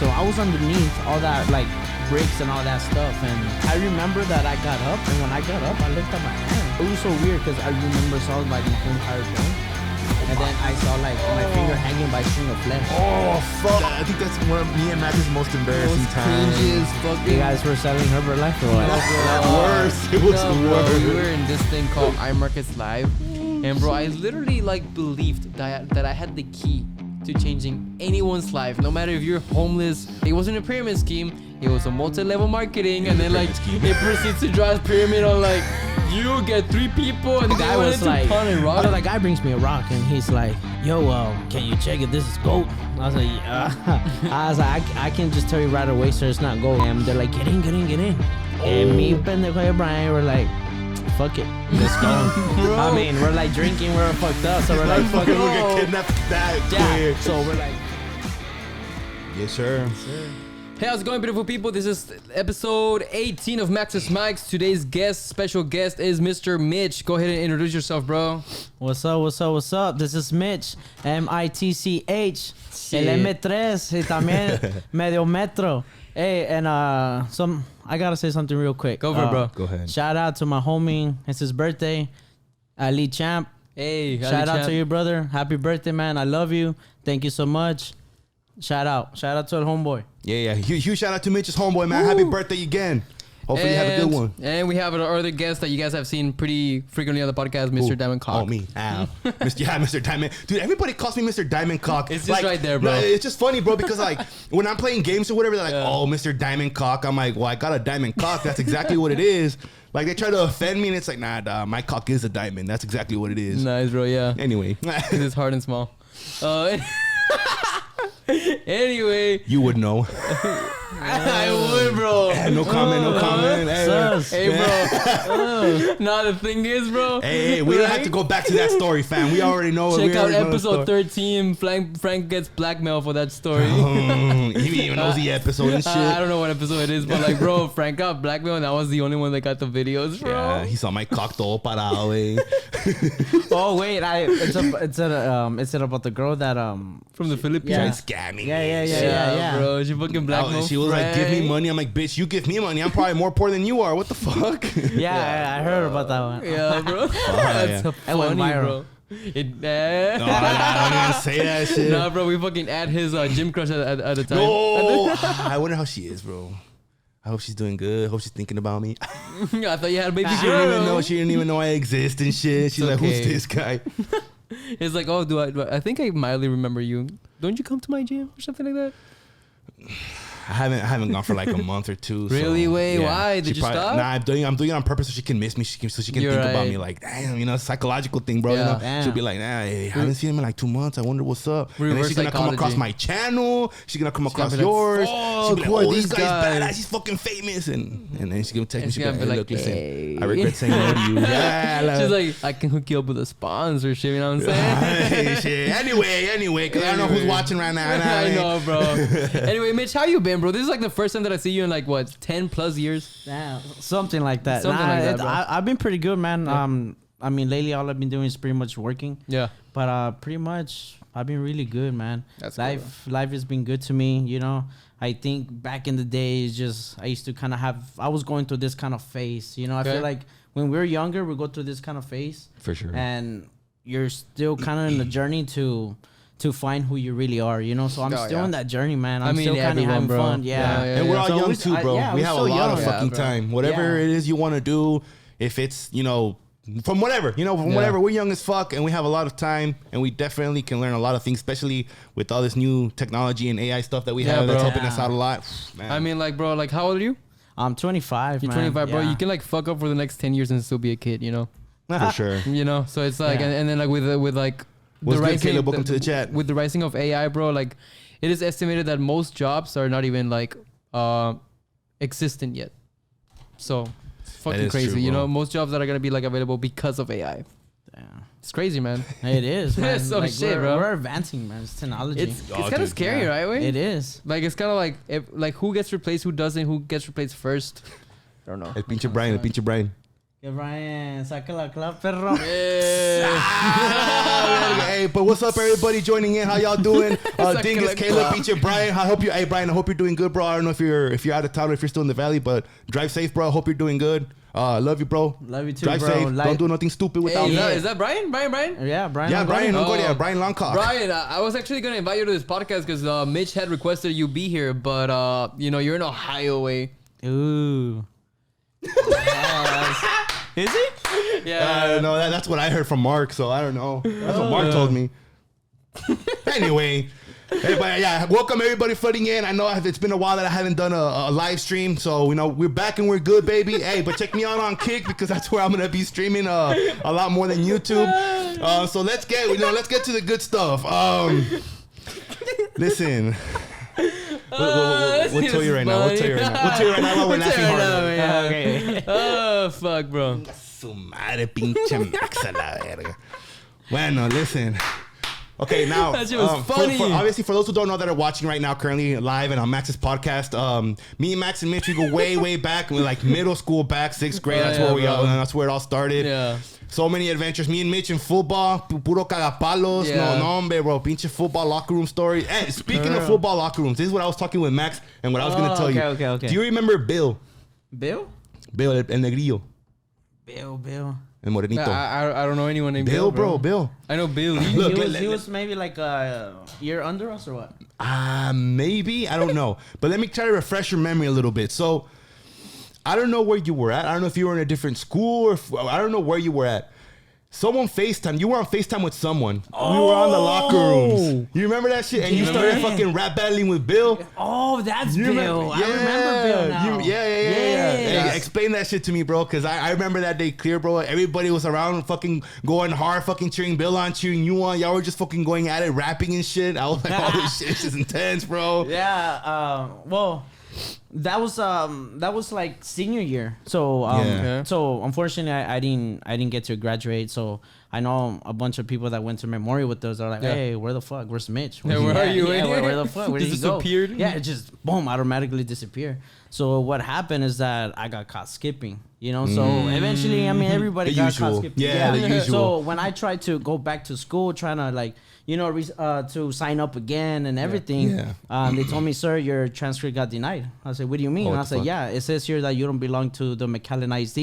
So I was underneath all that like bricks and all that stuff, and I remember that I got up, and when I got up, I looked at my hand. It was so weird because I remember saw like my whole entire thing, and then I saw like my finger hanging by a string of flesh. Oh fuck! I think that's one of me and Matt's most embarrassing times. You guys were selling Herbalife or what? Worse. It was worse. We were in this thing called iMarkets Live, and bro, I literally like believed that I had the key to changing anyone's life, no matter if you're homeless. It wasn't a pyramid scheme. It was a multi-level marketing, and then like it proceeds to draw a pyramid on like you get 3 people, and The guy was like, rock. the guy brings me a rock, and he's like, yo, can you check if this is gold? I was like, I was like, I can just tell you right away, sir, it's not gold. And they're like, get in. And me, pendejo, and Brian, were like, fuck it, let's go. I mean, we're like drinking, we're fucked up, so we're like, fuck it, we'll get kidnapped that quick. So we're like, Yes, sir. Hey, how's it going, beautiful people? This is episode 18 of Max's Mics. Today's special guest is Mr. Mitch. Go ahead and introduce yourself, bro. What's up? This is Mitch, Mitch, el M3 y también medio metro. Hey, and I gotta say something real quick. Go for it, bro. Go ahead. Shout out to my homie. It's his birthday. Ali Champ. Hey, Shout out to you, brother. Happy birthday, man. I love you. Thank you so much. Shout out to el homeboy. Yeah. Huge shout out to Mitch's homeboy, man. Happy birthday again. Hopefully you have a good one. And we have our other guest that you guys have seen pretty frequently on the podcast, Mr. Diamond Cock. Oh, me. Mr. Diamond. Dude, everybody calls me Mr. Diamond Cock. It's just right there, bro. No, it's just funny, bro, because like when I'm playing games or whatever, they're like, oh, Mr. Diamond Cock. I'm like, well, I got a diamond cock. That's exactly what it is. Like they try to offend me, and it's like, nah, my cock is a diamond. That's exactly what it is. Nice, bro. Yeah. Anyway. Because it's hard and small. Anyway. You would know. I would, bro. No comment. Hey, bro. Nah, the thing is, bro. Hey, we don't have to go back to that story, fam. We already know. Check out episode 13. Frank gets blackmail for that story. He even knows the episode and shit. I don't know what episode it is, but like, bro, Frank got blackmail, and that was the only one that got the videos, bro. Yeah, he saw my cock todo parado, eh. Oh wait, it's about the girl that From the Philippines. Yeah. Tried scamming. Yeah. Bro, she fucking blackmailed. She was like, give me money. I'm like, bitch, you give me money. I'm probably more poor than you are. What the fuck? Yeah, I heard about that one. Yeah, bro. yeah. That's It went funny, viral. bro. No, I don't even say that shit. Nah, bro, we fucking add his gym crush at the time. No, I wonder how she is, bro. I hope she's doing good. Hope she's thinking about me. I thought you had a baby She girl. didn't even know. She didn't even know I exist and shit. She's like, okay. who's this guy? It's like, oh, do I think I mildly remember you. Don't you come to my gym or something like that? I haven't gone for like a month or two. Really? So, Wait, yeah. why? Did you stop? Nah, I'm doing it on purpose so she can miss me. So she can You're think about right. me like, damn, psychological thing, bro. Yeah. You know? Damn. She'll be like, nah, hey, I haven't seen him in like 2 months. I wonder what's up. And then Reverse she's gonna come across psychology. my channel. She's gonna come across be like, yours. fuck, She'll be like, who are oh, this these guy's guys? badass. He's fucking famous. And then she's gonna text me. And She'll be like, hey. listen, I regret saying no to you. Yeah, She's like, I can hook you up with a sponsor shit, you know what I'm saying? hey, shit. Anyway, because I don't know who's watching right now. I know, bro. Anyway, Mitch, how you been, bro? This is like the first time that I see you in like, what, 10 plus years? Damn, something like that. Something like that, bro. I've been pretty good, man. Yeah. I mean, lately all I've been doing is pretty much working. Yeah. But pretty much I've been really good, man. That's life has been good to me, you know. I think back in the days, just I used to kind of I was going through this kind of phase, you know. I feel like when we're younger, we go through this kind of phase. For sure. And you're still kind of in the journey to find who you really are, you know. So I'm still in that journey, man. I'm still kind of having fun. Yeah. And we're all So young too, bro. We have a lot of fucking bro. time. Whatever it is you want to do, if it's, from whatever, whatever. We're young as fuck and we have a lot of time and we definitely can learn a lot of things, especially with all this new technology and AI stuff that we have that's helping us out a lot. Man. I mean, like, bro, like, how old are you? I'm 25, You're 25, bro. You can like fuck up for the next 10 years and still be a kid, you know? For sure. You know? So it's like, and then like with like, What's good, Caleb? Welcome to the chat. With the rising of AI, bro, like, it is estimated that most jobs are not even like existent yet. So it's fucking crazy. True, you bro. know, most jobs that are gonna be like available because of AI. Damn. It's crazy, man. It is, man. It's some shit, we're, bro. We're advancing, man. It's technology. It's kind of scary, right? Wait? It is. Like, it's kind of like who gets replaced, who doesn't, who gets replaced first. I don't know. El pinche Brian. Que Brian, saca la clap, perro. Hey, but what's up, everybody joining in? How y'all doing? Dingus, Caleb, Beach, and Brian. Hey, Brian, I hope you're doing good, bro. I don't know if you're out of town or if you're still in the valley, but drive safe, bro. I hope you're doing good. Love you, bro. Love you too, drive bro. safe. Don't do nothing stupid without me. Is that Brian? Brian? Yeah, Brian. Yeah, Brian. Oh. Brian Longcock. Brian, I was actually gonna invite you to this podcast because Mitch had requested you be here, but you're in Ohio way. Ooh. Is he? Yeah. No, that's what I heard from Mark, so I don't know. That's what Mark told me. Anyway. Hey, but yeah, welcome everybody flooding in. I know it's been a while that I haven't done a live stream, so we're back and we're good, baby. Hey, but check me out on Kick because that's where I'm gonna be streaming a lot more than YouTube. So let's get to the good stuff. Listen. We'll tell you right now. We'll tell you right now while we're laughing hard. Yeah. Okay. Oh fuck, bro. Su madre pinche Max a la verga. Bueno, listen. Okay, now, that shit was funny. Obviously, for those who don't know that are watching right now, currently live and on Max's podcast, me, Max, and Mitch, we go way back. We're like middle school back, 6th grade. That's where it all started. Yeah. So many adventures. Me and Mitch in football, puro cagapalos. Yeah. No, hombre, bro. Pinche football locker room story. Hey, speaking of football locker rooms, this is what I was talking with Max and what I was going to tell you. Okay. Do you remember Bill? Bill, el negrillo. Bill. El morenito. I don't know anyone named Bill, Bill, bro. Bill. I know Bill. Look, he was maybe like a year under us or what? Maybe. I don't know. But let me try to refresh your memory a little bit. So, I don't know where you were at. I don't know if you were in a different school or I don't know where you were at. Someone FaceTime. You were on FaceTime with someone. We were on the locker rooms. You remember that shit? And you started fucking rap battling with Bill. Oh, that's You Bill. I remember Bill now. Yeah. Hey, explain that shit to me, bro, because I remember that day clear, bro. Everybody was around fucking going hard, fucking cheering Bill on, cheering you on. Y'all were just fucking going at it, rapping and shit. I was like, oh, this shit is intense, bro. Yeah. Well, that was like senior year. So so unfortunately I didn't get to graduate. So I know a bunch of people that went to Memorial with us are like, hey, where the fuck? Where's Mitch? Where are you? Where the fuck? Where did he go? Disappeared? Yeah, it just boom, automatically disappeared. So what happened is that I got caught skipping. So eventually, I mean, everybody got caught skipping. Yeah, the usual. So when I tried to go back to school, trying to like, to sign up again and everything, they told me, sir, your transfer got denied. I said, what do you mean? I said, yeah, it says here that you don't belong to the McAllen ISD.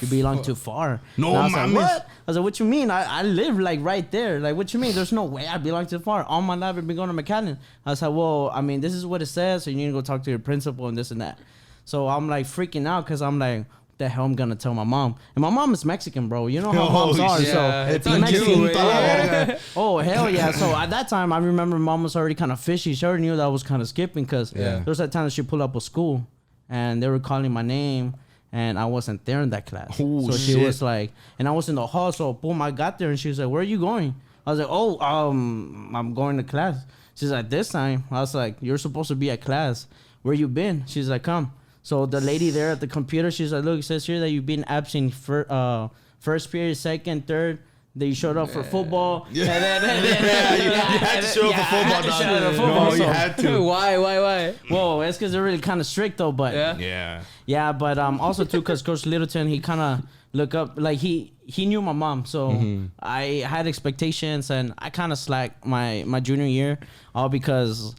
You belong too far. No, I was mames. like, what? I said, what you mean? I live like right there. Like, what you mean? There's no way I belong too far. All my life I've been going to McAllen. I said, well, I mean, this is what it says. So you need to go talk to your principal and this and that. So I'm like freaking out because I'm like, what the hell I'm gonna tell my mom? And my mom is Mexican, bro. You know how moms are. Shit. So It's the on Mexican. you, yeah. Oh hell yeah! So at that time, I remember mom was already kind of fishy. She already knew that I was kind of skipping because there was that time that she pulled up a school, and they were calling my name, and I wasn't there in that class. Oh, so she shit. was like, and I was in the hall. So boom, I got there, and she was like, "Where are you going?" I was like, "Oh, I'm going to class." She's like, "This time," I was like, "You're supposed to be at class. Where you been?" She's like, "Come." So the lady there at the computer, she's like, look, it says here that you've been absent for first period, second, third. That you showed up for football. Yeah. And then, you had to show up for football, dog. No, you had to. Why? Well, it's because they're really kind of strict, though. But Yeah. But also, too, because Coach Littleton, he kind of look up, like, he knew my mom. So I had expectations, and I kind of slacked my junior year, all because...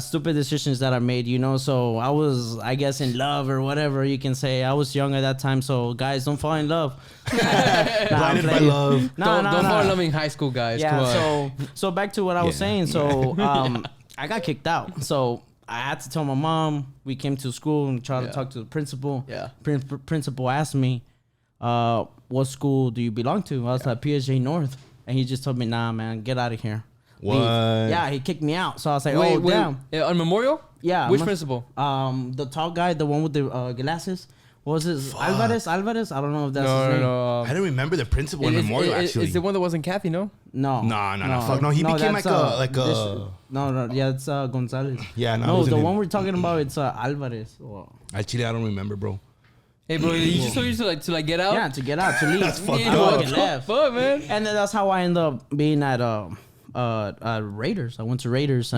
stupid decisions that I made, so I was, I guess, in love or whatever you can say. I was young at that time, so guys, don't fall in love. Blinded by love. Don't fall in love in high school, guys. Yeah, Come on. so back to what I was saying. So I got kicked out. So I had to tell my mom. We came to school and tried to talk to the principal. Yeah. Principal asked me, what school do you belong to? I was like, PSJ North. And he just told me, nah, man, get out of here. What? Yeah, he kicked me out. So I was like, damn. On Memorial? Yeah. Which principal? The tall guy, the one with the glasses. What was his? Alvarez? I don't know if that's his name. No. I didn't remember the principal in Memorial, actually. It's the one that wasn't Kathy, no? No. No. Fuck no. He became that's, No. Yeah, it's Gonzalez. Yeah, no. No, the one we're talking about, it's Alvarez. Actually, I don't remember, bro. Hey, bro, you just told you to get out? Yeah, to get out, to leave. That's fucked Yeah, up. fucking left. Fuck, man. And then that's how I ended up being at Raiders. I went to Raiders,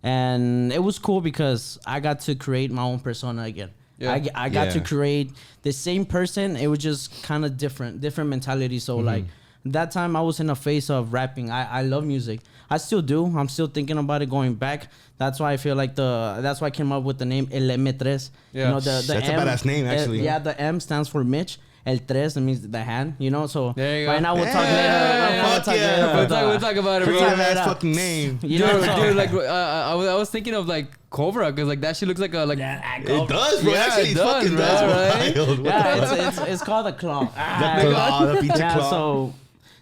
and it was cool because I got to create my own persona again. Yeah. I got to Yeah. create the same person. It was just kind of different mentality. So like that time I was in a phase of rapping. I love music. I still do. I'm still thinking about it going back. That's why I feel like that's why I came up with the name El M3. Yeah. You know, the That's a M, badass name, actually. yeah, the M stands for Mitch. El tres, that means the hand, you know. So There you go. right now we'll talk later. Yeah, We'll fuck talk yeah. later. We'll talk about it, Pretty bro. talk ass later. fucking name. You know, Dude, so- dude, like I was thinking of like Cobra, because like that shit looks like a like. It does, bro. Yeah, Actually, it it does, fucking bro, does. right? Wild. Yeah, it's called a claw. The claw, the pinche Yeah, claw.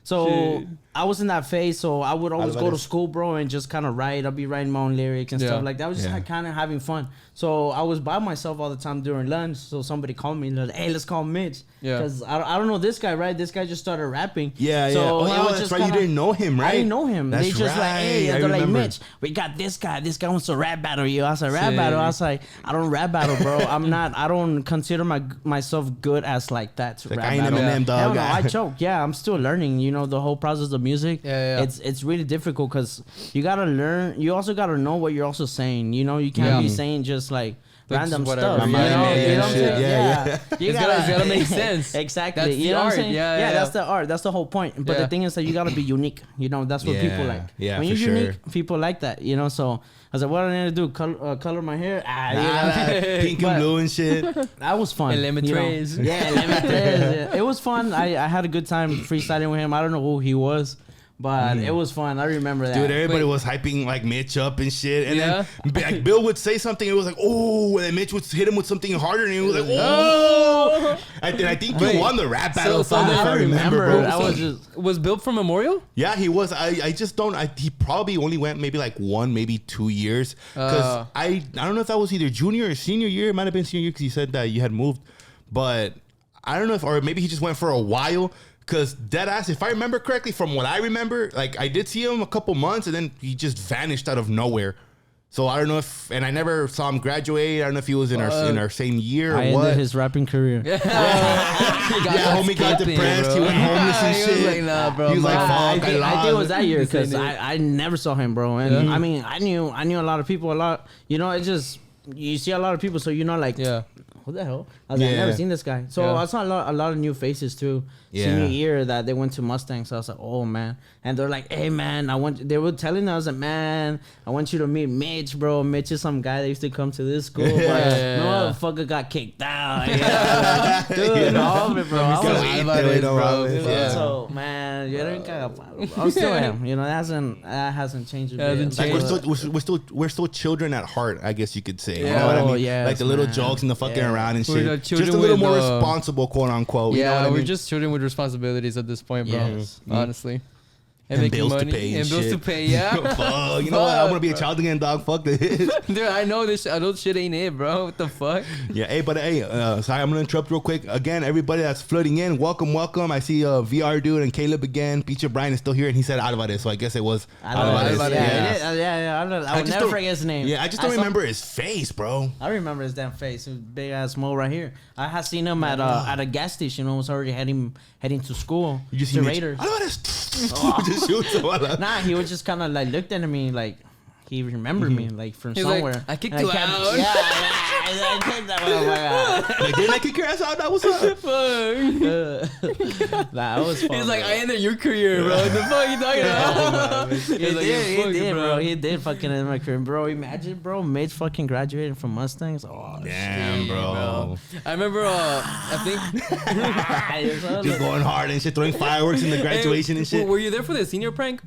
so Shit. I was in that phase, so I would always go to Alvarez. school, bro, and just kind of write. I'll be writing my own lyrics and Yeah. stuff like that. I was just Yeah. like kind of having fun. So I was by myself all the time during lunch. So somebody called me, like, hey, let's call Mitch. Yeah. Because I don't know this guy, right? This guy just started rapping. Yeah, so yeah. Oh, it wow, was that's just right. You kinda- didn't know him, right? I didn't know him. That's They just like, hey, right. I they're like, remember. Mitch, we got this guy. This guy wants to rap battle you. I said, rap Sick. battle. I was like, I don't rap battle, bro. I don't consider myself good as like that to Like, rap I ain't battle. Eminem, Hell dog. no, I choke. Yeah, I'm still learning. You know, the whole process of music. Yeah, yeah. It's really difficult because you gotta learn. You also gotta know what you're also saying. You know, you can't be saying just like Like, random just whatever. stuff. You know, Yeah, you yeah, know what I'm shit. saying? Yeah, You It's gotta make sense. Exactly. That's you the know what art. I'm saying? Yeah, yeah. That's the art. That's the whole point. But Yeah. the thing is that you gotta be unique. You know, that's what people Yeah. like. Yeah, when for you're unique, sure. people like that. You know, so I was like, what do I need to do? Color my hair? You know? Pink But- and blue and shit. That was fun. El M3. you know? Yeah, El M3. Yeah. It was fun. I had a good time freestyling with him. I don't know who he was, but it was fun. I remember that. Dude, everybody was hyping like Mitch up and shit. And Yeah. then like, Bill would say something, it was like, oh, and then Mitch would hit him with something harder, and he was like, oh. I think Wait, you won the rap battle. so if then- I remember, bro. I was just. Was built from Memorial? Yeah, he was. I just don't. He probably only went maybe like 1, maybe 2 years. Because I don't know if that was either junior or senior year. It might have been senior year because you said that you had moved. But I don't know if, or maybe he just went for a while. Because deadass, if I remember correctly, from what I remember, like I did see him a couple months and then he just vanished out of nowhere. So I don't know if, and I never saw him graduate. I don't know if he was in our same year or I what. ended his rapping career. Yeah, Yeah, homie got depressed. He went homeless and He shit. was like, nah, bro. He was like, nah. fuck, I think it was that year This because ain't it. I never saw him, bro. And I mean, I knew a lot of people, a lot. You know, it just you see a lot of people, so you know, like, Yeah. who the hell? I was like, I've Yeah. never seen this guy. So Yeah. I saw a lot of new faces too. Yeah. Senior year that they went to Mustang, so I was like, oh man. And they're like, hey man, they were telling us, like, man, I want you to meet Mitch, bro. Mitch is some guy that used to come to this school, but Yeah. no motherfucker got kicked out. Yeah. Dude, all of it, bro. I was Mr. like, Alvarez, bro. Yeah. so man, you don't care about it, bro. I still am. You know, that hasn't changed. a bit. Hasn't Like changed. we're still children at heart, I guess you could say. You Yeah. know what I Oh, mean? yes, like the little man. jokes and the fucking Yeah. around and We're shit. the Just a children little with, more responsible, quote unquote. You know Yeah, what I we're mean? just children with responsibilities at this point, bro. Yes. Honestly. And making bills to money. pay and bills shit. to pay, yeah. Fuck, you know what? I want to be a child again, dog. Fuck this. Dude, I know this adult shit ain't it, bro. What the fuck? Yeah, hey, but hey, sorry, I'm gonna interrupt real quick. Again, everybody that's flooding in, welcome. I see VR dude and Caleb again. Peter Brian is still here, and he said Alvarez, so I guess it was Alvarez. Alvarez, Yeah. I would just never don't- forget his name. Yeah, I just don't saw- remember his face, bro. I remember his damn face. His big ass mole right here. I had seen him at a gas station. I was already heading to school. You just to see Mitch, Raiders. Alvarez. Just shoots him. Nah, he was just kind of like looked at me like he remembered me like from He's like, somewhere. "I kicked And you kept- out." Yeah, I kicked that motherfucker. Like, didn't I kick your ass out? That was up. Fuck. That was fun. He's like, bro. I ended your career, bro. What the fuck you talking about? He He's like, did, "You're he fucked, did, bro. He did fucking end my career, bro. Imagine, bro, Mitch fucking graduated from Mustangs. Oh, Damn, bro. I remember, I think. shit. Just going hard and shit, throwing fireworks in the graduation and shit. Were you there for the senior prank?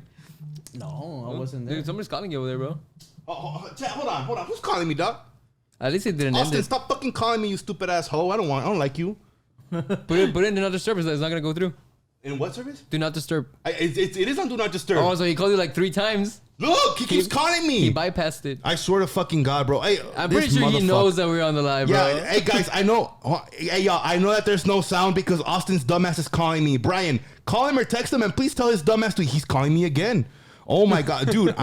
No, I wasn't there. Dude, somebody's calling you over there, bro. Chat, hold on. Who's calling me, dog? At least it didn't end Austin, it. stop fucking calling me, you stupid ass hoe. I don't like you. Put it in another service. It's not gonna go through. In what service? Do not disturb. It is on Do Not Disturb. Oh, so he called you like 3 times. Look, he keeps calling me. He bypassed it. I swear to fucking God, bro. Hey, I'm this pretty sure he motherfucker- knows that we're on the live, bro. Yeah, hey guys, I know. Hey y'all, I know that there's no sound because Austin's dumbass is calling me. Brian, call him or text him and please tell his dumbass to he's calling me again. Oh my God, dude,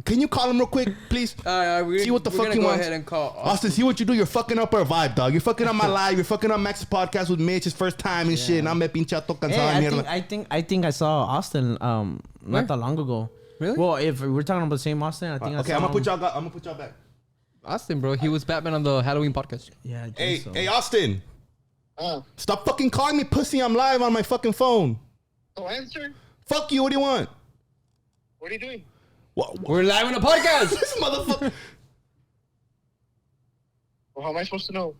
can you call him real quick, please? See what the fuck we're he gonna go wants. ahead and call Austin, see what you do. You're fucking up our vibe, dog. You're fucking up my live. You're fucking up Max's podcast with Mitch, his first time and shit. And I'm pinchato Hey, cansado de mierda. I think I saw Austin Where? not that long ago. Really? Well, if we're talking about the same Austin, I think I Okay, saw I'm gonna him. put y'all back. Austin, bro. He was Batman on the Halloween podcast. Yeah. I Hey, think so. hey, Austin. Oh, Stop fucking calling me pussy. I'm live on my fucking phone. so answer. Fuck you. What do you want? What are you doing? What? We're live on the podcast. This motherfucker. Well, how am I supposed to know?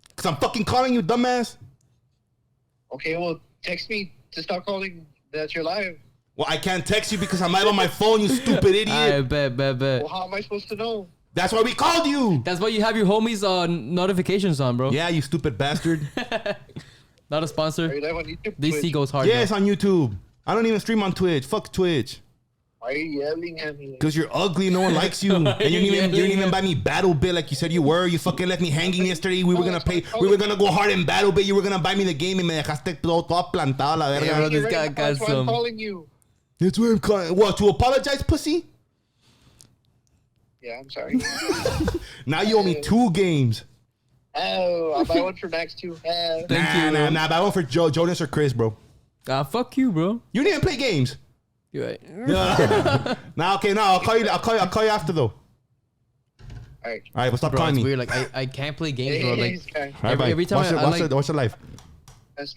Because I'm fucking calling you, dumbass. Okay, well, text me to stop calling that you're live. Well, I can't text you because I'm live on my phone, you stupid idiot. I bet. Well, how am I supposed to know? That's why we called you. That's why you have your homies notifications on, bro. Yeah, you stupid bastard. Not a Are sponsor. you live on YouTube? DC Twitch? goes hard. Yeah, though. it's on YouTube. I don't even stream on Twitch. Fuck Twitch. Why are you yelling at me? Because you're ugly, no one likes you. And you didn't even buy me Battle Bit like you said you were. You fucking left me hanging yesterday. We were gonna go hard in Battle Bit. You were gonna buy me the game and me dejaste todo plantado la Yeah, verga. bro, this You're guy right, got that's why I'm some. calling you. That's why I'm calling. What, to apologize, pussy? Yeah, I'm sorry. Now you owe me 2 games. Oh, I'll buy one for Max too. Thank you, bro. Nah. Buy one for Jonas or Chris, bro. Fuck you, bro. You didn't even play games. You're right. Okay, I'll call you after though. All right. All right, but stop Bro, calling it's me. weird. Like I can't play games, bro. Like Okay. All right, bye. every time Watch your life. That's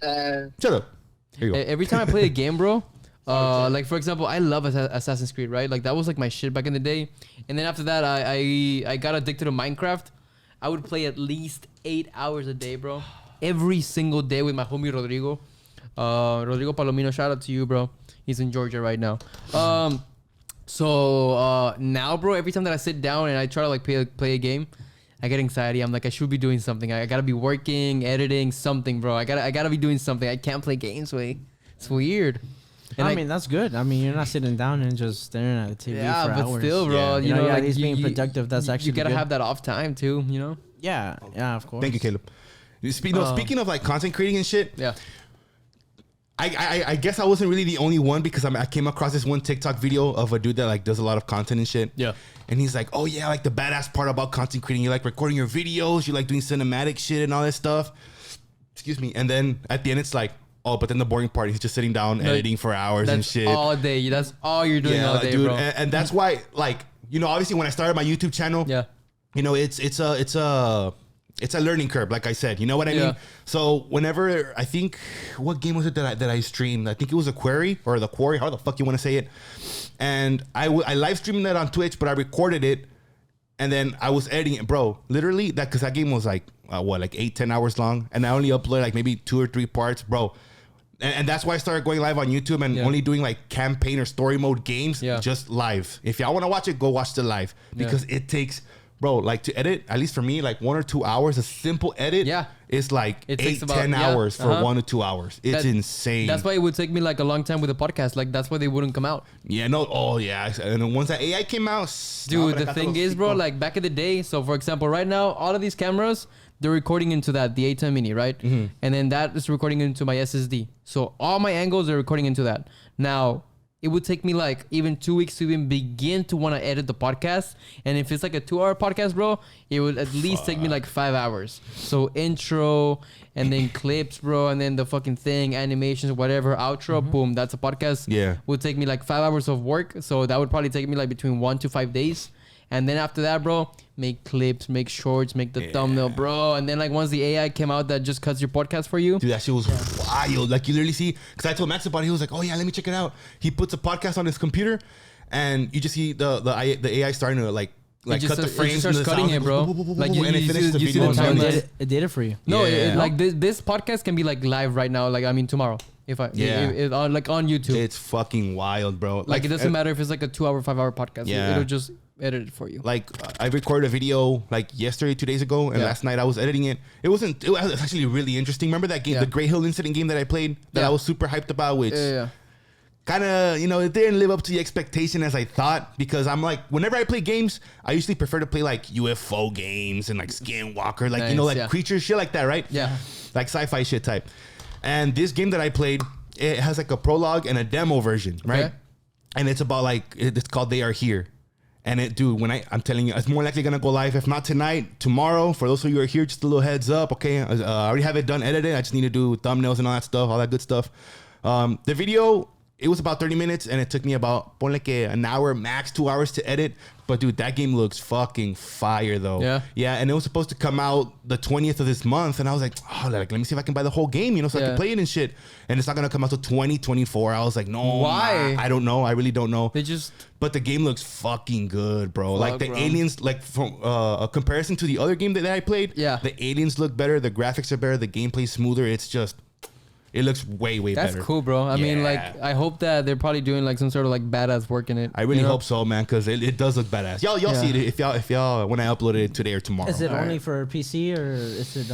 Shut up. Here you go. every time I play a game, bro. Like for example, I love Assassin's Creed, right? Like that was like my shit back in the day. And then after that, I got addicted to Minecraft. I would play at least 8 hours a day, bro. Every single day with my homie Rodrigo. Rodrigo Palomino, shout out to you, bro. He's in Georgia right now. So now, bro, every time that I sit down and I try to like play a game, I get anxiety. I'm like, I should be doing something. I gotta be working, editing, something, bro. I gotta be doing something. I can't play games, way. It's weird. And I mean, that's good. I mean, you're not sitting down and just staring at the TV yeah, for but hours. still, bro, Yeah. you know, yeah, like he's being productive. That's actually you gotta good. have that off time too, you know. Yeah, of course. Thank you, Caleb. Speaking of like content creating and shit, Yeah. I guess I wasn't really the only one because I came across this one TikTok video of a dude that like does a lot of content and shit. Yeah. And he's like, oh yeah, like the badass part about content creating, you like recording your videos, you like doing cinematic shit and all that stuff. Excuse me. And then at the end it's like, oh, but then the boring part, he's just sitting down editing for hours and That's shit. all day. That's all you're doing all day, dude. bro. And that's why, like, you know, obviously when I started my YouTube channel, Yeah. you know, it's a learning curve, like I said. You know what I Yeah. mean? So whenever I think, what game was it that I streamed? I think it was the Quarry, how the fuck you want to say it? And I live streamed that on Twitch, but I recorded it, and then I was editing it, bro. Literally, because that game was like like 8-10 hours long, and I only uploaded like maybe 2 or 3 parts, bro. And that's why I started going live on YouTube and Yeah. only doing like campaign or story mode games, Yeah. just live. If y'all want to watch it, go watch the live because it takes, bro, like to edit, at least for me, like 1 or 2 hours. A simple edit Yeah. is like It 8, takes about- 10 yeah, hours for uh-huh. 1 to 2 hours. It's insane. That's why it would take me like a long time with a podcast. Like that's why they wouldn't come out. Yeah, no, oh yeah. And then once that AI came out, Dude, the thing is, bro, like back in the day, so for example, right now, all of these cameras, they're recording into that, the A10 mini, right? Mm-hmm. And then that is recording into my SSD. So all my angles are recording into that. Now, it would take me like even 2 weeks to even begin to want to edit the podcast. And if it's like a 2-hour podcast, bro, it would at least take me like 5 hours. So intro and then clips, bro, and then the fucking thing, animations, whatever, outro, boom, that's a podcast. Yeah. Would take me like 5 hours of work. So that would probably take me like between 1 to 5 days. And then after that, bro, make clips, make shorts, make the thumbnail, bro. And then like once the AI came out that just cuts your podcast for you. Dude, that shit was wild. Like you literally see, because I told Max about it, he was like, "Oh yeah, let me check it out." He puts a podcast on his computer, and you just see the AI starting to like just cut the starts- it frames, just and starts the cutting sounds, it, bro. Like, you- and it you finishes see- the you see video. the and timeline. everything. It did it for you. No, Yeah. like this podcast can be like live right now. Like I mean tomorrow, if I on like on YouTube. It's fucking wild, bro. Like it doesn't matter if it's like a 2-hour, 5-hour podcast. Yeah. It'll just edit it for you. Like I recorded a video like yesterday, 2 days ago, and Yeah. last night I was editing it. It was actually really interesting. Remember that game, Yeah. the Grey Hill Incident game that I played that Yeah. I was super hyped about, which Yeah. kind of, you know, it didn't live up to the expectation as I thought, because I'm like, whenever I play games, I usually prefer to play like UFO games and like Skinwalker, like, you know, Nice, like yeah. creatures, shit like that, right? Yeah. Like sci-fi shit type. And this game that I played, it has like a prologue and a demo version, right? Okay. And it's about like, it's called They Are Here. And it, dude, I'm telling you, it's more likely gonna go live. If not tonight, tomorrow. For those of you who are here, just a little heads up, okay? I already have it done, edited. I just need to do thumbnails and all that stuff, all that good stuff. The video it was about 30 minutes, and it took me about ponle que an hour, max 2 hours to edit. But dude, that game looks fucking fire though. Yeah, and it was supposed to come out the 20th of this month, and I was like, oh, like let me see if I can buy the whole game, you know, so I can play it and shit. And it's not gonna come out till 2024. I was like, no, why? I don't know. I really don't know. They just. But the game looks fucking good, bro. Fuck, like the bro. aliens, like from a comparison to the other game that I played. Yeah. The aliens look better. The graphics are better. The gameplay's smoother. It's just. It looks way better. That's cool, bro. I mean, like, I hope that they're probably doing like some sort of like badass work in it. I really hope so, man, because it does look badass. Y'all see it if y'all when I upload it today or tomorrow. Is it only for PC or is it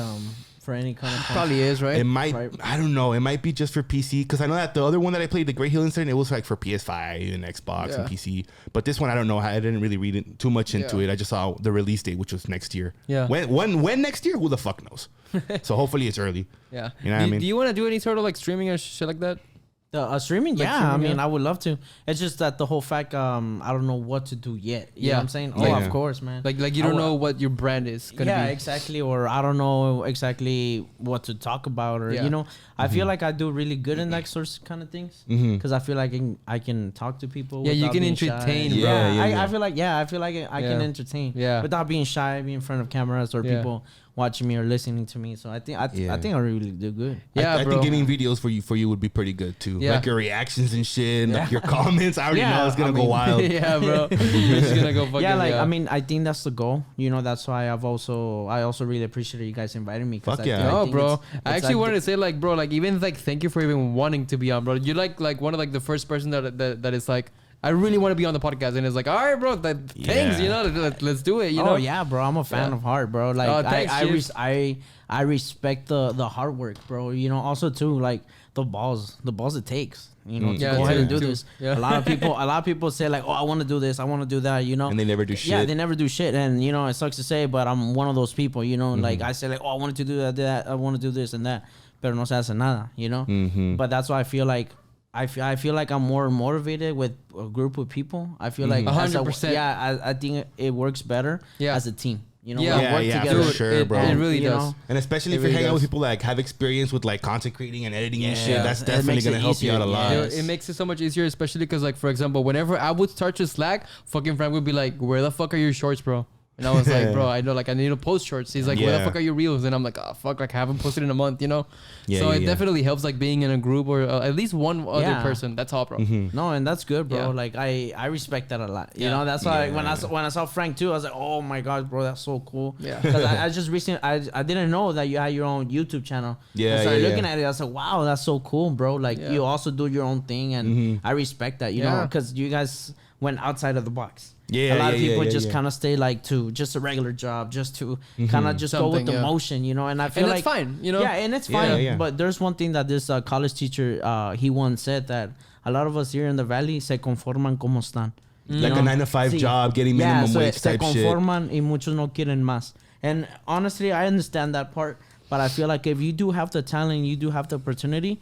for any kind of console? Probably is, right? It might. Right. I don't know. It might be just for PC because I know that the other one that I played, the Great Hill Incident, it was like for PS5 and Xbox and PC. But this one, I don't know. I didn't really read it too much into it. I just saw the release date, which was next year. Yeah. When next year? Who the fuck knows? So hopefully it's early. Yeah. You know what I mean? Do you want to do any sort of like streaming or shit like that? Streaming, Like yeah. streaming, I mean, yeah. I would love to. It's just that the whole fact, I don't know what to do yet. You know Yeah. what I'm saying? Yeah. Oh, of course, man. Like you don't know what your brand is gonna Yeah, be. exactly. Or I don't know exactly what to talk about. Or, you know, I feel like I do really good in that sort of kind of things. Because I feel like I can talk to people. Yeah, you without can being shy. entertain, bro. Yeah. I feel like, I can entertain. Yeah. Without being shy, being in front of cameras or Yeah. people watching me or listening to me. So I think I really do good. Yeah, I bro. think getting videos for you would be pretty good too. Yeah. Like your reactions and shit, and like your comments. I already Yeah, know it's gonna I go mean- wild. Yeah, bro. It's gonna go fucking. Yeah, like I mean, I think that's the goal. You know, that's why I also really appreciate you guys inviting me. Fuck I yeah. think- I No, think bro. it's- I it's actually like wanted to say, like, bro, like, even like, thank you for even wanting to be on, bro. You're like one of like the first person that is like, I really want to be on the podcast, and it's like, all right, bro, thanks, you know, let's do it, you know. Oh yeah, bro. I'm a fan of heart, bro. Like Oh, thanks, Chips. I respect the hard work, bro. You know, also too like the balls it takes. You know, to Yeah, go ahead and do too. this. Yeah. A lot of people say like, oh, I want to do this, I want to do that. You know, And they never do shit. Yeah, they never do shit, and you know, it sucks to say, but I'm one of those people. You know, like I say like, oh, I wanted to do that, I want to do this and that, pero no se hace nada. You know, but that's why I feel like. I feel like I'm more motivated with a group of people. I feel like 100%. I think it works better as a team. You know, Yeah. we Yeah, work yeah, together. for sure, it, bro. It really You does. know? And especially It if you're really hanging out with does. people that have experience with like content creating and editing and shit, Yeah. that's It definitely makes gonna it help you out a easier, lot. yeah. It makes it so much easier, especially because, like, for example, whenever I would start to Slack, fucking Frank would be like, "Where the fuck are your shorts, bro?" And I was like, "Bro, I know, like, I need to post shorts." He's like, "Where the Yeah. fuck are your reels?" And I'm like, "Oh fuck, like, I haven't posted in a month, you know." Yeah, so yeah, it yeah. definitely helps, like, being in a group or at least one other Yeah. person. That's all, bro. No, and that's good, bro. Yeah. Like I respect that a lot. You Yeah. know, that's why Yeah. when I saw Frank too, I was like, oh my god, bro, that's so cool. Yeah. Because I just recently I didn't know that you had your own YouTube channel. Yeah, I started yeah, looking yeah. at it. I was like, wow, that's so cool, bro. Like Yeah. you also do your own thing, and I respect that. You know, Yeah. because you guys went outside of the box. Yeah, a lot of yeah, people yeah, just yeah. kind of stay like to just a regular job, just to kind of just go with Something, the yeah. motion, you know. And I feel And like that's fine, you know? Yeah, and it's Yeah, fine. yeah. But there's one thing that this college teacher he once said that a lot of us here in the valley se conforman como están. Like a 9-to-5 Sí. job, getting minimum so wage se type shit. conforman y muchos no quieren más. And honestly, I understand that part. But I feel like if you do have the talent, you do have the opportunity,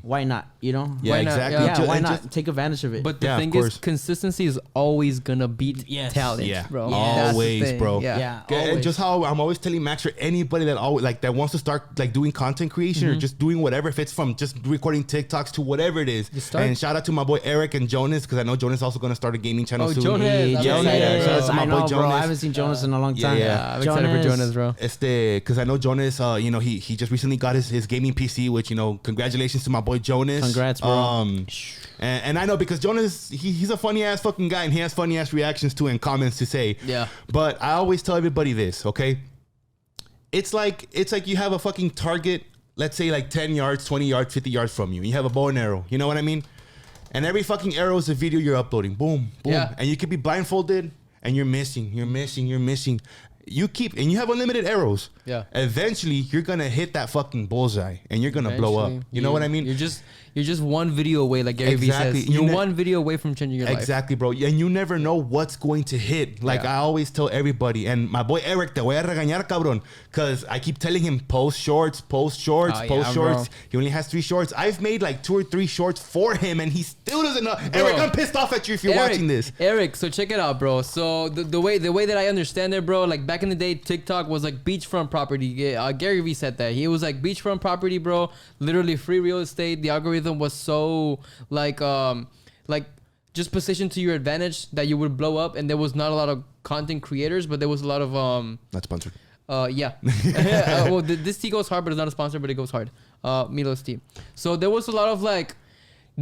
why not? You know? Yeah, Why not? exactly. Yeah, Ju- why and not just- take advantage of it? But the Yeah, of thing course. is, consistency is always gonna beat Yes. talent, Yeah. bro. Yeah. That's the Always, thing. bro. Yeah. Yeah. Okay, and always. just how I'm always telling Max or anybody that always like that wants to start like doing content creation or just doing whatever, if it's from just recording TikToks to whatever it is. Just start. And shout out to my boy Eric and Jonas because I know Jonas is also gonna start a gaming channel Oh, soon. Jonas. Hey, I'm Jonas. excited, Shout out to my I boy know, bro. Jonas. I haven't seen Jonas in a long yeah, time. yeah. I'm excited for Jonas, bro. Because I know Jonas, you know, he just recently got his gaming PC, which, you know, congratulations to my boy Jonas. Congrats, bro. And I know because Jonas, he's a funny ass fucking guy and he has funny ass reactions to and comments to say. Yeah. But I always tell everybody this, okay? It's like you have a fucking target, let's say like 10 yards, 20 yards, 50 yards from you. And you have a bow and arrow. You know what I mean? And every fucking arrow is a video you're uploading. Boom, boom. Yeah. And you could be blindfolded and you're missing. You have unlimited arrows. Yeah. Eventually, you're gonna hit that fucking bullseye and you're gonna blow up. Eventually, You know what I mean? You're just one video away, like Gary Exactly. Vee says. You You're ne- one video away from changing your life. Exactly, bro. And you never know what's going to hit. Like Yeah. I always tell everybody, and my boy Eric, te voy a regañar, cabrón, because I keep telling him post shorts. Oh, yeah, Shorts. bro. He only has 3 shorts. I've made like 2 or 3 shorts for him, and he still doesn't know. Eric, I'm pissed off at you if you're watching this. Eric, so check it out, bro. So the way that I understand it, bro, like back in the day, TikTok was like beachfront property. Gary Vee said that. He was like beachfront property, bro. Literally free real estate. The algorithm was so like just positioned to your advantage that you would blow up, and there was not a lot of content creators, but there was a lot of Not sponsored. yeah. Well, this tea goes hard, but it's not a sponsor, but it goes hard. Milo's tea. So there was a lot of like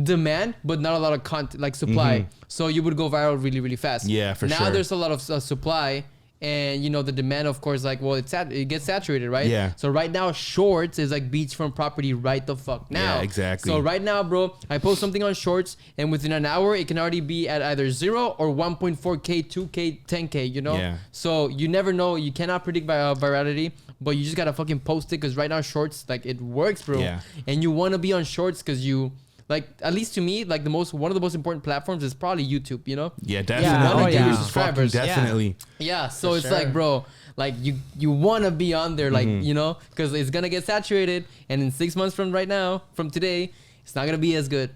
demand, but not a lot of content, like supply. So you would go viral really, really fast. Yeah, for sure. Now there's a lot of supply, and you know the demand, of course, like it gets saturated, right? Yeah. So right now, Shorts is like beachfront property right the fuck now. Yeah, exactly. So right now, bro, I post something on Shorts, and within an hour, it can already be at either 0 or 1.4K, 2K, 10K. You know. Yeah. So you never know. You cannot predict virality, but you just gotta fucking post it because right now Shorts like it works, bro. Yeah. And you want to be on Shorts because you. Like, at least to me, like one of the most important platforms is probably YouTube, you know? Yeah, definitely. You wanna get your Fucking subscribers. definitely. Yeah, so For it's sure. like, bro, like you want to be on there, like, you know, because it's going to get saturated. And in 6 months from right now, from today, it's not going to be as good.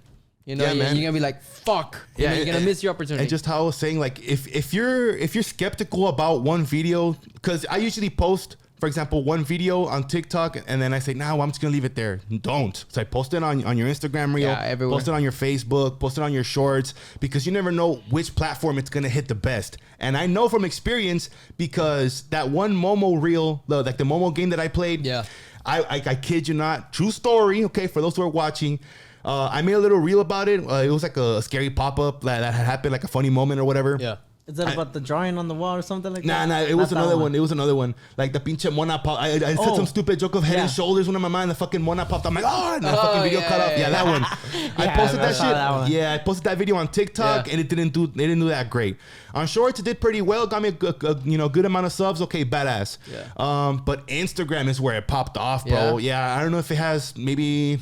You know, Yeah, you're man. going to be like, fuck. Yeah, You're going to miss your opportunity. And just how I was saying, like, if you're skeptical about one video, because I usually post, for example, one video on TikTok, and then I say, nah, well, I'm just gonna leave it there. Don't. So I post it on your Instagram reel, Yeah, everywhere. post it on your Facebook, post it on your Shorts, because you never know which platform it's gonna hit the best. And I know from experience, because that one Momo reel, the Momo game that I played, Yeah. I kid you not, true story. Okay, for those who are watching. I made a little reel about it. It was like a scary pop-up that had happened, like a funny moment or whatever. yeah. Is that about the drawing on the wall or something like that? Nah, it was Not that another one. It was another one. Like the pinche mona pop. I said Oh. some stupid joke of head and Yeah. shoulders when in my mind. The fucking mona popped. I'm like, oh, and the Oh, fucking video yeah, cut off. yeah, Yeah, that one. I Yeah, posted I that saw shit. that one. Yeah, I posted that video on TikTok, Yeah. and they didn't do that great. On Shorts, it did pretty well. Got me a good amount of subs. Okay, badass. Yeah. But Instagram is where it popped off, bro. Yeah, I don't know if it has maybe.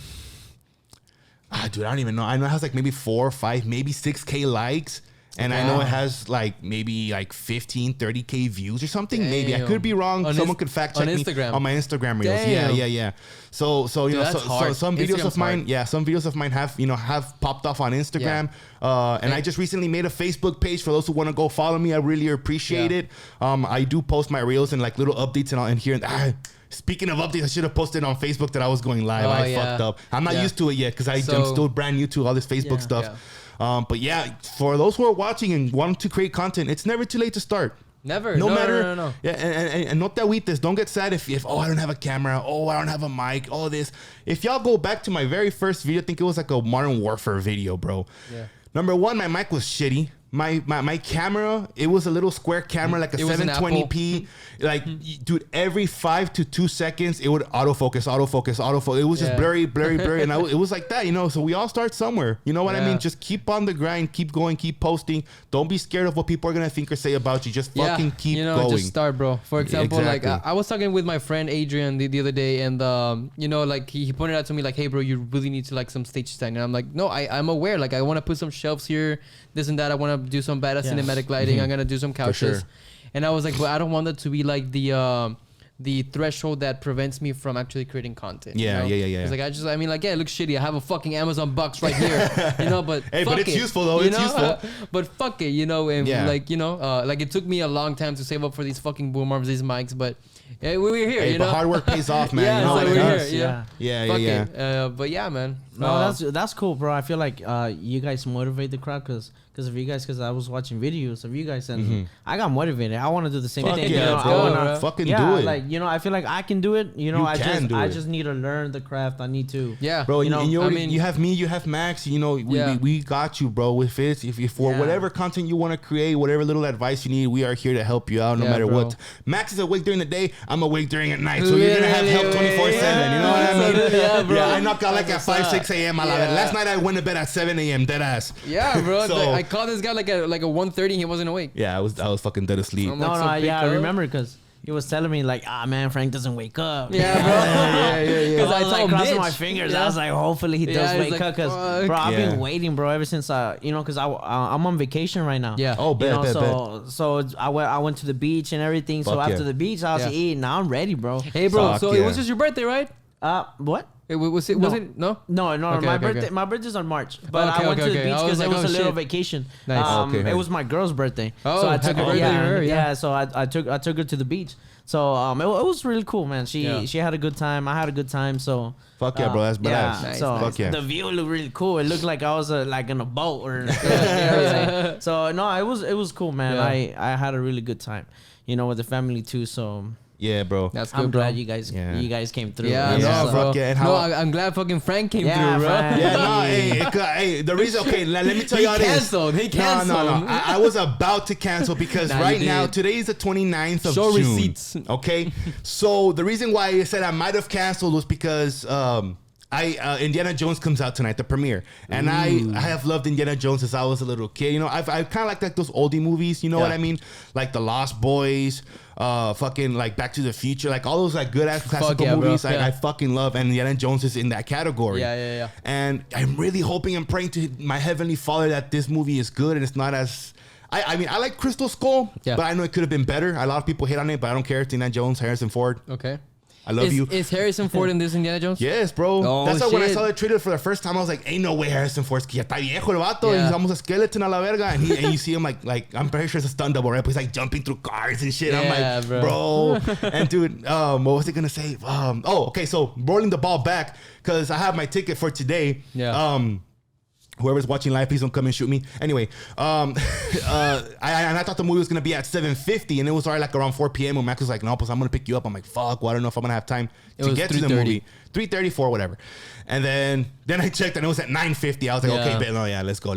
Dude, I don't even know. I know it has like maybe 4 or 5, maybe 6K likes. And I know it has like maybe like 15, 30K views or something. Maybe I Damn. could be wrong. On Someone Inst- could fact on check me Instagram. on my Instagram reels. Damn. Yeah. So you Dude, know, that's so hard. some videos Instagram's of mine, hard. some videos of mine have popped off on Instagram. And I just recently made a Facebook page for those who want to go follow me. I really appreciate Yeah. it. I do post my reels and like little updates and here and there. Speaking of updates, I should have posted on Facebook that I was going live. Oh, I yeah. fucked up. I'm not Yeah. used to it yet because I'm So- still brand new to all this Facebook Yeah. stuff. But yeah, for those who are watching and want to create content, it's never too late to start. Never. No No, matter. No. Yeah, and no te agüites. Don't get sad if I don't have a camera. Oh, I don't have a mic. All this. If y'all go back to my very first video, I think it was like a Modern Warfare video, bro. Yeah. Number one, my mic was shitty. My camera, it was a little square camera, like a It was an 720p. Like, dude, every 5 to 2 seconds, it would autofocus. It was just Yeah. blurry. And it was like that, you know. So we all start somewhere. You know what I Yeah. mean? Just keep on the grind, keep going, keep posting. Don't be scared of what people are gonna think or say about you. Just fucking keep you know, going. just start, bro. For example, Exactly. like I was talking with my friend Adrian the other day, and you know, like he pointed out to me like, hey, bro, you really need to like some stage design. And I'm like, no, I'm aware. Like I want to put some shelves here, this and that. I want to do some badass Yeah. cinematic lighting. I'm gonna do some couches. sure. And I was like, but I don't want that to be like the threshold that prevents me from actually creating content. Yeah, you know? yeah. It's like I mean, like, yeah, it looks shitty. I have a fucking Amazon box right here, you know. But Hey, fuck but it's it, useful, though. you It's know? useful. But fuck it, you know. And Yeah. like, you know, like it took me a long time to save up for these fucking boom arms, these mics. But yeah, we're here, Hey, you but know. hard work pays off, man. Yeah, you know so what I we're mean? here. Yes, Yeah. Yeah, Fuck yeah. it. But yeah, man. No, that's cool, bro. I feel like you guys motivate the crowd because of you guys. Because I was watching videos of you guys and I got motivated. I want to do the same Fuck thing. yeah, you know, let's I go, wanna, bro. Fucking yeah, do it. like you know, I feel like I can do it. You know, You I can do I it. just need to learn the craft. I need to. Yeah, Bro, You know, and you, I already, mean- you have me, you have Max. You know, we got you, bro. With it, if for Yeah. whatever content you want to create, whatever little advice you need, we are here to help you out, no Yeah, matter bro. what. Max is awake during the day. I'm awake during at night, so you're gonna have help 24/7. You know what I mean? Yeah, bro. I knock out like at That's what's 5, up. 6 a.m. I love it. Yeah. Last night I went to bed at 7 a.m. Dead ass. Yeah, bro. So- I called this guy like a 1:30. He wasn't awake. Yeah, I was fucking dead asleep. I'm No, like, no, so big, yeah, I bro. remember because he was telling me like, man, Frank doesn't wake up. Yeah, bro. yeah. Because I was like told crossing Mitch. my fingers. Yeah. I was like, hopefully he Yeah, does he's wake like, up. Because, fuck. bro, I've Yeah. been waiting, bro, ever since, you know, because I'm on vacation right now. Yeah. Oh, You bet, know, bet. so I went to the beach and everything. So Fuck after yeah. the beach, I was Yeah. eating. Now I'm ready, bro. Hey, bro. Fuck So yeah. it was just your birthday, right? What? Was it? No. Was it? No. No. Okay, my okay, birthday. okay. My birthday's on March, but Okay, I went to the okay. beach I was because like, it was oh, a little shit. vacation. Nice. Okay. It was my girl's birthday. Oh, so I took happy her. birthday to Yeah, her, yeah. So I took her to the beach. So it was really cool, man. She had a good time. I had a good time. So Fuck yeah, bro. That's badass. yeah. Nice, So Fuck yeah. the view looked really cool. It looked like I was like in a boat or. You know what I'm saying? So no, it was cool, man. Yeah. I had a really good time. With the family too. So Yeah, bro. That's good, I'm bro. glad you guys came through. Yeah, Yeah, no, bro. fuck yeah, and No, how- I'm glad fucking Frank came Yeah, through, bro. Frank. Yeah, no, hey, the reason, okay, let me tell He you how it is. canceled. He canceled. No. I was about to cancel because Nah, you right now, did. today is the 29th of Show June. receipts. Okay? So the reason why I said I might have canceled was because Indiana Jones comes out tonight, the premiere. And I have loved Indiana Jones since I was a little kid. I kind of like those oldie movies, you know what I mean? Like The Lost Boys, fucking like Back to the Future, like all those like good ass classical yeah, bro. movies. Yeah. I fucking love, and Indiana Jones is in that category. Yeah. And I'm really hoping and praying to my heavenly Father that this movie is good and it's not as. I mean, I like Crystal Skull, Yeah. but I know it could have been better. A lot of people hate on it, but I don't care. It's Indiana Jones, Harrison Ford. Okay. I love you. Is Harrison Ford in this Indiana Jones? Yes, bro. Oh, That's why when I shit. saw the trailer for the first time, I was like, ain't no way Harrison Ford's que ya está viejo el vato. Yeah. He's almost a skeleton a la verga. And you see him like I'm pretty sure it's a stunt double, right? But he's like jumping through cars and shit. Yeah, I'm like, bro. And dude, what was I gonna say? Okay, so rolling the ball back, because I have my ticket for today. Yeah. Whoever's watching live, please don't come and shoot me. Anyway, I thought the movie was gonna be at 7:50, and it was already like around 4 p.m. when Max was like, "No, pues I'm gonna pick you up." I'm like, "Fuck, well, I don't know if I'm gonna have time It to was get to the 3:30. movie." 3:34, whatever. And then I checked, and it was at 9:50. I was like, Yeah. "Okay, bet, no, yeah, let's go."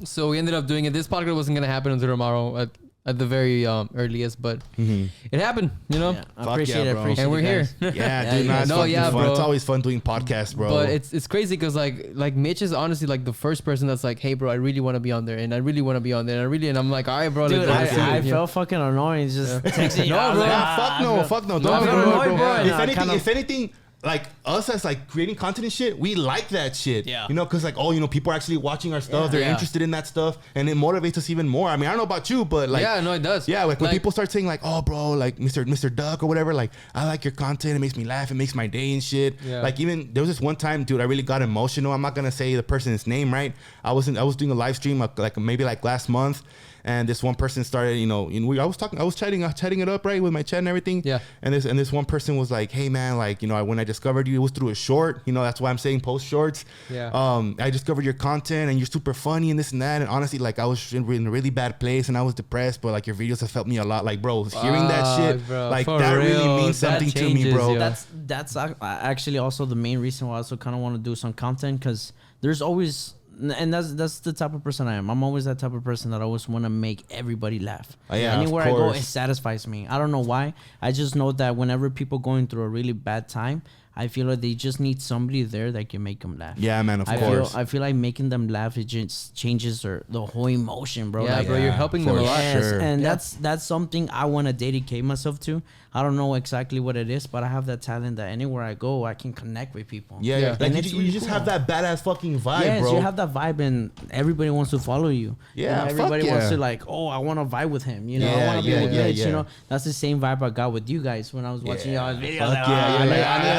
So we ended up doing it. This podcast wasn't gonna happen until tomorrow at the very earliest, but it happened. Yeah, I Fuck appreciate yeah, it. bro. Appreciate And we're you here. guys. Yeah, dude, yeah, it's no, fucking yeah, fun. bro. It's always fun doing podcasts, bro. But it's crazy because like Mitch is honestly like the first person that's like, hey bro, I really want to be on there, and I really want to be on there, and I'm like, all right, bro. Dude, let's do it. I Yeah. felt fucking annoying just texting you. No, I was bro. like, Yeah, fuck no. Don't I get feel me wrong, annoyed, bro. Yeah, If anything, like us as like creating content and shit, we like that shit. Yeah. Because like, people are actually watching our stuff. They're Yeah. interested in that stuff, and it motivates us even more. I mean, I don't know about you, but like, Yeah, no, it does. Yeah, like when people start saying like, "Oh, bro, like Mr. Duck or whatever," like, I like your content. It makes me laugh. It makes my day and shit. Yeah. Like even there was this one time, dude, I really got emotional. I'm not gonna say the person's name, right? I was doing a live stream maybe last month. And this one person started, I was chatting it up, right, with my chat and everything. Yeah. And this one person was like, "Hey man, like, when I discovered you, it was through a short. That's why I'm saying post shorts. Yeah. I discovered your content and you're super funny and this and that. And honestly, like I was in a really bad place and I was depressed, but like your videos have helped me a lot. Like, bro, hearing that shit, bro, like for that really real, means that something to me, changes, bro. yo. That's actually also the main reason why I also kind of want to do some content, because there's always, and that's the type of person I am. I'm always that type of person that always want to make everybody laugh. Oh, yeah, of Anywhere I go, course. it satisfies me. I don't know why. I just know that whenever people going through a really bad time, I feel like they just need somebody there that can make them laugh. Yeah, man, of I course. feel like making them laugh, it just changes the whole emotion, bro. Yeah, Like, bro, you're helping them a for lot. yes, sure. and Yeah. that's something I want to dedicate myself to. I don't know exactly what it is, but I have that talent that anywhere I go, I can connect with people. Yeah, Yeah. like And you, it's you really just cool. have that badass fucking vibe, Yes, bro. you have that vibe, and everybody wants to follow you. Yeah, fuck everybody wants yeah. to like, oh, I want to vibe with him. I Yeah, want to be yeah, with yeah, Mitch. yeah. That's the same vibe I got with you guys when I was watching y'all's videos. Fuck Like, yeah, oh, yeah, like,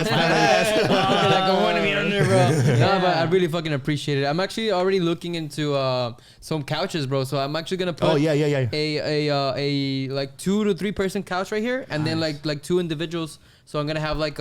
that's badass. like I want to be on there, bro. No, but I really fucking appreciate it. I'm actually already looking into some couches, bro. So I'm actually gonna put Oh, yeah. a like 2 to 3 person couch right here, and then like 2 individuals. So I'm gonna have like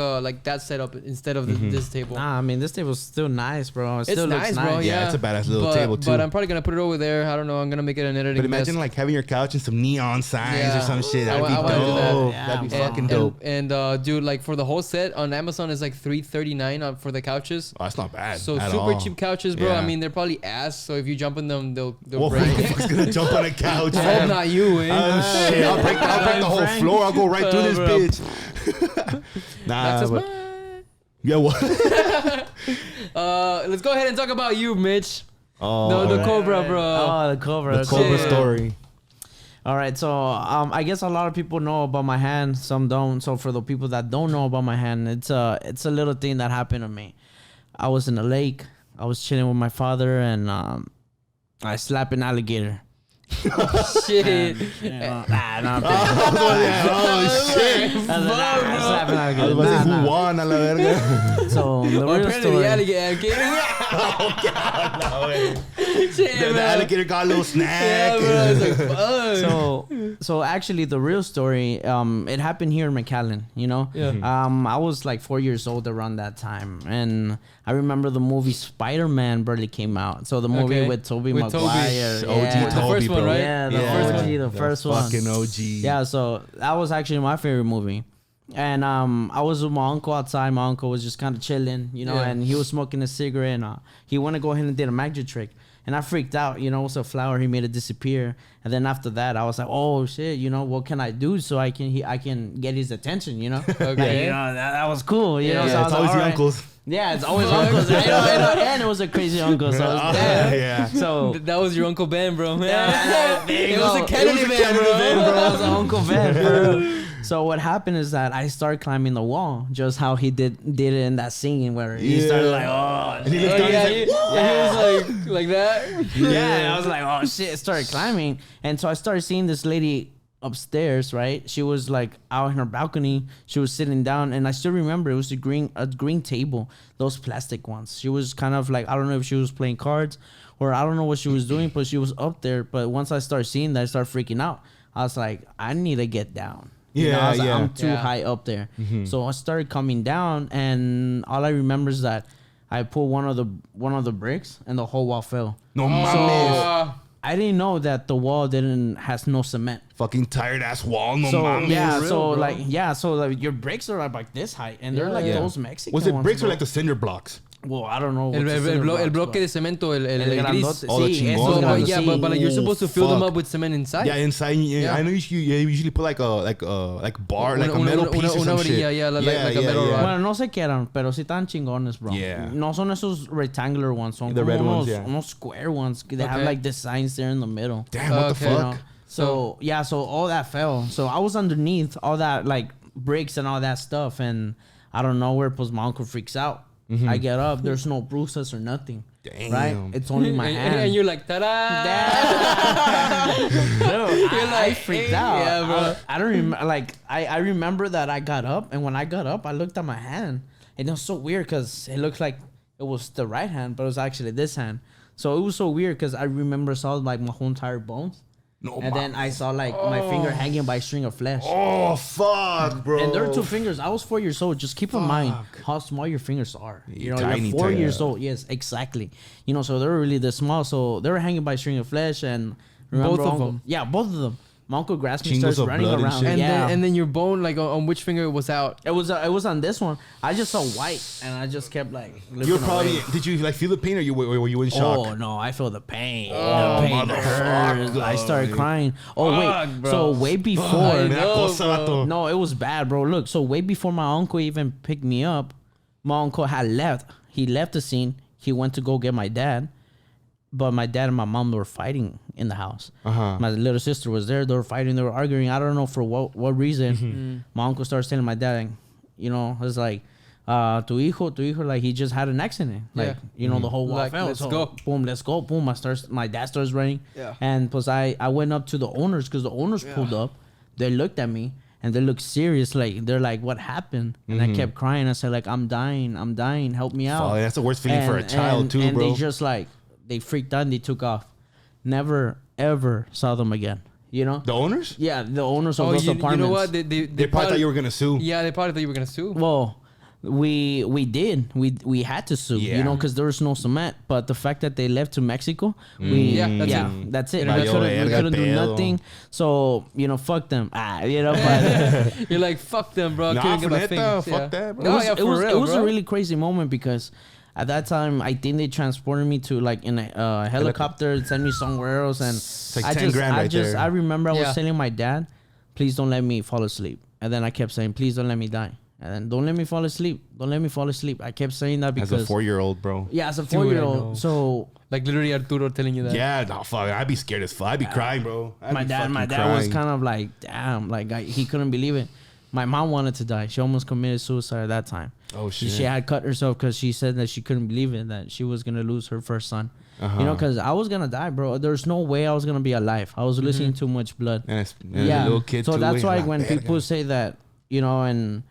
that setup instead of this table. Nah, I mean, this table's still nice, bro. It It's still nice, looks bro. nice. Yeah, Yeah, it's a badass little but, table, too. But I'm probably gonna put it over there. I don't know. I'm gonna make it an editing. But imagine desk. like having your couch and some neon signs Yeah. or some shit. I That'd be wanna do that. dope. Yeah, That'd be man. fucking dope. And dude, like for the whole set on Amazon is like $339 for the couches. Oh, that's not bad. So at super all. cheap couches, bro. Yeah. I mean, they're probably ass. So if you jump in them, they'll Well, break. who the fuck's gonna jump on a couch? I man? hope not you, eh? Oh shit! I'll break the whole Frank. floor. I'll go right through this Bro. bitch. Nah, That's but, just yeah. What? let's go ahead and talk about you, Mitch. Oh, the right. Cobra, bro. Oh, the Cobra. The Cobra shit. story. All right, so I guess a lot of people know about my hand, some don't. So for the people that don't know about my hand, it's a little thing that happened to me. I was in a lake. I was chilling with my father, and I slapped an alligator. Shit. Nah, Oh shit! Slapping I alligator. was about to say, Nah, who nah. won a la verga? So the real Apparently story. the alligator. Oh, God, no way. Shit, The bro. alligator got a little snack. Yeah, bro. It's like, fuck. So actually the real story, it happened here in McAllen, you know. Yeah. I was like 4 years old around that time, and I remember the movie Spider-Man barely came out. So the movie Okay. with Tobey With Tobey. Maguire, OG yeah. The Toby, first one, bro. right? Yeah, the Yeah. OG, the first one. Fucking OG. Yeah, so that was actually my favorite movie. And I was with my uncle outside. My uncle was just kind of chilling, you know, Yeah. and he was smoking a cigarette. And he wanted to go ahead and did a magic trick. And I freaked out, you know, it was a flower. He made it disappear. And then after that, I was like, oh, shit, you know, what can I do so I can get his attention, you know? Like, Okay. you know, that was cool, you know? Yeah, So I it's was like, always all the right. uncles. Yeah, it's always uncles. I know, and it was a crazy uncle. So I was there. Yeah. So That was your Uncle Ben, bro. yeah, there you It was go. a Kennedy It was a Ben, bro. Kennedy Ben, bro. It was an Uncle Ben, bro. So what happened is that I started climbing the wall, just how he did it in that scene where he started like, oh, And he Oh, looked down, yeah, he's like, he was like that. yeah. I was like, oh shit, started climbing, and so I started seeing this lady upstairs. Right, she was like out in her balcony. She was sitting down, and I still remember it was a green table, those plastic ones. She was kind of like, I don't know if she was playing cards or I don't know what she was doing, but she was up there. But once I started seeing that, I started freaking out. I was like, I need to get down. You know, I was like, I'm too Yeah. high up there. So I started coming down, and all I remember is that I pulled one of the bricks, and the whole wall fell. no mames. I didn't know that the wall has no cement. Fucking tired ass wall, no So mames. yeah, real, so bro. like your bricks are like this height, and they're like Yeah. those Mexican Was it ones, bricks or bro. like the cinder blocks? Well, I don't know. El, what's the el, el, blo- el cinder bloque blocks, de cemento, el but- gris. grandote. Oh, the Sí, chingón. esos But, grandes, yeah, sí. but like you're supposed to fill them fuck. up with cement inside. Yeah, inside. Yeah. I know you usually put like a bar, like a Una- metal una- piece or una some shit. varilla, yeah, like a metal rod. Bueno, no sé qué eran, pero sí están chingones, bro. Yeah. No son esos rectangular ones, son The como red unos, ones, yeah. unos square ones. They have Okay. like designs there in the middle. Damn, what Okay. the You fuck? know? So yeah, so all that fell. So I was underneath all that like bricks and all that stuff, and I don't know where. Pues my uncle freaks out. I get up. There's no bruises or nothing. Damn. Right? It's only my hand. And you're like, ta-da! Bro, You're I like, freaked eh, out. yeah, bro. I don't remember. Like I remember that I got up, and when I got up, I looked at my hand, and it was so weird because it looked like it was the right hand, but it was actually this hand. So it was so weird because I remember saw like my whole entire bones, No, and then I saw like my finger hanging by a string of flesh. Oh fuck, bro. And there are two fingers. I was 4 years old. Just keep in mind how small your fingers are. You know, Tiny, you're 4 tiny. years old. Yes, exactly. You know, so they were really this small. So they were hanging by a string of flesh, and remember Both of uncle, them? Yeah, both of them. My uncle grabs me, Chingos starts of running blood and around. shit. And yeah, then your bone, like on which finger was out? it was on this one. I just saw white, and I just kept like. You were looking probably. away. Did you like feel the pain, or were you in shock? Oh no, I feel the pain. Oh, The pain motherfucker. hurts. I started crying. Oh Fuck, wait, bro. so way before. I Me da know, cosa, bro. vato. No, it was bad, bro. Look, so way before my uncle even picked me up, my uncle had left. He left the scene. He went to go get my dad, but my dad and my mom were fighting in the house. My little sister was there. They were fighting. They were arguing. I don't know for what reason. My uncle starts telling my dad, you know, it's like, tu hijo, like he just had an accident. Like, Yeah. you know, the whole wall Like, fell. let's So, go. boom, let's go. Boom, my dad starts running. Yeah. And plus I went up to the owners because the owners pulled up. They looked at me and they looked serious. Like, they're like, what happened? And I kept crying. I said, like, I'm dying. Help me out. Fuck, that's the worst feeling for a child too, and bro. they just like, they freaked out and they took off. Never, ever saw them again. You know? The owners? Yeah, the owners of Oh, those you apartments. know what? They probably thought you were gonna sue. Yeah, they probably thought you were gonna sue. Well, we did. We had to sue, Yeah. you know, because there was no cement. But the fact that they left to Mexico, Yeah, that's it. that's it. Valió We verga couldn't do pedo. nothing. So, you know, fuck them. You know, but You're like, fuck them, bro. Nah, Couldn't for get my neta, things. fuck Yeah. that, bro. No, it was, yeah, it for was, real, it was bro. a really crazy moment because at that time I think they transported me to like in a helicopter and sent me somewhere else, and like I 10 just grand right there. I remember I Yeah. was telling my dad, please don't let me fall asleep, and then I kept saying, please don't let me die, and then don't let me fall asleep, don't let me fall asleep. I kept saying that As because a 4-year-old, bro. yeah, as a Dude, I know. 4-year-old. So Like literally Arturo telling you that. Yeah, no, fuck. I'd be scared as fuck. I'd be crying, bro. I'd my be dad fucking was crying. kind of like, damn, like he couldn't believe it. My mom wanted to die. She almost committed suicide at that time. Oh shit. She had cut herself because she said that she couldn't believe it, that she was gonna lose her first son. You know, because I was gonna die, bro. There's no way I was gonna be alive. I was losing too much blood. And it's Yeah. a little kid So too. that's eh, why la when verga. people say that and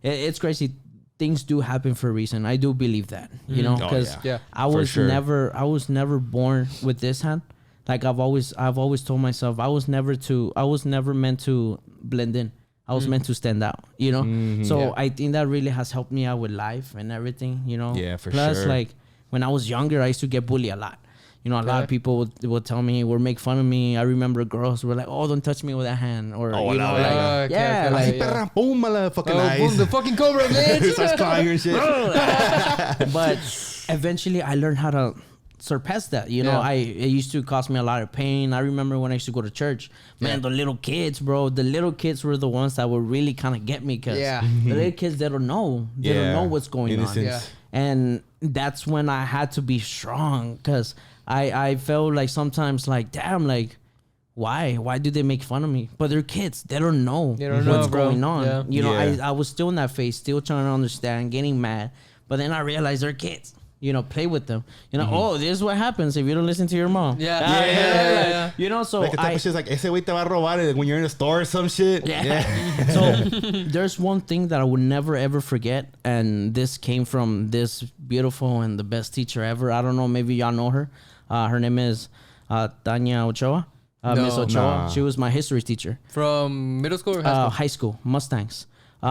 it's crazy. Things do happen for a reason. I do believe that, because I was never born with this hand. Like I've always told myself I was never meant to blend in. I was meant to stand out, So I think that really has helped me out with life and everything, Yeah, for Plus, sure. like when I was younger, I used to get bullied a lot. A lot of people would tell me or make fun of me. I remember girls were like, "Oh, don't touch me with that hand," or Oh, like, yeah. like, Así, perra, boom, fucking Oh, eyes. boom, the fucking cobra, man. Starts crying and shit. but eventually I learned how to surpass that. It used to cause me a lot of pain. I remember when I used to go to church, man, the little kids, bro, the little kids were the ones that would really kind of get me, because the little kids, they don't know what's going Innocence. on. And that's when I had to be strong, because I felt like sometimes like, damn, like, why do they make fun of me? But they're kids, they don't know what's going on. I was still in that phase, still trying to understand, getting mad, but then I realized they're kids. Play with them. Oh, this is what happens if you don't listen to your mom. Yeah. So Like the type of shit's like, ese güey te va a robar when you're in a store or some shit. So there's one thing that I would never ever forget, and this came from this beautiful and the best teacher ever. I don't know, maybe y'all know her. Her name is Tanya Ochoa. Miss Ochoa. Nah. She was my history teacher. From middle school or high school? High school, Mustangs.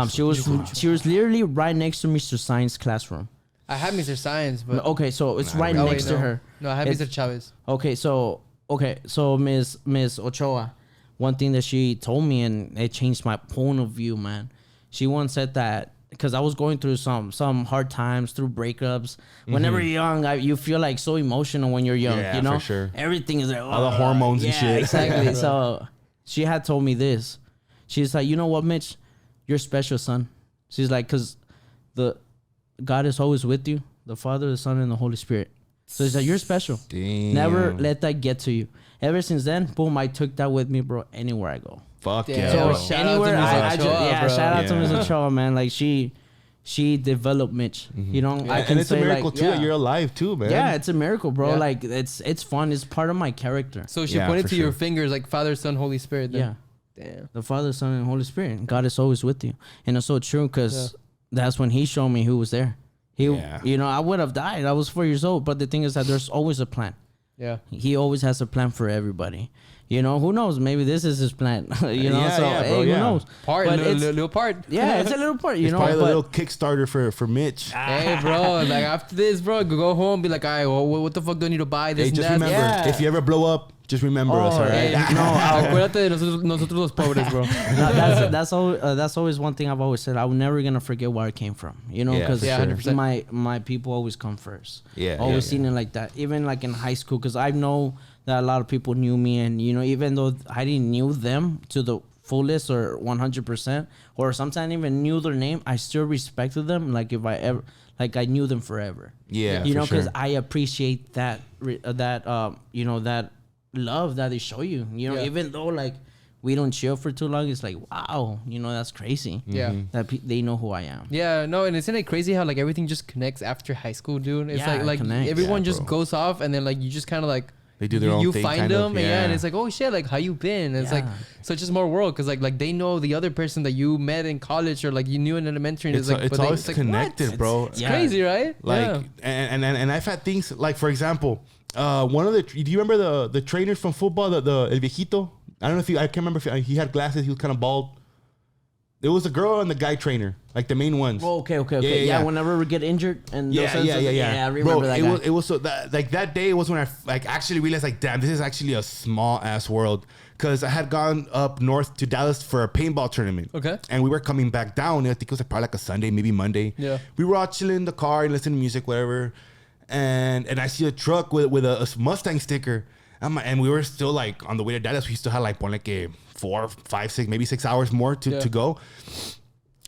She was literally right next to Mr. Science classroom. I had Mr. Science, but Okay, so it's right next to her. No, I had It's- Mr. Chavez. Okay, so Miss Ochoa, one thing that she told me, and it changed my point of view, man. She once said that, because I was going through some hard times, through breakups. Whenever you're young, you feel like so emotional when you're young. Yeah, for sure. Everything is like All the hormones and shit. Exactly. So she had told me this. She's like, you know what, Mitch, you're special, son. She's like, because God is always with you, the Father, the Son, and the Holy Spirit. So it's like, you're special. Damn. Never let that get to you. Ever since then, boom, I took that with me, bro, anywhere I go. Fuck Yeah, yeah. bro. bro. Shout out to Miss Ochoa, bro. shout out to Yeah. Miss Ochoa, man. Like she developed Mitch. I can And it's a say, miracle like, too that you're alive too, man. Yeah, it's a miracle, bro. Yeah. Like it's fun. It's part of my character. So she Yeah, pointed for to your sure. fingers like Father, Son, Holy Spirit. Yeah, Then. Damn. the Father, Son, and Holy Spirit. God is always with you, and it's so true, because that's when He showed me who was there. Yeah. I would have died. I was 4 years old, but the thing is that there's always a plan. Yeah. He always has a plan for everybody. Who knows? Maybe this is his plan. Yeah, So yeah, bro, hey, yeah. who knows? Part, But little part. Yeah, it's a little part. It's probably a but little Kickstarter for Mitch. Hey, bro, like after this, bro, go home, be like, all right, well, what the fuck do I need to buy? This Hey, and just that. remember, Yeah. if you ever blow up, just remember us, all Hey, right? No, acuérdate de nosotros los pobres, bro. that's always one thing I've always said. I'm never gonna forget where I came from. Yeah, Because for sure. 100%. my people always come first. Yeah, always yeah, seen it like that. Even like in high school, because I know that a lot of people knew me, and even though I didn't knew them to the fullest or 100%, or sometimes even knew their name, I still respected them. Like if I ever, like I knew them forever. Yeah, you for know, because sure. I appreciate that that love that they show you. Yeah. Even though like we don't chill for too long, it's like, wow, that's crazy. Yeah. That they know who I am. Yeah, no, and isn't it crazy how like everything just connects after high school, dude? It's Yeah, it like connects. everyone Yeah, just bro. goes off, and then like you just kind of like They do their own you thing, find kind of, them, and yeah. and it's like, oh shit, like how you been? And it's like Yeah. such a small world, because like they know the other person that you met in college or like you knew in elementary. And It's, like, it's but they- always like, connected, what? bro. It's Yeah. crazy, right? Like, yeah. and I've had things like, for example, one of do you remember the trainers from football, the El Viejito? I don't know if I can't remember if he had glasses. He was kind of bald. It was the girl and the guy trainer, like the main ones. Oh, okay. Yeah. Whenever we get injured and Yeah. I remember Bro, that it guy. was it was so that day was when I like actually realized like, damn, this is actually a small ass world, because I had gone up north to Dallas for a paintball tournament. Okay. And we were coming back down. I think it was like probably like a Sunday, maybe Monday. Yeah. We were all chilling in the car and listening to music, whatever. And I see a truck with a Mustang sticker. And we were still like on the way to Dallas. We still had like like 4, 5, 6, maybe 6 hours more to go.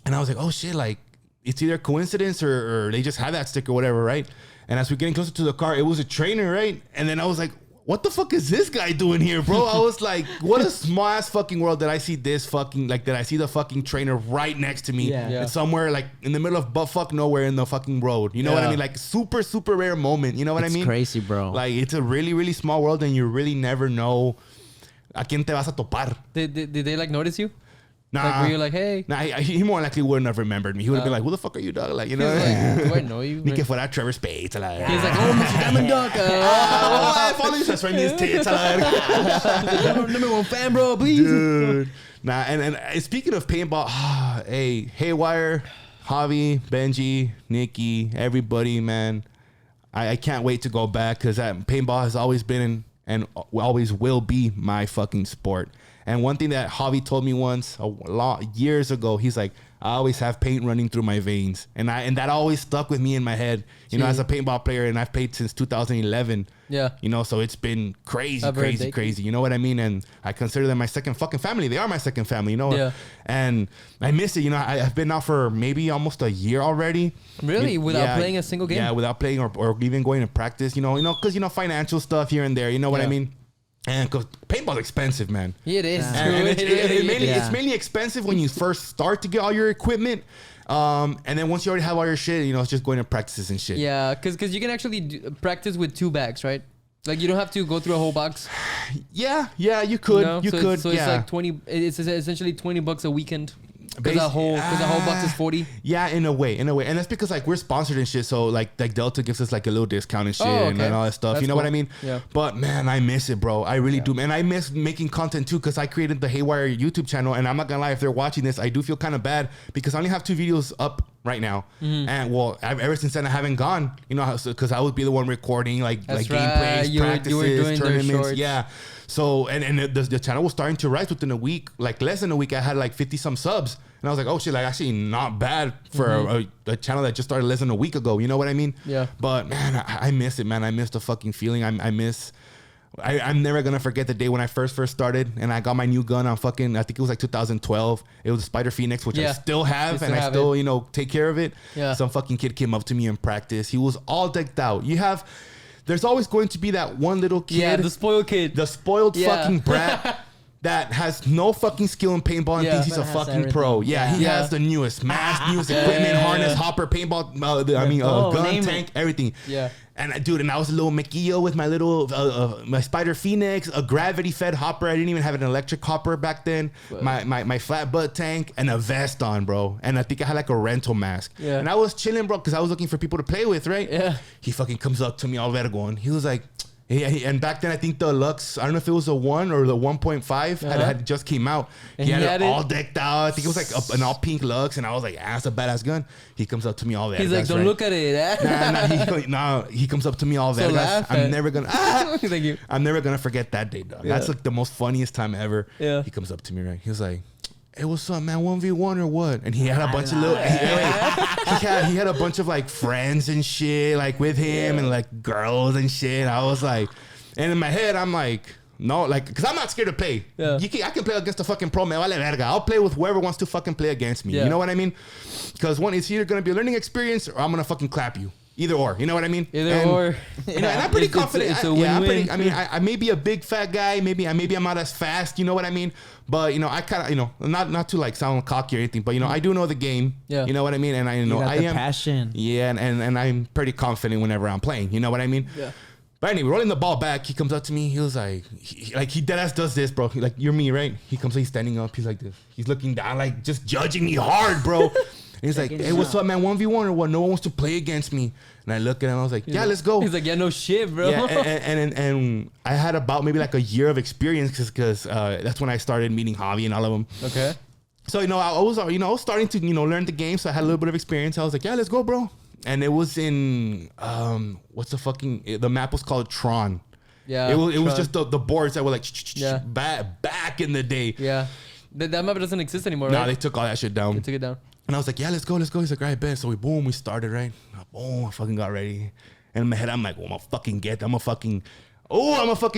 And I was like, oh shit, like it's either coincidence or they just had that sticker, whatever, right? And as we're getting closer to the car, it was a trainer, right? And then I was like, what the fuck is this guy doing here, bro? I was like, what a small ass fucking world that I see this fucking, like that I see the fucking trainer right next to me. Yeah. Yeah. And somewhere like in the middle of buttfuck nowhere in the fucking road. You know what I Yeah. mean? Like super, super rare moment. You know what I It's mean? crazy, bro. Like it's a really, really small world and you really never know a quién te vas a topar. Did they like notice you? Nah. Like, were you like, hey? Nah, he more likely wouldn't have remembered me. He would have been like, who the fuck are you, dog? Like, you know? Like, do I know you? Ni que fuera Trevor Spades. Like, He's like, oh, Mr. Diamond Duck. I follow you. That's right, his tits. Number one fan, bro, please. Dude. Nah, and speaking of paintball, hey, Haywire, Javi, Benji, Nikki, everybody, man. I can't wait to go back because paintball has always been and always will be my fucking sport. And one thing that Javi told me once, years ago, he's like, I always have paint running through my veins. And that always stuck with me in my head, you know, as a paintball player. And I've played since 2011. Yeah. You know, so it's been crazy. You know what I mean? And I consider them my second fucking family. They are my second family, you know? Yeah. And I miss it. You know, I've been out for maybe almost a year already. Really? Without playing a single game? Yeah, without playing or even going to practice, you know, because, you know, financial stuff here and there. You know what I mean? And cause paintball's expensive, man. It is. And it's mainly expensive when you first start to get all your equipment. And then once you already have all your shit, you know, it's just going to practices and shit. Yeah, because you can actually practice with 2 bags, right? Like you don't have to go through a whole box. Yeah, you could. You could. So it's like 20. It's essentially $20 a weekend. Because the whole box is 40. Yeah, in a way, and that's because like we're sponsored and shit. So like Delta gives us like a little discount and shit and all that stuff. That's you know what I mean? Yeah. But man, I miss it, bro. I really do, and I miss making content too because I created the Haywire YouTube channel, and I'm not gonna lie, if they're watching this, I do feel kind of bad because I only have 2 videos up right now, and well, ever since then I haven't gone. You know, because I would be the one recording like gameplays, practices, you were doing tournaments. Yeah. So and the channel was starting to rise within a week, like less than a week. I had like 50 some subs. And I was like, oh shit, like actually not bad for a channel that just started less than a week ago. You know what I mean? Yeah. But man, I miss it, man. I miss the fucking feeling. I'm never gonna forget the day when I first started and I got my new gun on fucking, I think it was like 2012. It was a Spider Phoenix, which I still have, and I still, you know, take care of it. Yeah. Some fucking kid came up to me in practice. He was all decked out. There's always going to be that one little kid. Yeah, the spoiled kid. The spoiled fucking brat. That has no fucking skill in paintball and thinks he's a fucking everything. Pro. Yeah, he has the newest mask, newest equipment, harness, hopper, paintball, gun, tank, everything. Yeah. And I was a little Maquillo with my little, my Spider Phoenix, a gravity-fed hopper. I didn't even have an electric hopper back then. My flat butt tank and a vest on, bro. And I think I had like a rental mask. Yeah. And I was chilling, bro, because I was looking for people to play with, right? Yeah. He fucking comes up to me all vergo, and he was like, yeah, and back then I think the Lux, I don't know if it was a 1 or the 1.5 had just came out. And he had it all decked out. I think it was like an all pink Lux, and I was like, that's a badass gun. He comes up to me all that. He's like, don't look at it. He comes up to me all that. I'm never gonna. Thank you. I'm never gonna forget that day, dog. That's like the most funniest time ever. Yeah. He comes up to me, right? He was like, hey, what's up, man? 1v1 or what? And he had a bunch of little, he had a bunch of like friends and shit, like with him and like girls and shit. I was like, and in my head, I'm like, no, like, cause I'm not scared to play. Yeah. I can play against a fucking pro, man. Vale verga. I'll play with whoever wants to fucking play against me. Yeah. You know what I mean? Cause one, it's either gonna be a learning experience or I'm gonna fucking clap you. Either or, you know what I mean? Or. You know, and I'm pretty confident. It's a win-win. I may be a big fat guy. Maybe I'm not as fast. You know what I mean? But you know, I kind of, you know, not to like sound cocky or anything, but you know, I do know the game. Yeah. You know what I mean? And I know I am passion. Yeah, and I'm pretty confident whenever I'm playing. You know what I mean? Yeah. But anyway, rolling the ball back, he comes up to me. He was like, he deadass does this, bro. Like, you're me, right? He's standing up. He's like this. He's looking down, like just judging me hard, bro. And he's like, hey, what's up, man? 1v1 or what? No one wants to play against me. And I look at him. I was like, yeah, let's go. He's like, yeah, no shit, bro. Yeah, and I had about maybe like a year of experience because that's when I started meeting Javi and all of them. Okay. So, you know, I was starting to, you know, learn the game. So I had a little bit of experience. I was like, yeah, let's go, bro. And it was in, the map was called Tron. Yeah. It was just the boards that were like, back in the day. Yeah. That map doesn't exist anymore, right? No, they took all that shit down. They took it down. And I was like, yeah, let's go. He's like, all right, bet. So we started, right? Boom, I fucking got ready. And in my head, I'm like, I'm gonna fucking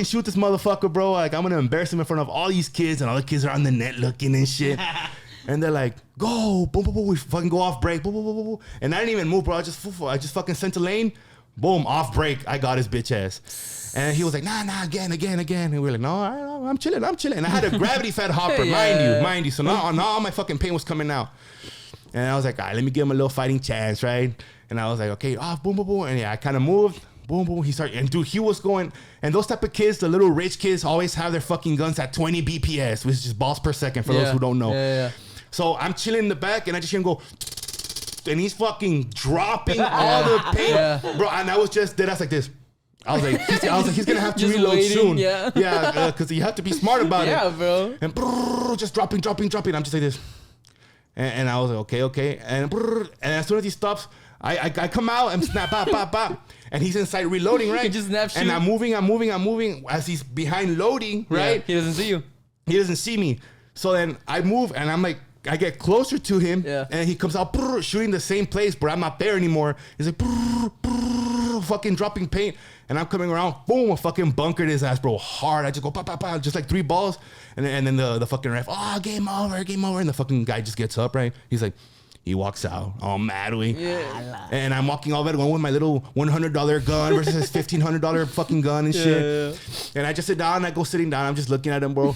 shoot this motherfucker, bro. Like, I'm gonna embarrass him in front of all these kids, and all the kids are on the net looking and shit. And they're like, go, boom, boom, boom. We fucking go off break, boom, boom, boom, boom. And I didn't even move, bro. I just fucking sent a lane, boom, off break. I got his bitch ass. And he was like, nah, again. And we were like, no, I'm chilling. And I had a gravity-fed hopper, mind you. So now all my fucking pain was coming out. And I was like, all right, let me give him a little fighting chance, right? And I was like, okay, off, boom, boom, boom. And yeah, I kind of moved, Boom, boom. He started, and dude, he was going, and those type of kids, the little rich kids, always have their fucking guns at 20 BPS, which is balls per second for those who don't know. Yeah. So I'm chilling in the back, and I just hear him go, and he's fucking dropping all the paint, bro. And I was just dead ass like this. I was like, he's gonna have to Just reload waiting, soon. yeah. Because you have to be smart about it. Yeah, bro. And just dropping. I'm just like this. And I was like, okay. And as soon as he stops, I come out and snap, bop. And he's inside reloading, right? He just snaps you. And I'm moving as he's behind loading, right? Yeah, he doesn't see you. He doesn't see me. So then I move and I'm like, I get closer to him, and he comes out shooting the same place, but I'm not there anymore. He's like, fucking dropping paint, and I'm coming around, boom, I fucking bunkered his ass, bro, hard. I just go, pa, just like 3 balls, and then the fucking ref, game over, and the fucking guy just gets up, right? He's like, he walks out, all mad, and I'm walking all that going with my little $100 gun versus his $1,500 fucking gun and shit. And I just sit down, I go sitting down, I'm just looking at him, bro.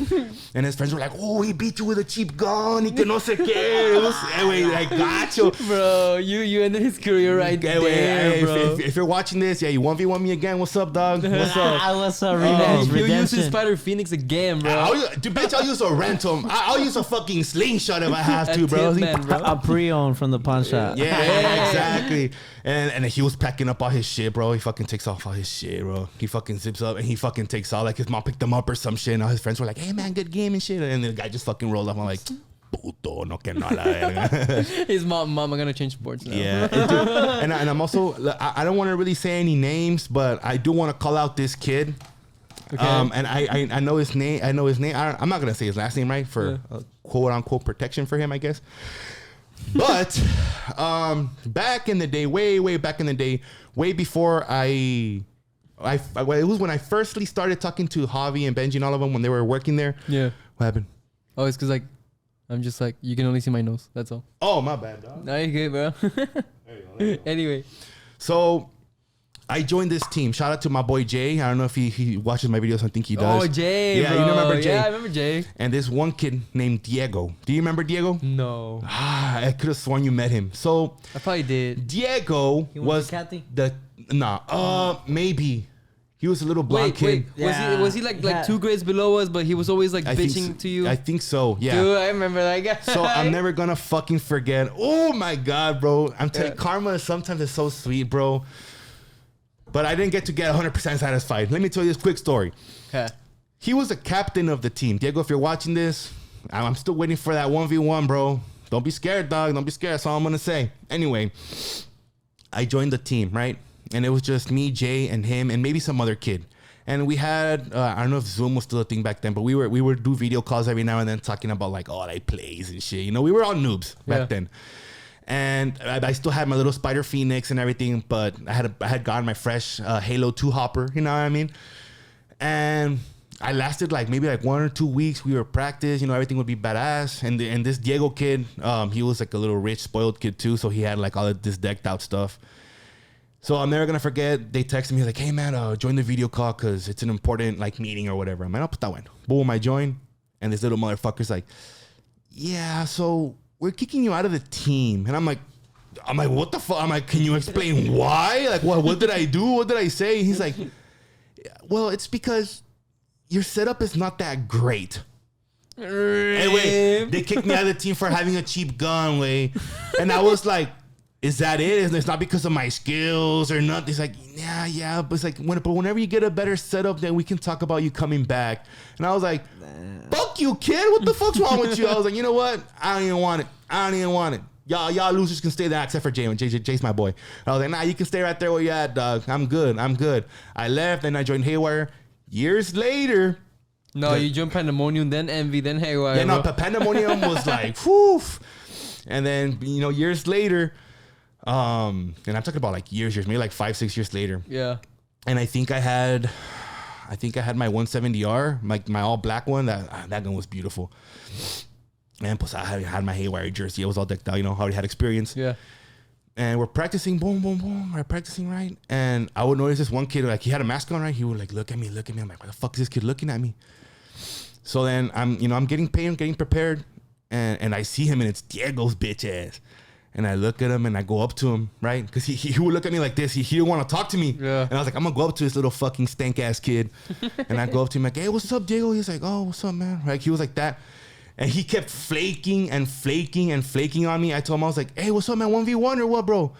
And his friends were like, oh, he beat you with a cheap gun, he que no sé qué. It was, anyway, like, gotcha. Bro, you ended his career right there, bro. If you're watching this, you 1v1 me again. What's up, dog? What's up? What's up, revenge, You use redemption. his Spider Phoenix again, bro. I'll use a rental. I'll use a fucking slingshot if I have to, bro. Man, bro. A pre-owned from the pawn shop. Yeah, exactly. And he was packing up all his shit, bro. He fucking takes off all his shit, bro. He fucking zips up and he fucking takes off. Like his mom picked him up or some shit. And all his friends were like, hey, man, good game and shit. And the guy just fucking rolled up. I'm like, puto, no que no la verga. His mom, I'm gonna change sports now. Yeah. And I'm also, I don't want to really say any names, but I do want to call out this kid. Okay. And I know his name. I'm not going to say his last name, right? For quote unquote protection for him, I guess. But back in the day, way back in the day, way before it was when I firstly started talking to Javi and Benji and all of them when they were working there. Yeah. What happened? Oh, it's because like I'm just like you can only see my nose. That's all. Oh, my bad, dog. No, you're good, bro. There you go. Anyway. So I joined this team. Shout out to my boy Jay. I don't know if he watches my videos. I think he does. Oh, Jay, Yeah, bro. you remember Jay? Yeah, I remember Jay. And this one kid named Diego. Do you remember Diego? No. I could have sworn you met him. So I probably did. Diego was Kathy? maybe. He was a little blonde kid. Yeah. Was he like 2 grades below us, but he was always like I think bitching so. to you? I think so, yeah. Dude, I remember that guy. So I'm never gonna fucking forget. Oh my God, bro. I'm telling you, karma sometimes is so sweet, bro. But I didn't get 100% satisfied. Let me tell you this quick story. Okay. He was the captain of the team. Diego, if you're watching this, I'm still waiting for that 1v1, bro. Don't be scared, dog. Don't be scared. That's all I'm gonna say. Anyway, I joined the team, right? And it was just me, Jay, and him, and maybe some other kid. And we had, I don't know if Zoom was still a thing back then, but we would do video calls every now and then talking about like all like plays and shit. You know, we were all noobs back then. And I still had my little Spider Phoenix and everything, but I had gotten my fresh Halo 2 hopper, you know what I mean? And I lasted like maybe like 1 or 2 weeks. We were practice, you know, everything would be badass. And this Diego kid, he was like a little rich, spoiled kid too, so he had like all of this decked out stuff. So I'm never gonna forget. They texted me like, "Hey man, join the video call because it's an important like meeting or whatever." I'm like, "Oh, pues está bueno." Boom, I join, and this little motherfucker's like, "Yeah, so we're kicking you out of the team," and I'm like, "What the fuck?" I'm like, "Can you explain why? Like, what did I do? What did I say?" He's like, "Well, it's because your setup is not that great." Anyway, they kicked me out of the team for having a cheap gun, way, and I was like, is that it? It's not because of my skills or nothing. It's like, yeah. But it's like, whenever you get a better setup, then we can talk about you coming back. And I was like, fuck you, kid. What the fuck's wrong with you? I was like, you know what? I don't even want it. Y'all losers can stay there except for Jay. Jay's my boy. I was like, nah, you can stay right there where you at, dog. I'm good. I left and I joined Haywire years later. No, you joined Pandemonium, then Envy, then Haywire. Yeah, no, Pandemonium was like, whew. And then, you know, years later, and I'm talking about like years, maybe like 5-6 years later. Yeah. And I think I had my 170R, like my all black one. That gun was beautiful. And plus I had my Haywire jersey. It was all decked out. You know, I already had experience. Yeah. And we're practicing, boom, boom, boom. We're practicing, right? And I would notice this one kid, like he had a mask on, right? He would like look at me. I'm like, why the fuck is this kid looking at me? So then I'm getting paid, I'm getting prepared, and I see him, and it's Diego's bitch ass. And I look at him and I go up to him, right? Because he would look at me like this. He didn't want to talk to me. Yeah. And I was like, I'm going to go up to this little fucking stank ass kid. And I go up to him like, hey, what's up, Diego? He's like, oh, what's up, man? Like, he was like that. And he kept flaking and flaking and flaking on me. I told him, I was like, hey, what's up, man? 1v1 or what, bro?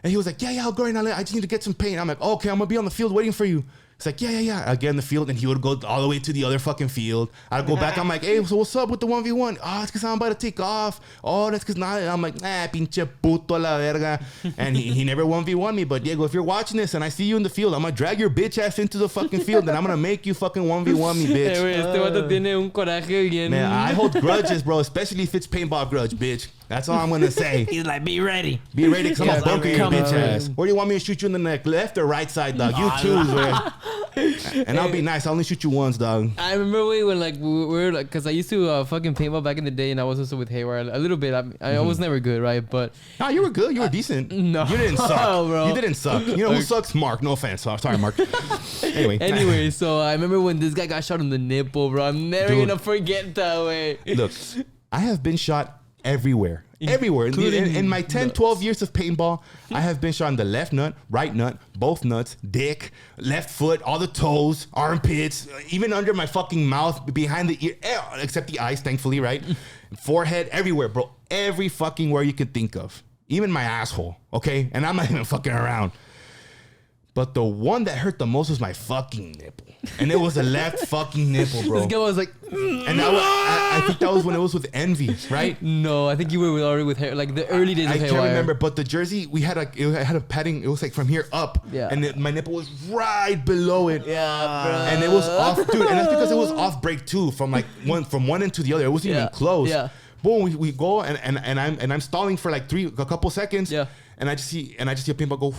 And he was like, yeah, I'll go right now. I just need to get some paint. I'm like, okay, I'm going to be on the field waiting for you. It's like, yeah. I get in the field, and he would go all the way to the other fucking field. I'd go back. I'm like, hey, so what's up with the 1v1? Oh, it's because I'm about to take off. Oh, that's because now I'm like, pinche puto la verga. And he never 1v1 me. But Diego, if you're watching this and I see you in the field, I'm going to drag your bitch ass into the fucking field, and I'm going to make you fucking 1v1 me, bitch. Este vato tiene un coraje bien. Man, I hold grudges, bro, especially if it's paintball grudge, bitch. That's all I'm going to say. He's like, be ready. Be ready, because I'm going to bunker your come bitch on. ass. Where do you want me to shoot you in the neck? Left or right side, dog? You choose, man. And I'll be nice. I'll only shoot you once, dog. I remember when like we were like, cause I used to fucking paintball back in the day, and I was also with Haywire a little bit. I was never good, right? But No, you were good. You were decent. no. You didn't suck. Bro. You didn't suck. You know who sucks? Mark. No offense. Sorry, Mark. Anyway, so I remember when this guy got shot in the nipple, bro. I'm never Dude. gonna forget that way. Look, I have been shot everywhere. Everywhere. In my 10, 12 years of paintball, I have been shot in the left nut, right nut, both nuts, dick, left foot, all the toes, armpits, even under my fucking mouth, behind the ear, except the eyes, thankfully, right? Forehead, everywhere, bro. Every fucking where you could think of. Even my asshole, okay? And I'm not even fucking around. But the one that hurt the most was my fucking nipple. And it was a left fucking nipple, bro. This guy was like, And I think that was when it was with Envy, right? no, I think you were already with Hair, like the early days of I Haywire. can't remember, but the jersey we had it had a padding. It was like from here up, Yeah. and my nipple was right below it. Yeah, bro. And it was off, dude. And that's because it was off break too, from one end to the other. It wasn't even close. Yeah. Boom, we go and I'm stalling for like a couple seconds. Yeah. And I just see a paintball go.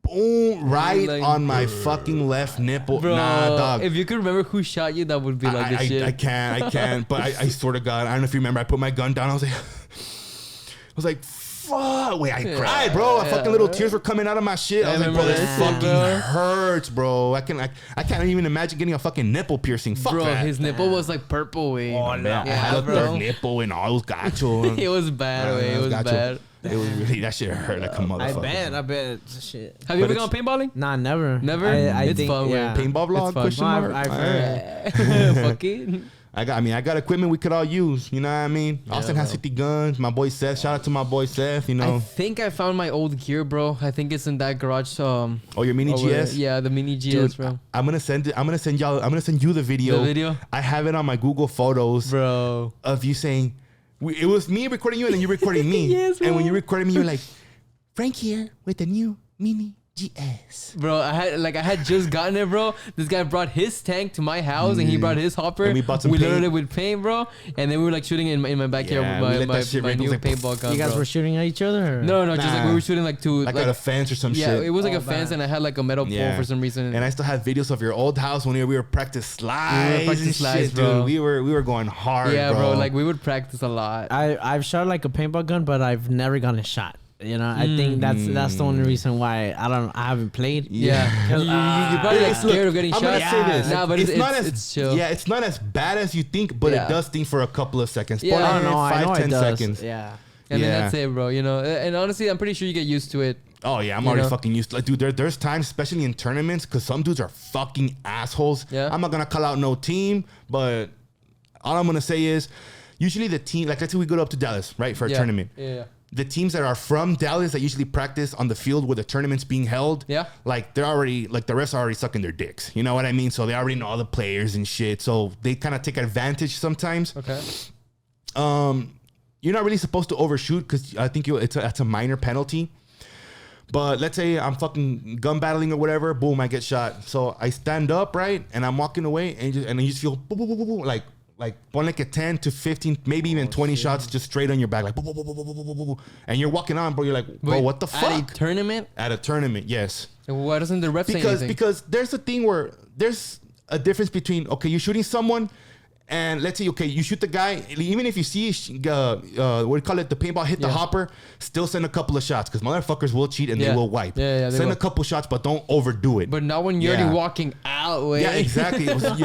Boom, right Like, on my fucking left nipple. Bro, Nah, dog. if you could remember who shot you, that would be like the shit. I can't. But I swear to God, I don't know if you remember. I put my gun down. I was like, fuck. Wait, I cried, bro. Fucking little tears were coming out of my shit. I was like, bro, remember this that shit, fucking bro. hurts, bro. I can't even imagine getting a fucking nipple piercing. Fuck Bro, that. his nipple was like purple, way. Oh, no. I had a third nipple and all those gacho. It was bad, way. It was bad. It was really, that shit hurt like a motherfucker. I bet. Shit. Have you ever But gone paintballing? Nah, never. Never? I It's think, fun, yeah. Paintball vlog? It's fun. Question No, mark? I've heard. Fuck it. I got equipment we could all use. You know what I mean? Austin has 50 guns. My boy Seth. Shout out to my boy Seth. You I know. think I found my old gear, bro. I think it's in that garage. Oh, your mini over- GS. Yeah, the mini GS, Dude, bro. I'm gonna send you the video. The video? I have it on my Google Photos Bro. of you saying, it was me recording you and then you recording me. Yes, and when bro. you recorded me, you're like, Frank here with the new mini GS. Bro, I had just gotten it, bro. This guy brought his tank to my house and he brought his hopper. And we bought some We loaded paint. it with paint, bro. And then we were like shooting in my backyard Yeah, we with let my that shit rip. It new was like, paintball gun. You guys bro. were shooting at each other? Or? No, just like Nah. we were shooting like two. Like at a fence or some yeah, shit. it was like Oh, a fence bad. and I had like a metal pole Yeah. for some reason. And I still have videos of your old house when we were practice slides. practice and slides, shit, bro. Dude. We were going hard. yeah, bro. like we would practice a lot. I've shot like a paintball gun, but I've never gotten a shot. You know, I think that's the only reason why I haven't played. yeah, you're probably like scared of getting I'm shot. gonna say this. Nah, but it's chill. Yeah, it's not as bad as you think, but Yeah. it does sting for a couple of seconds. Yeah. Probably I don't know. I know 5-10 it does. seconds. Yeah. And Yeah. then that's it, bro. You know, and honestly, I'm pretty sure you get used to it. Oh yeah, I'm You already know? fucking used to, like, dude, there's times, especially in tournaments, because some dudes are fucking assholes. Yeah. I'm not gonna call out no team, but all I'm gonna say is usually the team, like let's say we go up to Dallas, right, for a Yeah. tournament. Yeah. The teams that are from Dallas that usually practice on the field where the tournament's being held, Yeah. like they're already, like the refs are already sucking their dicks. You know what I mean? So they already know all the players and shit. So they kind of take advantage sometimes. Okay. You're not really supposed to overshoot because I think that's a minor penalty. But let's say I'm fucking gun battling or whatever, boom, I get shot. So I stand up, right, and I'm walking away, and you just feel boom, boom, boom, boom, boom, like one like a 10 to 15, maybe even 20 shots just straight on your back, like boom, boom, boom, boom, boom, boom, boom, boom. And you're walking on, bro. You're like, bro, Wait, what the fuck? At a tournament? At a tournament, yes. Why doesn't the ref say anything? Because there's a thing where there's a difference between, okay, you're shooting someone, and let's say, okay, you shoot the guy, even if you see, what do you call it, the paintball hit the Yeah. hopper, still send a couple of shots, because motherfuckers will cheat and Yeah. they will wipe. Yeah, they send will. a couple shots, but don't overdo it. But not when you're Yeah. already walking out, way. Yeah, exactly. It was, like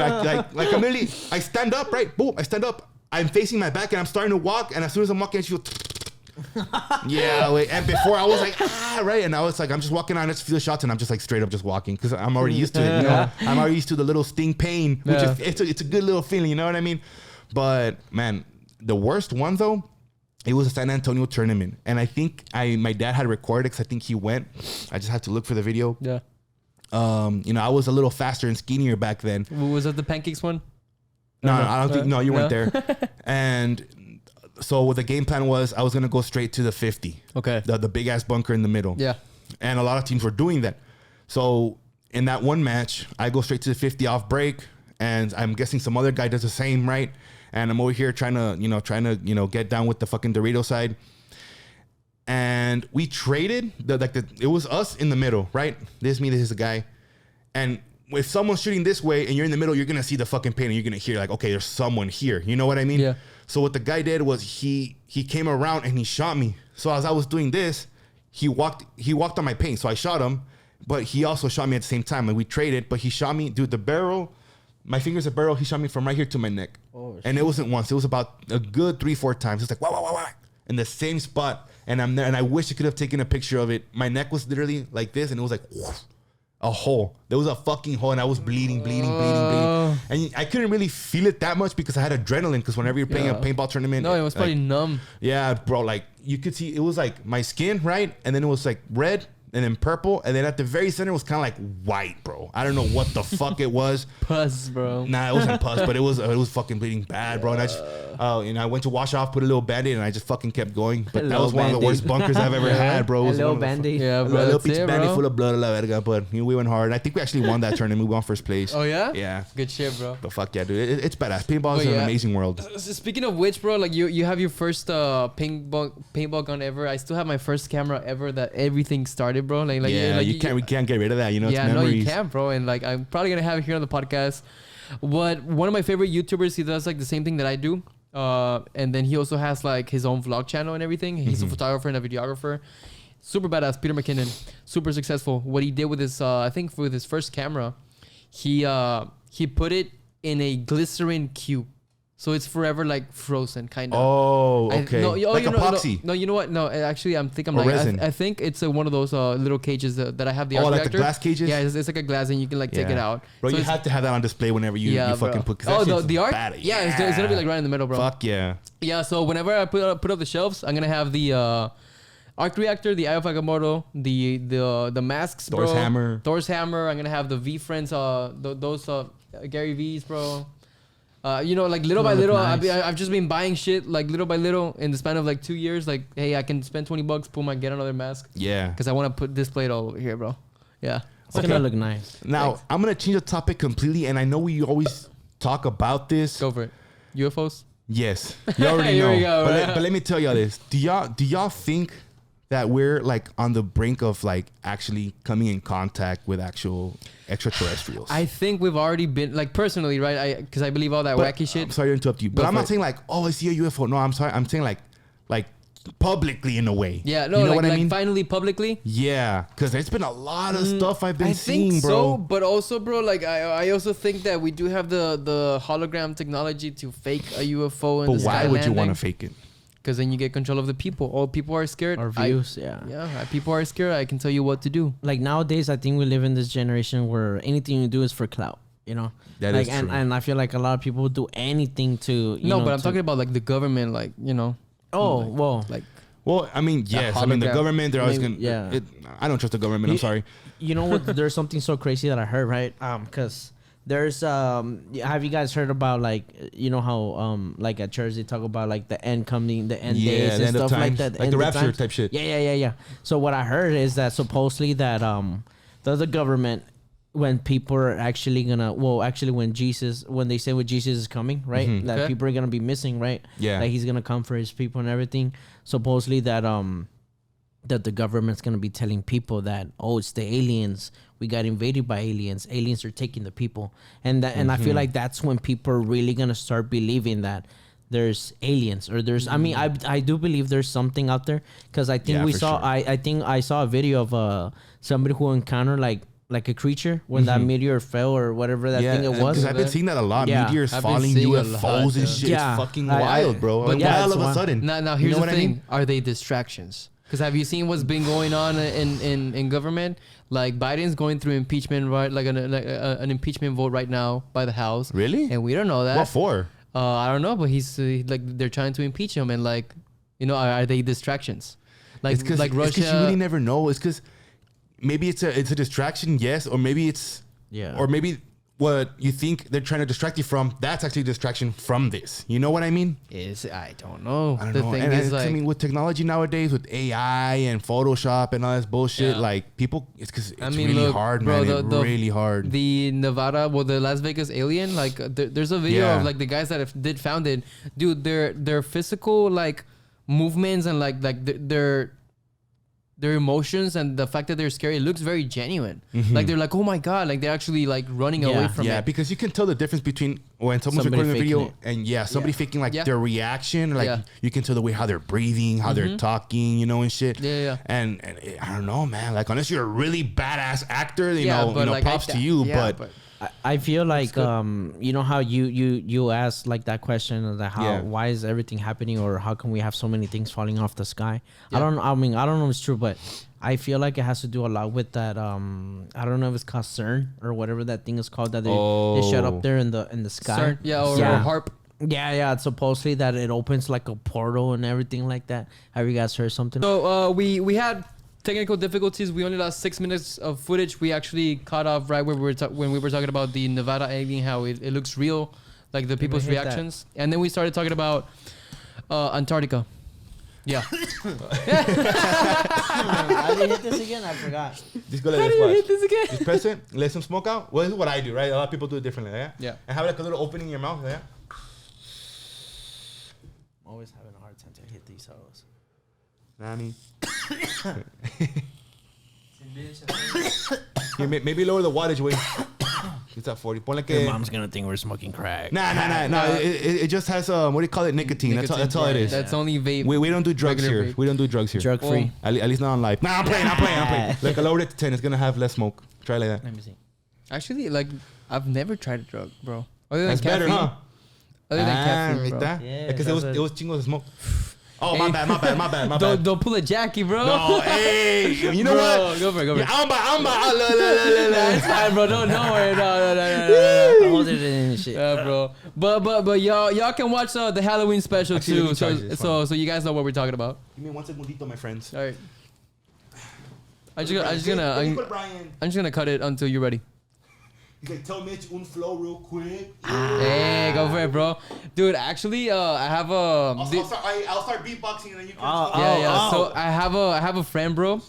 I'm literally, I stand up, right? Boom, I stand up. I'm facing my back and I'm starting to walk, and as soon as I'm walking, I feel, Yeah, wait. And before I was like, right. And now it's like, I'm just walking on, I just feel the shots and I'm just like straight up just walking because I'm already used to it. You know, I'm already used to the little sting pain, which it's a good little feeling. You know what I mean? But man, the worst one though, it was a San Antonio tournament. And I think my dad had recorded because I think he went. I just had to look for the video. Yeah. You know, I was a little faster and skinnier back then. Was that the pancakes one? No, I don't think. No, you weren't there. And so what the game plan was, I was gonna go straight to the 50. Okay. The big ass bunker in the middle. Yeah. And a lot of teams were doing that. So in that one match, I go straight to the 50 off break, and I'm guessing some other guy does the same, right? And I'm over here trying to get down with the fucking Dorito side. And we traded it was us in the middle, right? This is me, this is the guy. And if someone's shooting this way and you're in the middle, you're gonna see the fucking pain and you're gonna hear like, okay, there's someone here. You know what I mean? Yeah. So what the guy did was he came around and he shot me. So as I was doing this, he walked on my paint. So I shot him, but he also shot me at the same time. And we traded, but he shot me, dude, the barrel, my finger's a barrel, he shot me from right here to my neck. Oh, and it wasn't once, it was about a good 3-4 times. It's like, wow, in the same spot. And I'm there, and I wish I could have taken a picture of it. My neck was literally like this, and it was like, whoosh, a hole. There was a fucking hole, and I was bleeding. And I couldn't really feel it that much because I had adrenaline. Because whenever you're playing a paintball tournament, no, it was probably numb. Yeah, bro. Like you could see, it was like my skin, right, and then it was like red, and then purple, and then at the very center it was kind of like white, bro. I don't know what the fuck it was. Pus, bro. Nah, it wasn't pus, but it was fucking bleeding bad, bro. And I just, I went to wash off, put a little Band-Aid, and I just fucking kept going. But that was one of the worst bunkers I've ever had, bro. A little Band-Aid. Yeah, A bro. little That's piece it, of Band-Aid bro. full of blood, la verga. But we went hard. And I think we actually won that tournament. We won first place. Oh yeah? Yeah. Good shit, bro. But fuck yeah, dude. It's badass. Paintball is But an yeah. amazing world. So speaking of which, bro, like you have your first paintball gun ever. I still have my first camera ever that everything started, bro. Yeah, we can't get rid of that. You know, yeah, it's no, memories. you can't, bro. And like I'm probably gonna have it here on the podcast. One of my favorite YouTubers, he does like the same thing that I do. And then he also has like his own vlog channel and everything. He's a photographer and a videographer. Super badass, Peter McKinnon. Super successful. What he did with his, I think with his first camera, he put it in a glycerin cube. So it's forever like frozen, kind of. Oh, okay. Like epoxy. No, you know what? No, actually, I'm Or resin. I think it's one of those little cages that I have the Oh, art like reactor. the glass cages? Yeah, it's like a glass and you can like take it out. Bro, So you it's- have to have that on display whenever you fucking put. Oh, the art? Yeah, it's gonna be like right in the middle, bro. Fuck yeah. Yeah, so whenever I put up the shelves, I'm gonna have the arc reactor, the Eye of Agamotto, the masks, bro. Thor's hammer. I'm gonna have the V Friends, those Gary V's, bro. Like little by little, nice. I've just been buying shit like little by little in the span of like 2 years. Like, hey, I can spend $20, boom, I get another mask. Yeah. Because I want to put this plate all over here, bro. Yeah. It's gonna look nice. Now, Thanks. I'm going to change the topic completely, and I know we always talk about this. Go for it. UFOs? Yes. You already Here know. we go, But let me tell y'all this. Do y'all think that we're like on the brink of like actually coming in contact with actual extraterrestrials? I think we've already been, like personally, right? Because I believe all that But wacky shit. I'm sorry to interrupt you, but Go I'm for not it. saying like, oh, I see a UFO. No, I'm sorry. I'm saying like publicly in a way. Yeah, no, you know like, what I like mean? finally publicly. Yeah, because there's been a lot of stuff I've been I seeing, think bro. so, but also, bro, like I also think that we do have the hologram technology to fake a UFO. But why would you want to fake it? Because then you get control of the people. All people are scared. Our views, yeah. People are scared. I can tell you what to do. Like nowadays, I think we live in this generation where anything you do is for clout. You know, That like, is and, true. and I feel like a lot of people do anything to. But I'm talking about like the government, like Oh, like, well, like Well, I mean, yes. I mean, the hologram. government, they're always Maybe, going to... yeah. I don't trust the government. I'm sorry. you know what? There's something so crazy that I heard, right? Because there's have you guys heard about like how like at church they talk about like the end coming, the end days and the end of stuff like times. that, Like end the of rapture times? type shit. Yeah. So what I heard is that supposedly that the government, when people are actually gonna, when they say when Jesus is coming, right? That Okay. people are gonna be missing, right? Yeah. Like he's gonna come for his people and everything. Supposedly that that the government's gonna be telling people that, oh, it's the aliens. We got invaded by aliens. Aliens are taking the people, and I feel like that's when people are really gonna start believing that there's aliens or there's. I mean, I do believe there's something out there because I think Yeah, we for saw. sure. I think I saw a video of somebody who encountered like like a creature when that meteor fell or whatever that thing it was. Because I've been seeing that a lot. Yeah. Meteors I've been falling, seeing a UFOs lot, and yeah. shit. Yeah. It's fucking I- wild, bro. but And yeah, all it's of a wild. sudden. Now You here's know the what I thing: mean? are they distractions? Because have you seen what's been going on in government? Like Biden's going through impeachment, right? Like an impeachment vote right now by the House. Really? And we don't know that. What for? I don't know, but he's like they're trying to impeach him, and like are they distractions? Like It's like because Russia. you really never know. It's because maybe it's a distraction, yes, or maybe it's or maybe what you think they're trying to distract you from, that's actually a distraction from this. You know what I mean? I don't know. I don't The know. thing And is, I like, mean, with technology nowadays, with AI and Photoshop and all this bullshit, Yeah. like people, it's because it's I mean, really look, hard, bro, man. Really hard. The Nevada, the Las Vegas alien, like there's a video Yeah. of like the guys that did found it, dude. Their physical like movements and like their emotions and the fact that they're scary, it looks very genuine. Like they're like, oh my god, like they're actually like running away from Yeah, it. because you can tell the difference between when someone's Somebody recording a video faking and somebody faking like Yeah. their reaction, like Yeah. you can tell the way how they're breathing, how they're talking, and shit. Yeah. And I don't know, man. Like unless you're a really badass actor, you Yeah, know, but like, props to you. yeah, but I feel like you know how you asked like that question of the how Yeah. why is everything happening or how can we have so many things falling off the sky? Yeah. I don't know if it's true, but I feel like it has to do a lot with that I don't know if it's called CERN or whatever that thing is called that they shut up there in the sky. CERN, yeah, or Yeah. HARP. Yeah, it's supposedly that it opens like a portal and everything like that. Have you guys heard something? So we had technical difficulties. We only lost 6 minutes of footage. We actually caught off right where when we were talking about the Nevada alien, how it looks real, like the people's hit that. reactions, and then we started talking about Antarctica. Yeah. I didn't hit this again. I forgot. just go like How this. do you Watch. hit this again? Just press it, let some smoke out. Well, this is what I do, right? A lot of people do it differently, yeah? Yeah. And have like a little opening in your mouth, yeah? I'm always having a hard time to hit these hoes. Nani. Here, maybe lower the wattage, way. It's at 40. Ponle que... Your mom's gonna think we're smoking crack. Nah. It just has what do you call it? Nicotine. That's all it is. That's only vape. We don't do drugs Regular here. vape. We don't do drugs here. Drug free. At least not on live. Nah, I'm playing. Like I lowered it to 10. It's gonna have less smoke. Try like that. Let me see. Actually, like I've never tried a drug, bro. Other than That's better, caffeine. huh? Other than caffeine, bro. Yeah, Because that's it was chingos of smoke. Oh, Hey. my bad. Don't pull a Jackie, bro. No, hey, you know Bro, what? Go for it. Yeah, I'm That's fine, bro. Don't worry. No. Hold it in and shit. Yeah, bro. But y'all can watch the Halloween special Actually, let too. me charge it. It's So you guys know what we're talking about. Give me one segundito, my friends. All right. I'm Brian. just gonna cut it until you're ready. He's like, tell Mitch un flow real quick. Hey, go for it, bro. Dude, actually, I have a. I'll start beatboxing and then you can. Yeah. So I have a friend, bro.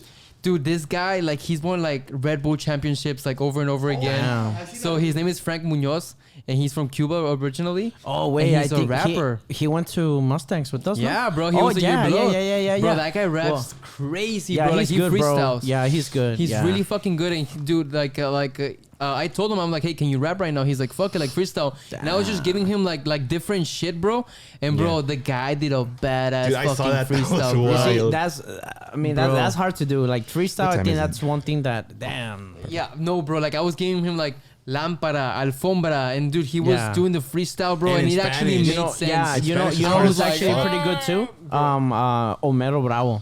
Dude, this guy, like, he's won like Red Bull championships like over and over again. wow. So his name is Frank Munoz, and he's from Cuba originally. Oh wait, And he's I a think rapper. He went to Mustangs with us. no? Yeah, bro. He Oh, was a yeah, year below. yeah. Bro, that guy raps crazy, Yeah, bro. Like he's he good, freestyles. bro. Yeah, he's good. He's yeah. really fucking good. And dude, I told him, I'm like, hey, can you rap right now? He's like, fuck it, like freestyle. And I was just giving him like different shit, bro. And bro, Yeah. the guy did a badass Dude, I saw fucking that. That was freestyle, bro. You see, wild. that's Bro. that's hard to do. Like freestyle, What I time think is it? that's one thing that damn. Yeah, no, bro. Like I was giving him like lámpara, alfombra, and dude, he was Yeah. doing the freestyle, bro, And and in it actually Spanish. made You know, sense. yeah, It's you know Spanish. who's I was like, actually pretty good too. Homero Bravo.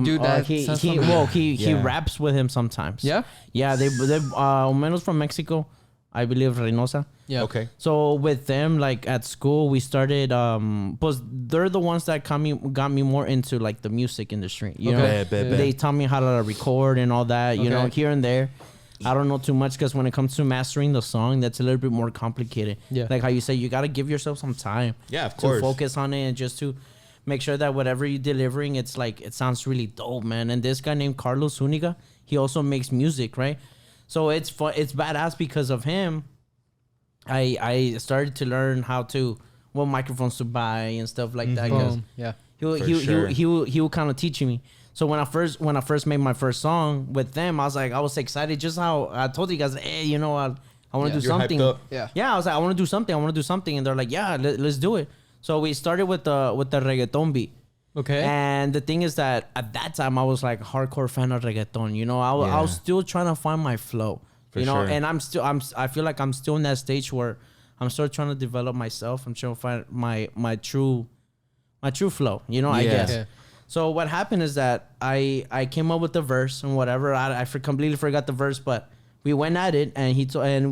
Dude, that he sounds he familiar. well he Yeah. raps with him sometimes. Yeah? they Homero's from Mexico, I believe Reynosa. Yeah. Okay. So with them, like at school, we started. Because they're the ones that got me more into like the music industry. You know, Okay. Bet. they taught me how to record and all that. You know, Okay. here and there. I don't know too much because when it comes to mastering the song, that's a little bit more complicated. Yeah. Like how you say, you got to give yourself some time. Yeah, of to course. focus on it and just to make sure that whatever you're delivering, it's like it sounds really dope, man. And this guy named Carlos Zuniga, he also makes music, right? So it's fun. It's badass because of him. I started to learn how to what microphones to buy and stuff like that. 'Cause Boom. Yeah. he will kind of teaching me. So when I first made my first song with them, I was excited. Just how I told you guys, hey, you know, I want to Yeah. do You're hyped something. up. Yeah. Yeah, I was like, I want to do something, and they're like, yeah, let's do it. So we started with the reggaeton beat, Okay. and And the thing is that at that time I was like hardcore fan of reggaeton. You know, I was still trying to find my flow. For you know, sure. and I feel like I'm still in that stage where I'm still trying to develop myself. I'm trying to find my true flow. You know, I guess. Yeah. So what happened is that I came up with the verse and whatever. I completely forgot the verse, but we went at it, and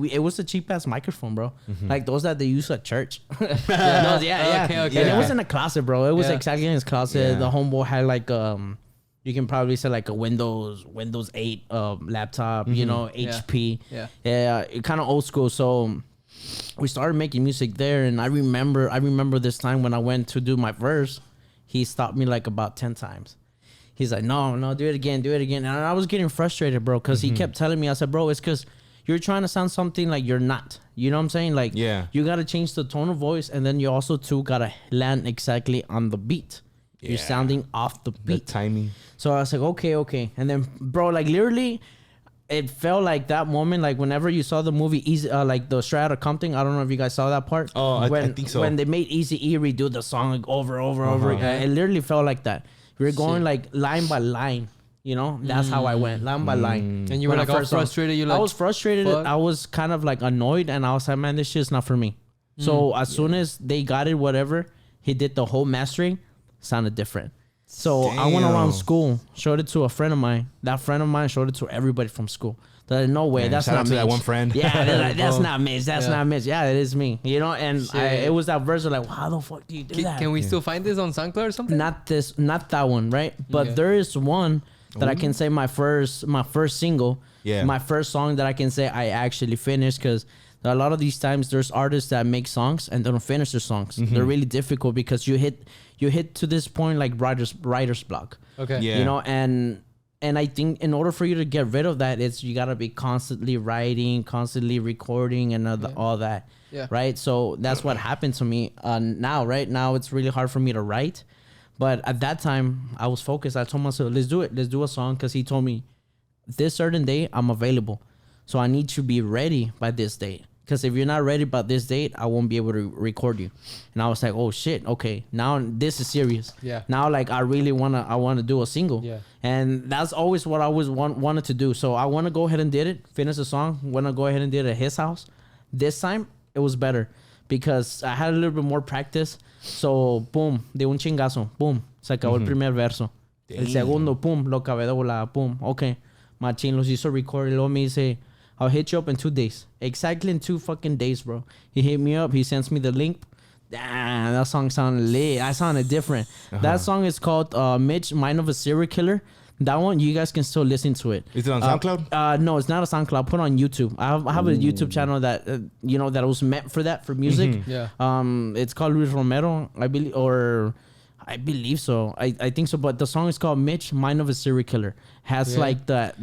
it was a cheap ass microphone, bro. Like those that they use at church. yeah. Okay. And it was in a closet, bro. It was exactly in his closet. Yeah. The homeboy had like you can probably say like a Windows 8 laptop, you know, HP. Yeah, kind of old school. So we started making music there, and I remember this time when I went to do my verse, he stopped me like about 10 times. He's like, no, do it again. And I was getting frustrated, bro, because he kept telling me, I said, bro, it's because you're trying to sound something like you're not. You know what I'm saying? Like, you got to change the tone of voice, and then you also, too, got to land exactly on the beat. Yeah. You're sounding off the beat. The timing. So I was like, okay. And then, bro, like, literally, it felt like that moment, like, whenever you saw the movie, Easy, like, the Straight Outta Compton. I don't know if you guys saw that part. Oh, I think so. When they made Eazy-E redo the song, like, over again. It literally felt like that. We were going like line by line, you know. That's how I went, line by line. And you were like all frustrated. You like, I was frustrated. Fuck. I was kind of like annoyed, and I was like, man, this shit's not for me. So as soon as they got it, whatever, he did the whole mastering, sounded different. So I went around school, showed it to a friend of mine. That friend of mine showed it to everybody from school. They're like, no way, Man, that's shout not out to Mitch. that one friend. Yeah, they're like, that's not Mitch. That's not Mitch. Yeah, it is me. You know, and it was that verse of like, how the fuck do you do that? Can we still find this on SoundCloud or something? Not that one, right? But there is one that I can say my first single, my first song that I can say I actually finished, because a lot of these times there's artists that make songs and they don't finish their songs. They're really difficult because you hit to this point like writer's block. Okay. Yeah. You know, and I think in order for you to get rid of that, you gotta be constantly writing, constantly recording, and all that. Yeah. Right. So that's what happened to me. Now it's really hard for me to write, but at that time I was focused. I told myself, let's do it. Let's do a song, because he told me this certain day I'm available, so I need to be ready by this date. Because if you're not ready by this date, I won't be able to record you. And I was like, oh shit, okay, now this is serious. Yeah. Now like I really wanna do a single. Yeah. And that's always what I always wanted to do. So I wanna go ahead and did it, finish the song. Wanna go ahead and did it at his house. This time it was better because I had a little bit more practice. So boom, de un chingazo, boom, se acabó el primer verso. El segundo, boom, lo acabé de volada, boom. Okay, machín, los hizo record. Y luego me dice, I'll hit you up in 2 days. Exactly in 2 fucking days, bro. He hit me up. He sends me the link. Damn, that song sounded lit. I sounded different. That song is called Mitch, Mind of a Serial Killer. That one, you guys can still listen to it. Is it on SoundCloud? No, it's not a SoundCloud. Put it on YouTube. I have a YouTube channel that, that was meant for that, for music. Yeah. It's called Luis Romero, I believe so. I think so. But the song is called Mitch, Mind of a Serial Killer. Has like that.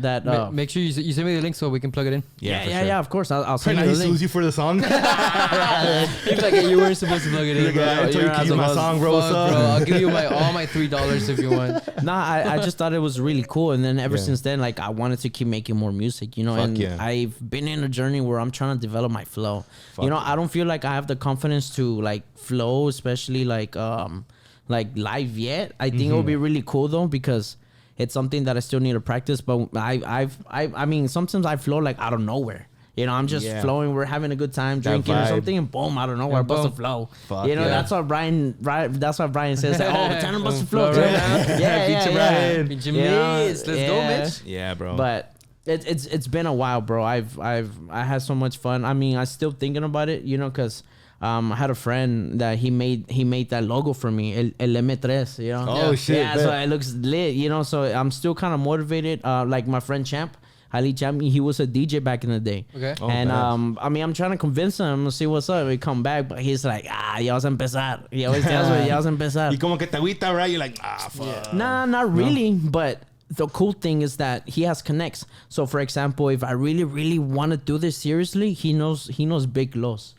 Make sure you send me the link so we can plug it in. Yeah. Of course, I'll send Can you I the link. sue you for the song? He's like, you weren't supposed to plug it in. I told you to use my song, bro. Fuck, bro. I'll give you all my $3 if you want. Nah, I just thought it was really cool, and then ever since then, like I wanted to keep making more music, you know. Fuck and yeah. I've been in a journey where I'm trying to develop my flow. Fuck you know, yeah. I don't feel like I have the confidence to like flow, especially like live yet. I think it would be really cool though, because it's something that I still need to practice. But I mean, sometimes I flow like out of nowhere. You know, I'm just flowing. We're having a good time, drinking or something, and boom, out of nowhere, I bust a flow. Fuck you know, yeah. that's what Brian says. Like, oh, tell him bust a flow, Flow right? right now. Yeah. Mitch, Yeah, let's go, Mitch. Yeah, bro. But it's been a while, bro. I had so much fun. I mean, I'm still thinking about it, you know, because I had a friend that he made that logo for me, el M3, you know. Oh, shit, Yeah, bet. so it looks lit, you know. So I'm still kind of motivated. Like my friend Champ, Ali Champ, he was a DJ back in the day. Okay. Oh, And badass. I mean, I'm trying to convince him to see what's up. We come back, but he's like, ya vas a empezar. He always tells me, ya vas a empezar. Y como que te agüita, right? You're like, fuck. Nah, not really. But the cool thing is that he has connects. So for example, if I really, really want to do this seriously, he knows Big Los.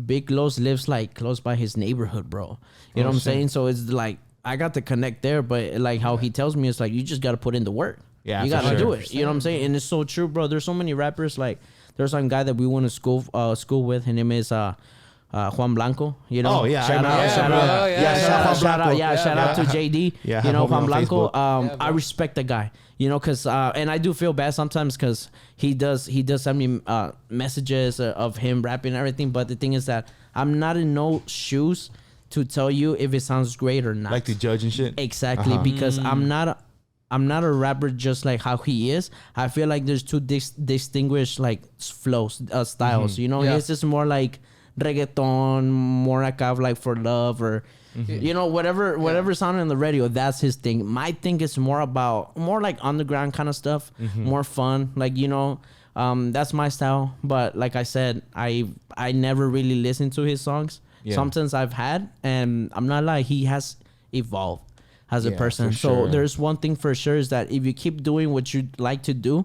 Big Los lives like close by his neighborhood, bro. You know what I'm saying? So it's like I got to connect there, but like how he tells me, it's like you just got to put in the work. Yeah, you for got to sure. do it. You know what I'm saying? And it's so true, bro. There's so many rappers. Like there's some guy that we went to school with. His name is Juan Blanco, you know. Oh, yeah, shout I out, know. shout Yeah, out, bro, yeah, shout out to JD. Yeah, you know, I follow Juan him on Blanco. Facebook. I respect the guy, you know, cause and I do feel bad sometimes because he does send me messages of him rapping and everything. But the thing is that I'm not in no shoes to tell you if it sounds great or not. Like to judge and shit. Exactly, because I'm not a rapper just like how he is. I feel like there's two distinguished like flows, styles. You know, Yeah. his is more like reggaeton, more like for love or you know whatever sound on the radio. That's his thing. My thing is more like underground kind of stuff, more fun. Like you know, that's my style. But like I said, I never really listened to his songs. Yeah. Sometimes I've had, and I'm not like he has evolved as a Yeah, person. for So sure. there's one thing for sure is that if you keep doing what you like to do,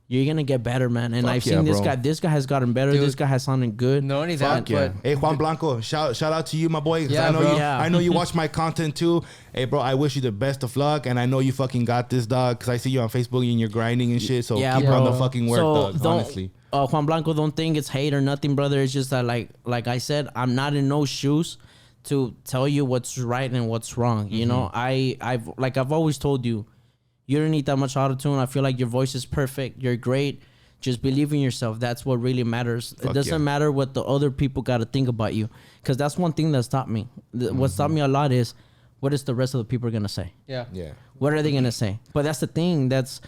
you're gonna get better, man. And Fuck I've yeah, seen this bro. guy. This guy has gotten better. Dude. This guy has sounded good. Not only Fuck that, yeah. but Hey, Juan Blanco, shout out to you, my boy. 'cause Yeah, I know bro. you. Yeah. I know you watch my content too. Hey, bro, I wish you the best of luck, and I know you fucking got this, dog. Because I see you on Facebook and you're grinding and shit. So Yeah, keep on the bro. fucking work, So dog. don't- Honestly. Juan Blanco, don't think it's hate or nothing, brother. It's just that like I said, I'm not in no shoes to tell you what's right and what's wrong. You know, I've always told you, you don't need that much autotune. I feel like your voice is perfect. You're great. Just believe in yourself. That's what really matters. It doesn't yeah. matter what the other people got to think about you. Because that's one thing that stopped me. What stopped me a lot is, what is the rest of the people going to say? yeah. Yeah. What are they going to say? But that's the thing. That's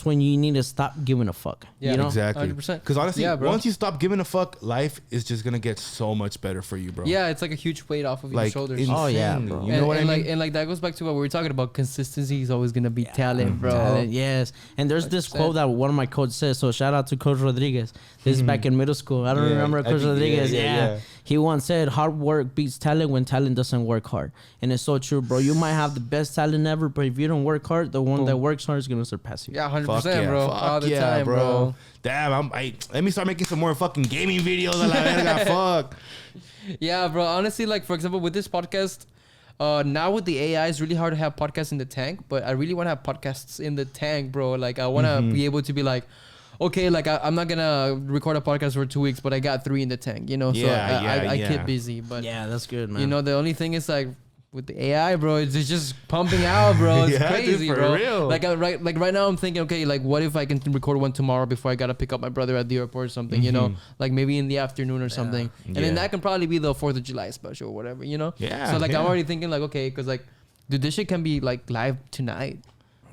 when you need to stop giving a fuck. Yeah, you know? Exactly. 100%. Because honestly, Yeah, bro. once you stop giving a fuck, life is just gonna get so much better for you, bro. Yeah, it's like a huge weight off of your Like shoulders. insanely. Oh, yeah, bro. You know what I mean? Like that goes back to what we were talking about. Consistency is always gonna be talent, bro. Talent, yes. And there's this 100%. quote that one of my coaches says. So shout out to Coach Rodriguez. This is back in middle school. I don't Yeah, remember I Coach think- Rodriguez. yeah, Yeah, yeah. He once said, hard work beats talent when talent doesn't work hard. And it's so true, bro. You might have the best talent ever, but if you don't work hard, the one that works hard is going to surpass you. Yeah, 100%, Fuck yeah, bro. fuck All the yeah, time, bro. Damn, let me start making some more fucking gaming videos. A la verga, fuck. Yeah, bro. Honestly, like for example, with this podcast, now with the AI, it's really hard to have podcasts in the tank. But I really want to have podcasts in the tank, bro. Like I want to be able to be like, okay, like I'm not gonna record a podcast for 2 weeks, but I got 3 in the tank, you know. So I Yeah. keep busy, but Yeah, that's good, man. you know, the only thing is like with the AI, bro, it's just pumping out, bro. It's Yeah, dude, crazy, for bro. real. Like right now, I'm thinking, okay, like what if I can record one tomorrow before I gotta pick up my brother at the airport or something, you know, like maybe in the afternoon or something, and then Yeah. that can probably be the 4th of July special or whatever, you know. Yeah, So like yeah. I'm already thinking like, okay, because like, dude, this shit can be like live tonight.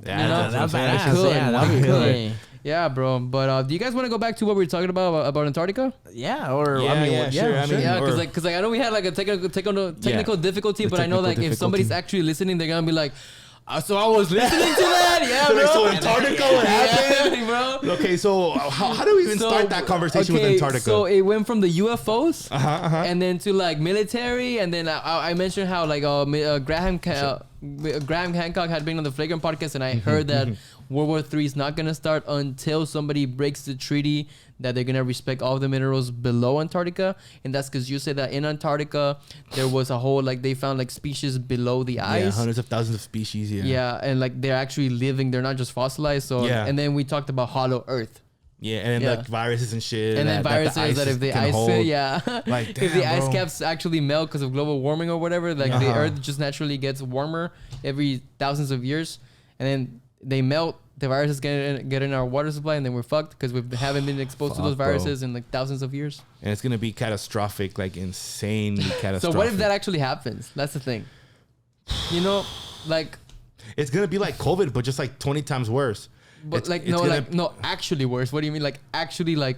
Yeah, You know, that's what I'm saying. badass. It's just- Yeah, that'd be Could. cool. Yeah, bro. But do you guys want to go back to what we were talking about Antarctica? Yeah, or Yeah, I mean, yeah, sure. I mean, Yeah, or- because like I know we had like a technical difficulty, The but I know like technical if somebody's difficulty. actually listening, they're gonna be like, so I was listening to that, yeah, They're bro. like, so Antarctica, what happened? Yeah, bro. Okay, so how do we even start that conversation with Antarctica? So it went from the UFOs Uh-huh. and then to like military, and then I mentioned how like Graham Hancock had been on the Flagrant podcast, and I heard that World War III is not gonna start until somebody breaks the treaty that they're gonna respect all the minerals below Antarctica, and that's because you said that in Antarctica there was a whole like they found like species below the Yeah, ice. hundreds of thousands of species. Yeah. Yeah, and like they're actually living; they're not just fossilized. So, Yeah. and then we talked about hollow Earth. Yeah, and then Yeah. like viruses and shit. And then viruses that if the can ice, hold. yeah, Like, if the damn, ice bro. caps actually melt because of global warming or whatever, like the Uh-huh. Earth just naturally gets warmer every thousands of years, and then they melt. The viruses get in our water supply, and then we're fucked because we haven't been exposed to those Fuck, bro. viruses in like thousands of years. And it's gonna be catastrophic, like insanely catastrophic. So what if that actually happens? That's the thing. You know, like, It's gonna be like COVID, but just like 20 times worse. but It's- like it's no, gonna- like no, actually worse. What do you mean? Like actually, like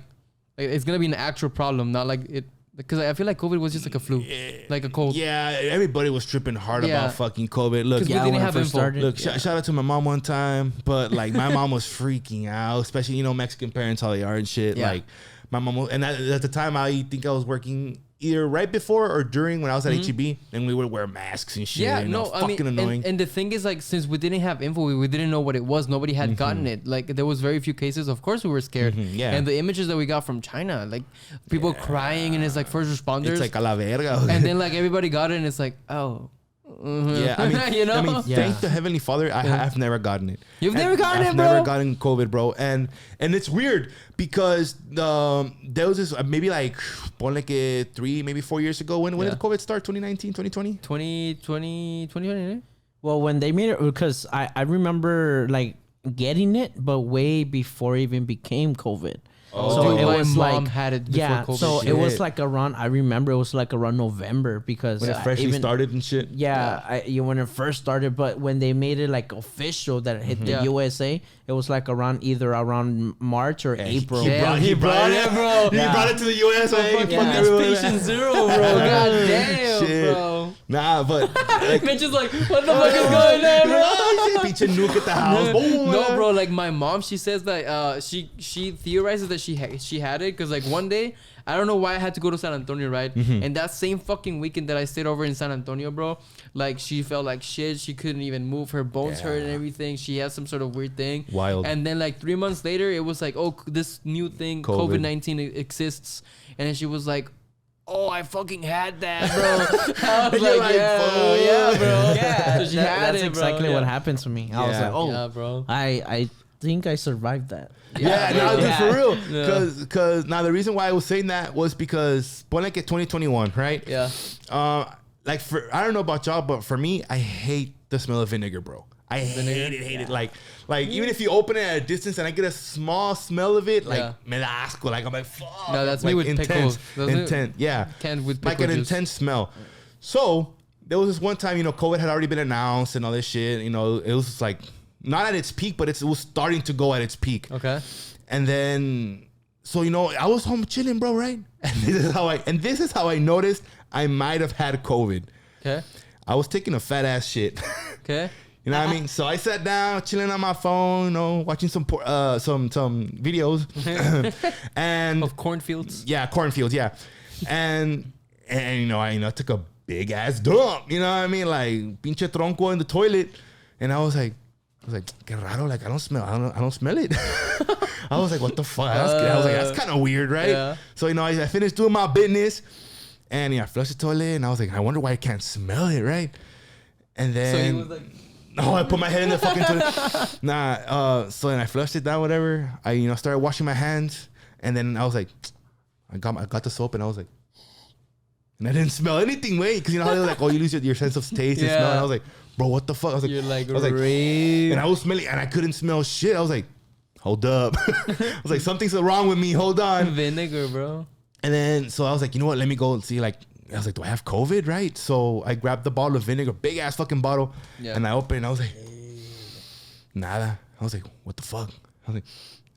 it's gonna be an actual problem, not like it. Because I feel like COVID was just like a flu, like a cold. Yeah, everybody was tripping hard Yeah. about fucking COVID. Look, 'Cause we Yeah, didn't when it have first info. started. Look, shout out to my mom one time, but like my mom was freaking out, especially, you know, Mexican parents, how they are and shit. Yeah. Like my mom, and at the time, I think I was working either right before or during when I was at HEB, and we would wear masks and shit. Yeah, and it no, was I mean, fucking annoying. and the thing is, like, since we didn't have info, we didn't know what it was. Nobody had gotten it. Like, there was very few cases. Of course, we were scared. Yeah. And the images that we got from China, like, people crying, and it's like first responders. It's like a la verga. and then like everybody got it, and it's like, oh, Yeah, I mean, You know? I mean, Yeah. thank the Heavenly Father, I've never gotten it. You've And never gotten I've it, bro? never gotten COVID, bro. And it's weird because there was this maybe like ponle que 3, maybe 4 years ago. When Yeah. did COVID start? 2019, 2020? 2020. Well, when they made it, because I remember like getting it, but way before it even became COVID. Oh. So Dude, it my was mom like had it before yeah. COVID. So it was Shit. like around. I remember it was like around November because When it freshly even, started and shit. Yeah, when it first started, but when they made it like official that it hit the Yeah. USA, it was like either around March or April. He brought it, bro. He brought it to the US. Fucking Fuck Mitch everyone. patient zero, bro. God damn, Shit. bro. Nah, but like, Mitch is like, what the fuck is going on, bro? Pinche nuke at the house. Boom. No, bro. Like my mom, she says that she theorizes that she had it because like one day I don't know why I had to go to San Antonio, right? And that same fucking weekend that I stayed over in San Antonio, bro, like she felt like shit. She couldn't even move. Her bones hurt and everything. She has some sort of weird thing. Wild. And then like 3 months later, it was like, oh, this new thing, COVID. COVID-19 exists. And then she was like, oh, I fucking had that, bro. I was You're like, like, yeah, fuck. yeah, bro. Yeah, So she had that's it, bro. exactly Yeah. what happened to me. I was Yeah. like, oh, Yeah, bro. I think I survived that. Yeah, bro. no, dude, Yeah. for real. Yeah. Because now the reason why I was saying that was because ponle que 2021, right? Yeah. Like I don't know about y'all, but for me, I hate the smell of vinegar, bro. I hate it. Like even if you open it at a distance and I get a small smell of it, like Yeah. me da asco. Like I'm like, fuck. No, that's like, me with intense, pickles. Those are- Intense, yeah. Canned with Like pickle an juice. intense smell. So there was this one time, COVID had already been announced and all this shit. It was just like not at its peak, but it was starting to go at its peak. Okay. And then, so I was home chilling, bro, right? And this is how I noticed I might have had COVID. Okay. I was taking a fat ass shit. Okay. You know what I mean? So I sat down, chilling on my phone, watching some videos, and Of cornfields. yeah, cornfields, yeah, and I took a big ass dump. You know what I mean? Like pinche tronco in the toilet, and I was like, que raro, like I don't smell it. I was like, what the fuck? I was like, that's kind of weird, right? Yeah. So I finished doing my business, and I flushed the toilet, and I was like, I wonder why I can't smell it, right? And then So he was like, no, I put my head in the fucking toilet. Nah, so then I flushed it down, whatever. I started washing my hands, and then I was like, I got the soap, and I was like, and I didn't smell anything, wait, because how they're like, oh, you lose your sense of taste and Yeah. smell. And I was like, bro, what the fuck? I was like, you're like, I was like, "Rape." and I was smelling, and I couldn't smell shit. I was like, hold up. I was like, something's wrong with me. Hold on. vinegar, bro. And then, so I was like, you know what? Let me go and see. Like, I was like, do I have COVID? Right? So I grabbed the bottle of vinegar, big ass fucking bottle, Yeah. and I opened it. And I was like, nada. I was like, what the fuck? I was like,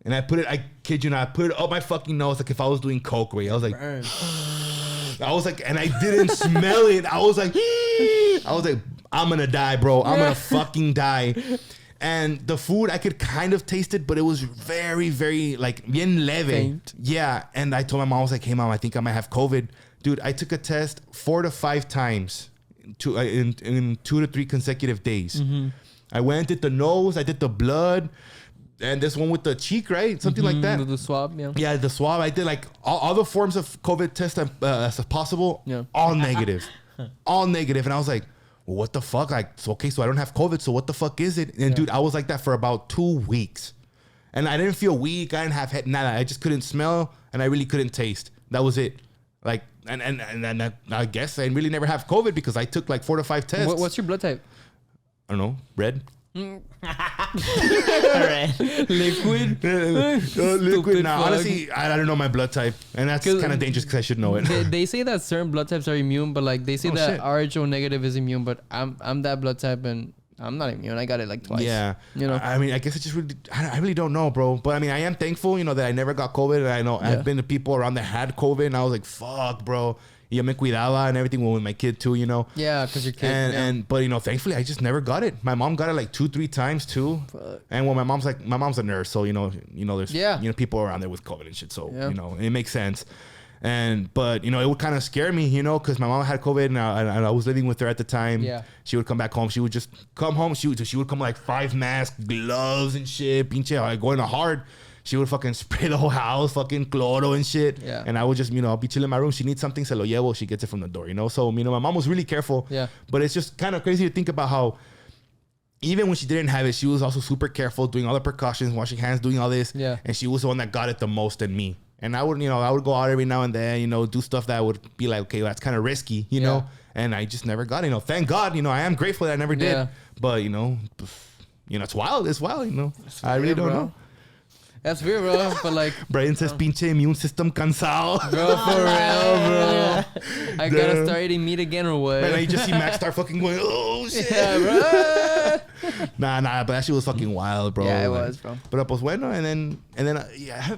and I put it. I kid you not. I put it up my fucking nose, like if I was doing coke. Way. I was like, and I didn't smell it. I was like, I'm gonna die, bro. I'm gonna fucking die. And the food, I could kind of taste it, but it was very, very like bien leve. Faint. Yeah. And I told my mom, I was like, hey mom, I think I might have COVID. Dude, I took a test 4 to 5 times in 2 to 3 consecutive days. I went, did the nose, I did the blood, and this one with the cheek, right? Something like that. The swab, yeah. Yeah, the swab. I did like all the forms of COVID test as possible. Yeah. All negative. All negative. And I was like, well, what the fuck? Like, so I don't have COVID. So what the fuck is it? And dude, I was like that for about 2 weeks. And I didn't feel weak. I didn't have head. Nada. I just couldn't smell and I really couldn't taste. That was it. Like, and I guess I really never have COVID because I took like 4 to 5 tests. What's your blood type? I don't know. Red. All right. Liquid. Liquid. Stupid Nah, fuck. honestly, I don't know my blood type. And that's 'Cause kind of dangerous because I should know it. They say that certain blood types are immune, but like they say Oh, that shit. RHO negative is immune, but I'm that blood type and I'm not immune. I got it like twice. Yeah, You know. I mean, I guess it just really, I really don't know, bro. But I mean, I am thankful, that I never got COVID. And I know Yeah. I've been to people around that had COVID, and I was like, fuck, bro. Yeah, me cuidaba and everything with my kid too, Yeah, because your kid. And but thankfully I just never got it. My mom got it like 2-3 times too. Fuck. And when my mom's a nurse, so there's Yeah. people around there with COVID and shit. So Yeah. it makes sense. But it would kind of scare me, because my mom had COVID and I was living with her at the time. Yeah. She would come back home. She would just come home. She would come like 5 masks, gloves and shit. Pinche, like going hard. she would fucking spray the whole house, fucking cloro and shit. Yeah. And I would just, I'll be chilling in my room. She needs something, se lo llevo. She gets it from the door, So, my mom was really careful. Yeah. But it's just kind of crazy to think about how even when she didn't have it, she was also super careful, doing all the precautions, washing hands, doing all this. Yeah. And she was the one that got it the most than me. And I would, I would go out every now and then, do stuff that would be like, okay, that's kind of risky, know? And I just never got it. Thank God, I am grateful that I never did. Yeah. But, it's wild. It's wild, I really don't know. That's weird, bro. But like, Brian says, pinche immune system cansado. bro, for real, bro. I gotta start eating meat again or what? And then you just see Max start fucking going, oh shit. Yeah, bro. Nah, but that shit was fucking wild, bro. Yeah, it was, bro. But pues bueno, and then,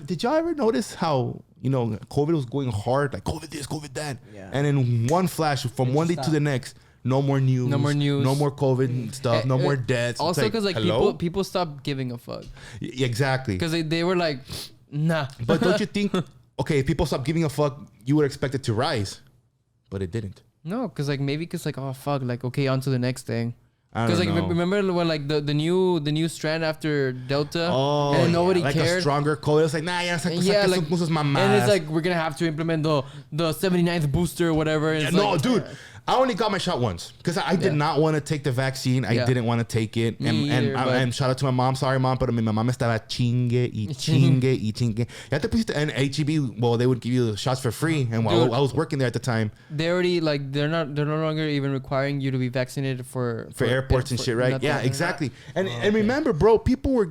did y'all ever notice how, COVID was going hard, like COVID this, COVID that, and in one flash, from one day to the next, no more news, no more COVID stuff, no more deaths. Also, because like people stopped giving a fuck. Exactly. Because they were like, nah. But don't you think, okay, if people stopped giving a fuck, you would expect it to rise, but it didn't. No, because oh fuck, like okay, on to the next thing. Because like remember when like the new strand after Delta, and nobody like cared. A stronger COVID. It's like and it's like we're gonna have to implement the 79th booster or whatever. Yeah, no, dude. I only got my shot once because I did not want to take the vaccine. I didn't want to take it. And shout out to my mom. Sorry, mom, but mi mamá estaba chingue y chingue y chingue. Ya te pusiste, and HEB, well, they would give you the shots for free. And while I was working there at the time, they already they're no longer even requiring you to be vaccinated for airports and shit, right? Yeah, exactly. And remember, bro, people were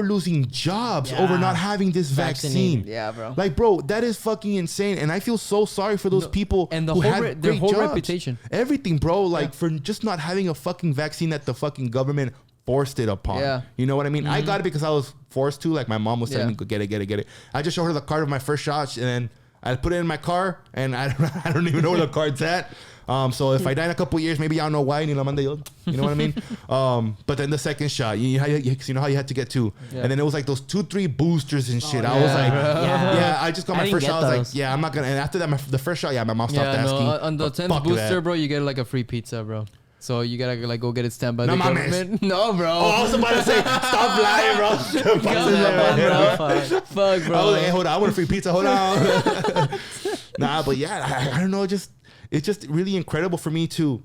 losing jobs over not having this vaccine. Yeah, bro. Like, bro, that is fucking insane. And I feel so sorry for those people and who had their great whole jobs. reputation, everything, bro. Like for just not having a fucking vaccine that the fucking government forced it upon. Yeah. You know what I mean? I got it because I was forced to. Like my mom was telling me, get it. I just showed her the card of my first shot, and then I put it in my car, and I don't even know where the card's at. So if I die in a couple years, maybe y'all know why. You know what I mean? But then the second shot, you know how you had to get two, and then it was like those 2-3 boosters and shit. I was like, I just got my first shot. I was like, I'm not gonna. And after that, the first shot, my mom stopped asking. On the 10th booster, bro, you get like a free pizza, bro. So you gotta like go get it stamped by the government. No, bro. Oh, I was about to say, stop lying, bro. Fuck, bro. I was like, hey, hold on, I want a free pizza. Hold on. Nah, but yeah, I don't know. It's just really incredible for me to,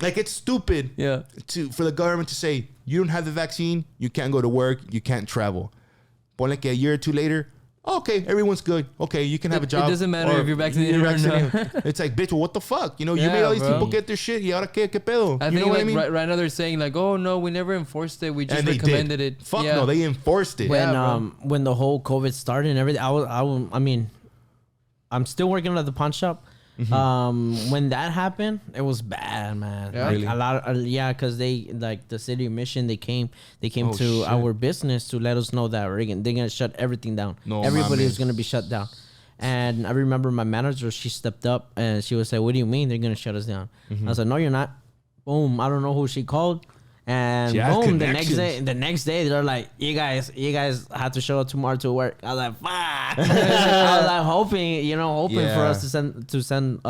like, it's stupid for the government to say, you don't have the vaccine, you can't go to work, you can't travel. But like a year or two later, okay, everyone's good. Okay, you can have a job. It doesn't matter if you're vaccinated or not. It's like, bitch, well, what the fuck? You made all these people get their shit. Y ahora qué pedo? I think, what I mean? Right now they're saying like, oh no, we never enforced it. We just recommended it. Fuck no, they enforced it. When the whole COVID started and everything, I mean, I'm still working at the pawn shop. Mm-hmm. When that happened, it was bad, man. Yeah, like really? a lot of because they like the city of Mission, they came to our business to let us know that they're gonna shut everything down. Everybody was gonna be shut down. And I remember my manager, she stepped up and she would say, "What do you mean they're gonna shut us down?" I was like, "No, you're not." Boom, I don't know who she called. And boom, the next day they're like, you guys have to show up tomorrow to work. I was like, fuck. I was like hoping for us to send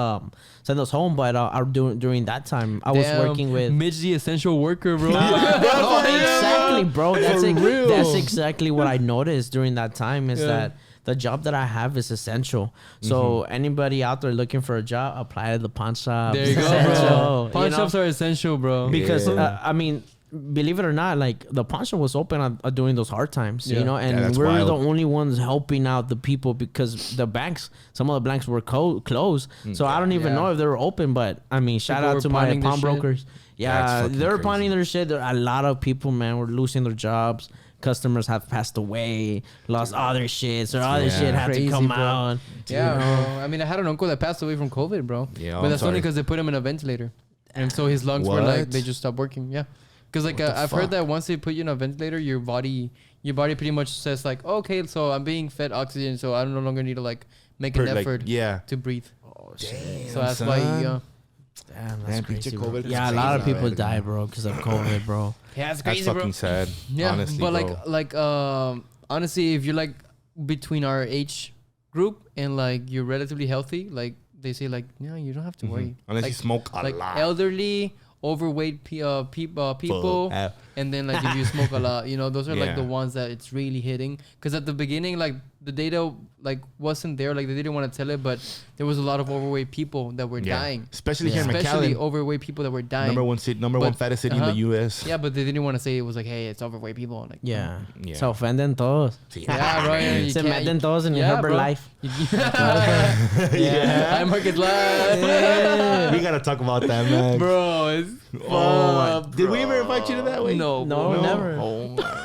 us home, but during that time I was working with Mitch, the essential worker, bro. Exactly, bro. That's exactly what I noticed during that time is that the job that I have is essential. So anybody out there looking for a job, apply to the pawn shop. There you go, bro. Pawn shops are essential, bro. Because I mean, believe it or not, like the pawn shop was open during those hard times, and we're wild. The only ones helping out the people because the banks, some of the banks were closed. So I don't even know if they were open. But I mean, shout out to my pawn brokers. Yeah, they're pawning their shit. A lot of people, man, were losing their jobs. Customers have passed away, lost all their shit, so all their shit had to come out. Yeah, bro. I mean, I had an uncle that passed away from COVID, bro. Yeah, but that's only because they put him in a ventilator, and so his lungs were like they just stopped working. Yeah, because like I've heard that once they put you in a ventilator, your body pretty much says like, okay, so I'm being fed oxygen, so I no longer need to like make an effort to breathe. Oh, damn, so that's why. Damn, that's crazy, bro. Yeah, a lot of people die, bro, because of COVID, bro. Yeah, it's crazy, that's fucking sad. Yeah, honestly, but honestly, if you're like between our age group and like you're relatively healthy, like they say, like you don't have to worry unless like, you smoke a lot. Elderly, overweight people, And then like if you smoke a lot, you know, those are like Yeah. the ones that it's really hitting. Because at the beginning, like the data like wasn't there, like they didn't want to tell it, but there was a lot of overweight people that were dying. Especially here in Especially McAllen. overweight people that were dying. Number one fattest city in the U.S. Yeah, but they didn't want to say it was like, hey, it's overweight people. Like, Yeah. Yeah. Se ofenden todos. Sí. yeah, bro. Yeah, you Se can't- meten todos en yeah, bro. Herbalife. Yeah. I'm Marcus Live. We gotta talk about that, man. Bro, it's Oh fuck, my. Did we ever invite you to that way? No, No, bro. never. Oh my.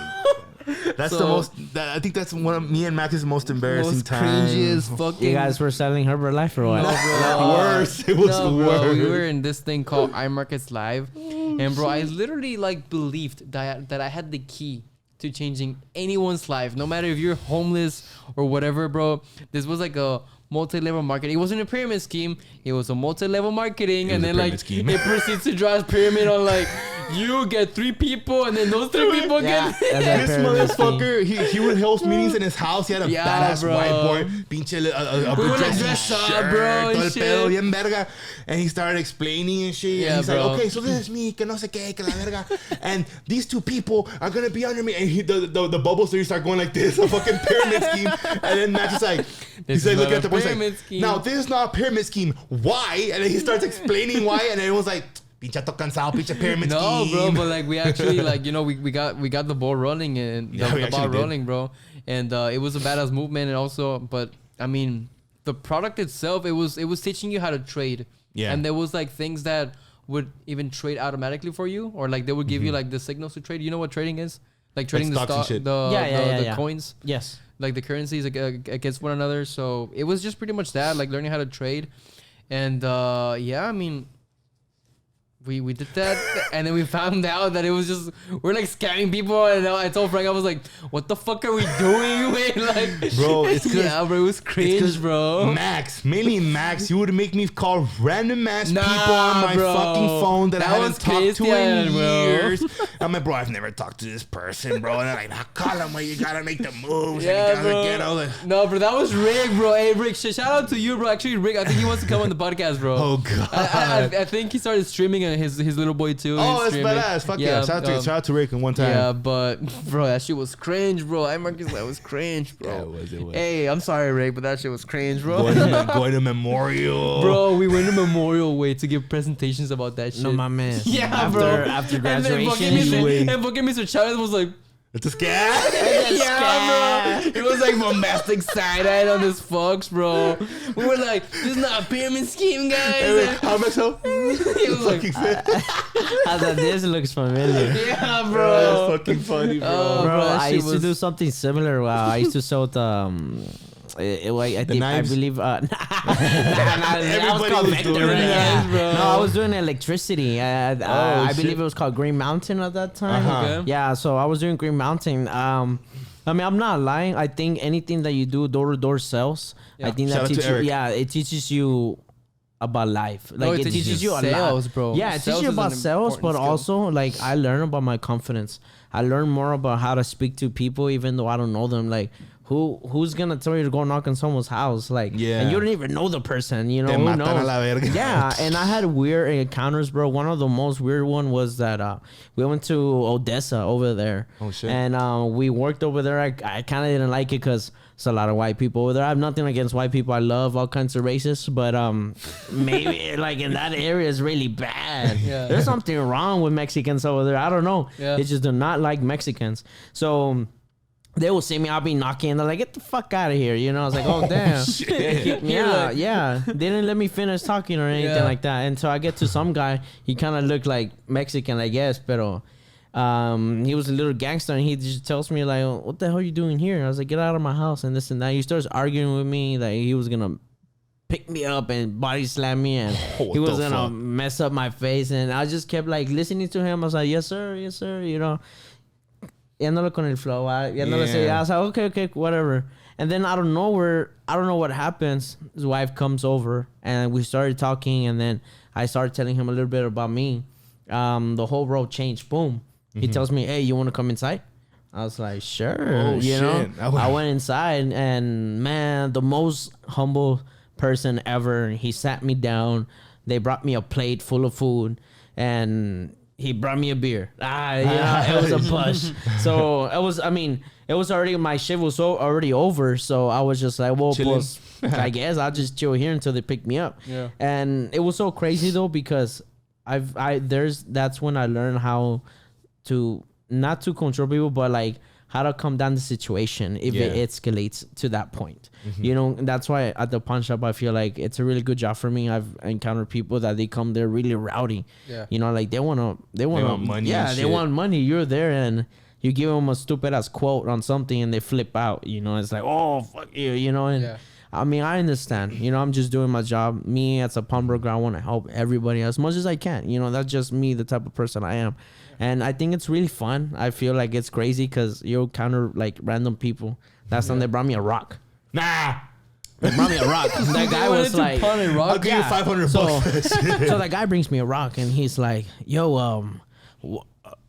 That's the So- most. I think that's one of me and Max's most embarrassing Most times. cringiest fucking. You guys were selling Herbalife or what? No, bro. Worse. It was No, bro. worse. We were in this thing called iMarkets Live, and bro, I literally like believed that I had the key to changing anyone's life, no matter if you're homeless or whatever, bro. This was like a multi-level marketing. It wasn't a pyramid scheme. It was a multi-level marketing, It and was a then like pyramid scheme. it proceeds to draw a pyramid on like you get 3 people, and then those 3 people Yeah, get. that's a This pyramid scheme. motherfucker, he would host meetings in his house. He had a Yeah, badass bro. whiteboard, pinche a We wanna dressy dress up, shirt, bro, todo and el shit. pedo, bien verga. And he started explaining and shit. Yeah, and he's bro. like, okay, so this is me, que no sé qué, que la verga. And these 2 people are gonna be under me. And the bubbles start going like this, a fucking pyramid scheme. And then Matt is like, This he's like is looking not at the a boys pyramid like, scheme. now this is not a pyramid scheme. Why? And then he starts explaining why. And everyone's like, pinche to cansado, pinche pyramid No, scheme. bro, but like we actually like, you know, we got the ball rolling and Yeah, we the ball actually did. rolling, bro. And it was a badass movement, and also, but I mean, the product itself, it was teaching you how to trade. Yeah. And there was like things that would even trade automatically for you, or like they would give you like the signals to trade. You know what trading is? Like trading the stocks and stock, shit. the coins, Yes. like the currencies against one another. So it was just pretty much that, like learning how to trade. And yeah, I mean, we did that, and then we found out that it was just we're like scamming people. And I told Frank, I was like, "What the fuck are we doing?" Wait, like, Bro, it's 'cause- yeah, bro, it was cringe, bro. Max, mainly Max, you would make me call random ass Nah, people on my bro. fucking phone that I That haven't was talked to Christian, in bro. years. I'm like, bro, I've never talked to this person, bro. And they're like, nah, call him, you gotta make the moves. Yeah, and you bro. gotta get all the. No, bro, that was Rick, bro. Hey, Rick, shout out to you, bro. Actually, Rick, I think he wants to come on the podcast, bro. Oh, God. I think he started streaming, and his little boy too. Oh, he's that's streaming. badass. Fuck yeah. Shout out to Rick in one time. Yeah, but bro, that shit was cringe, bro. That was cringe, bro. Yeah, it was. Hey, I'm sorry, Rick, but that shit was cringe, bro. Going to Memorial. Bro, we went to Memorial Way to give presentations about that shit. No, my man. Yeah, after, bro. After And then graduation. fucking Mr. Chavez was like, It's a scam. yeah, bro. It was like bombastic side-eye on this fucks, bro. We were like, this is not a pyramid scheme, guys. How much so? He was like, I thought this looks familiar. yeah, Bro, bro. that's fucking funny, bro. Oh, Bro, that I shit used to was- do something similar. Wow, I used to sell the. I think I knives? believe. That was Everybody called was Vector, doing right? that. Yes, bro. No, I was doing electricity. I shit. believe it was called Green Mountain at that time. Uh-huh. Okay. Yeah, so I was doing Green Mountain. I mean, I'm not lying. I think anything that you do door to door sales. I Yeah. think Shout that out to teaches you. Eric. Yeah, it teaches you about life. No, Like it teaches you a sales, lot. bro. Yeah, it Sales teaches you is about an sales, but important skill. also like I learn about my confidence. I learn more about how to speak to people, even though I don't know them. Like who's gonna tell you to go knock on someone's house? Like, Yeah. and you don't even know the person. You know, Te who matan a knows? la verga. Yeah, and I had weird encounters, bro. One of the most weird one was that we went to Odessa over there. Oh, shit. And we worked over there. I kind of didn't like it because it's a lot of white people over there. I have nothing against white people. I love all kinds of races, but maybe like in that area is really bad. Yeah. There's something wrong with Mexicans over there. I don't know. Yeah. They just do not like Mexicans. So they will see me. I'll be knocking. They're like, "Get the fuck out of here!" You know. I was like, "Oh damn." Shit. Yeah, yeah. They didn't let me finish talking or anything Yeah. like that. And so I get to some guy. He kind of looked like Mexican, I guess, pero he was a little gangster, and he just tells me like, "What the hell are you doing here?" I was like, "Get out of my house," and this and that. He starts arguing with me that he was gonna pick me up and body slam me, and What he was the gonna fuck? mess up my face. And I just kept like listening to him. I was like, "Yes, sir, yes, sir," you know. Yándolo con el flow. Yándolo say, Yeah. I was like, okay, whatever. And then out of nowhere, I don't know what happens. His wife comes over and we started talking, and then I started telling him a little bit about me. The whole road changed. Boom. He tells me, "Hey, you want to come inside?" I was like, "Sure." Oh, you shit. know, I would- I went inside, and man, the most humble person ever. He sat me down. They brought me a plate full of food, and he brought me a beer. It was a push. So it was, I mean, it was already, my shift was already over. So I was just like, well, Chilling. pues, I guess I'll just chill here until they pick me up. Yeah. And it was so crazy though, because that's when I learned how to, not to control people, but like how to calm down the situation if it escalates to that point. You know, that's why at the pawn shop, I feel like it's a really good job for me. I've encountered people that they come there really rowdy. Yeah. You know, like they want money. Yeah, and they shit. want money. You're there and you give them a stupid ass quote on something and they flip out. You know, it's like, oh, fuck you, you know, and I mean, I understand. You know, I'm just doing my job. Me as a pawnbroker, I want to help everybody as much as I can. You know, that's just me, the type of person I am. And I think it's really fun. I feel like it's crazy because you'll encounter like random people. Last time they brought me a rock. Nah. They brought me a rock. That guy was like, pawn a rock. I'll give you 500 so, bucks for this shit. so that guy brings me a rock and he's like, yo,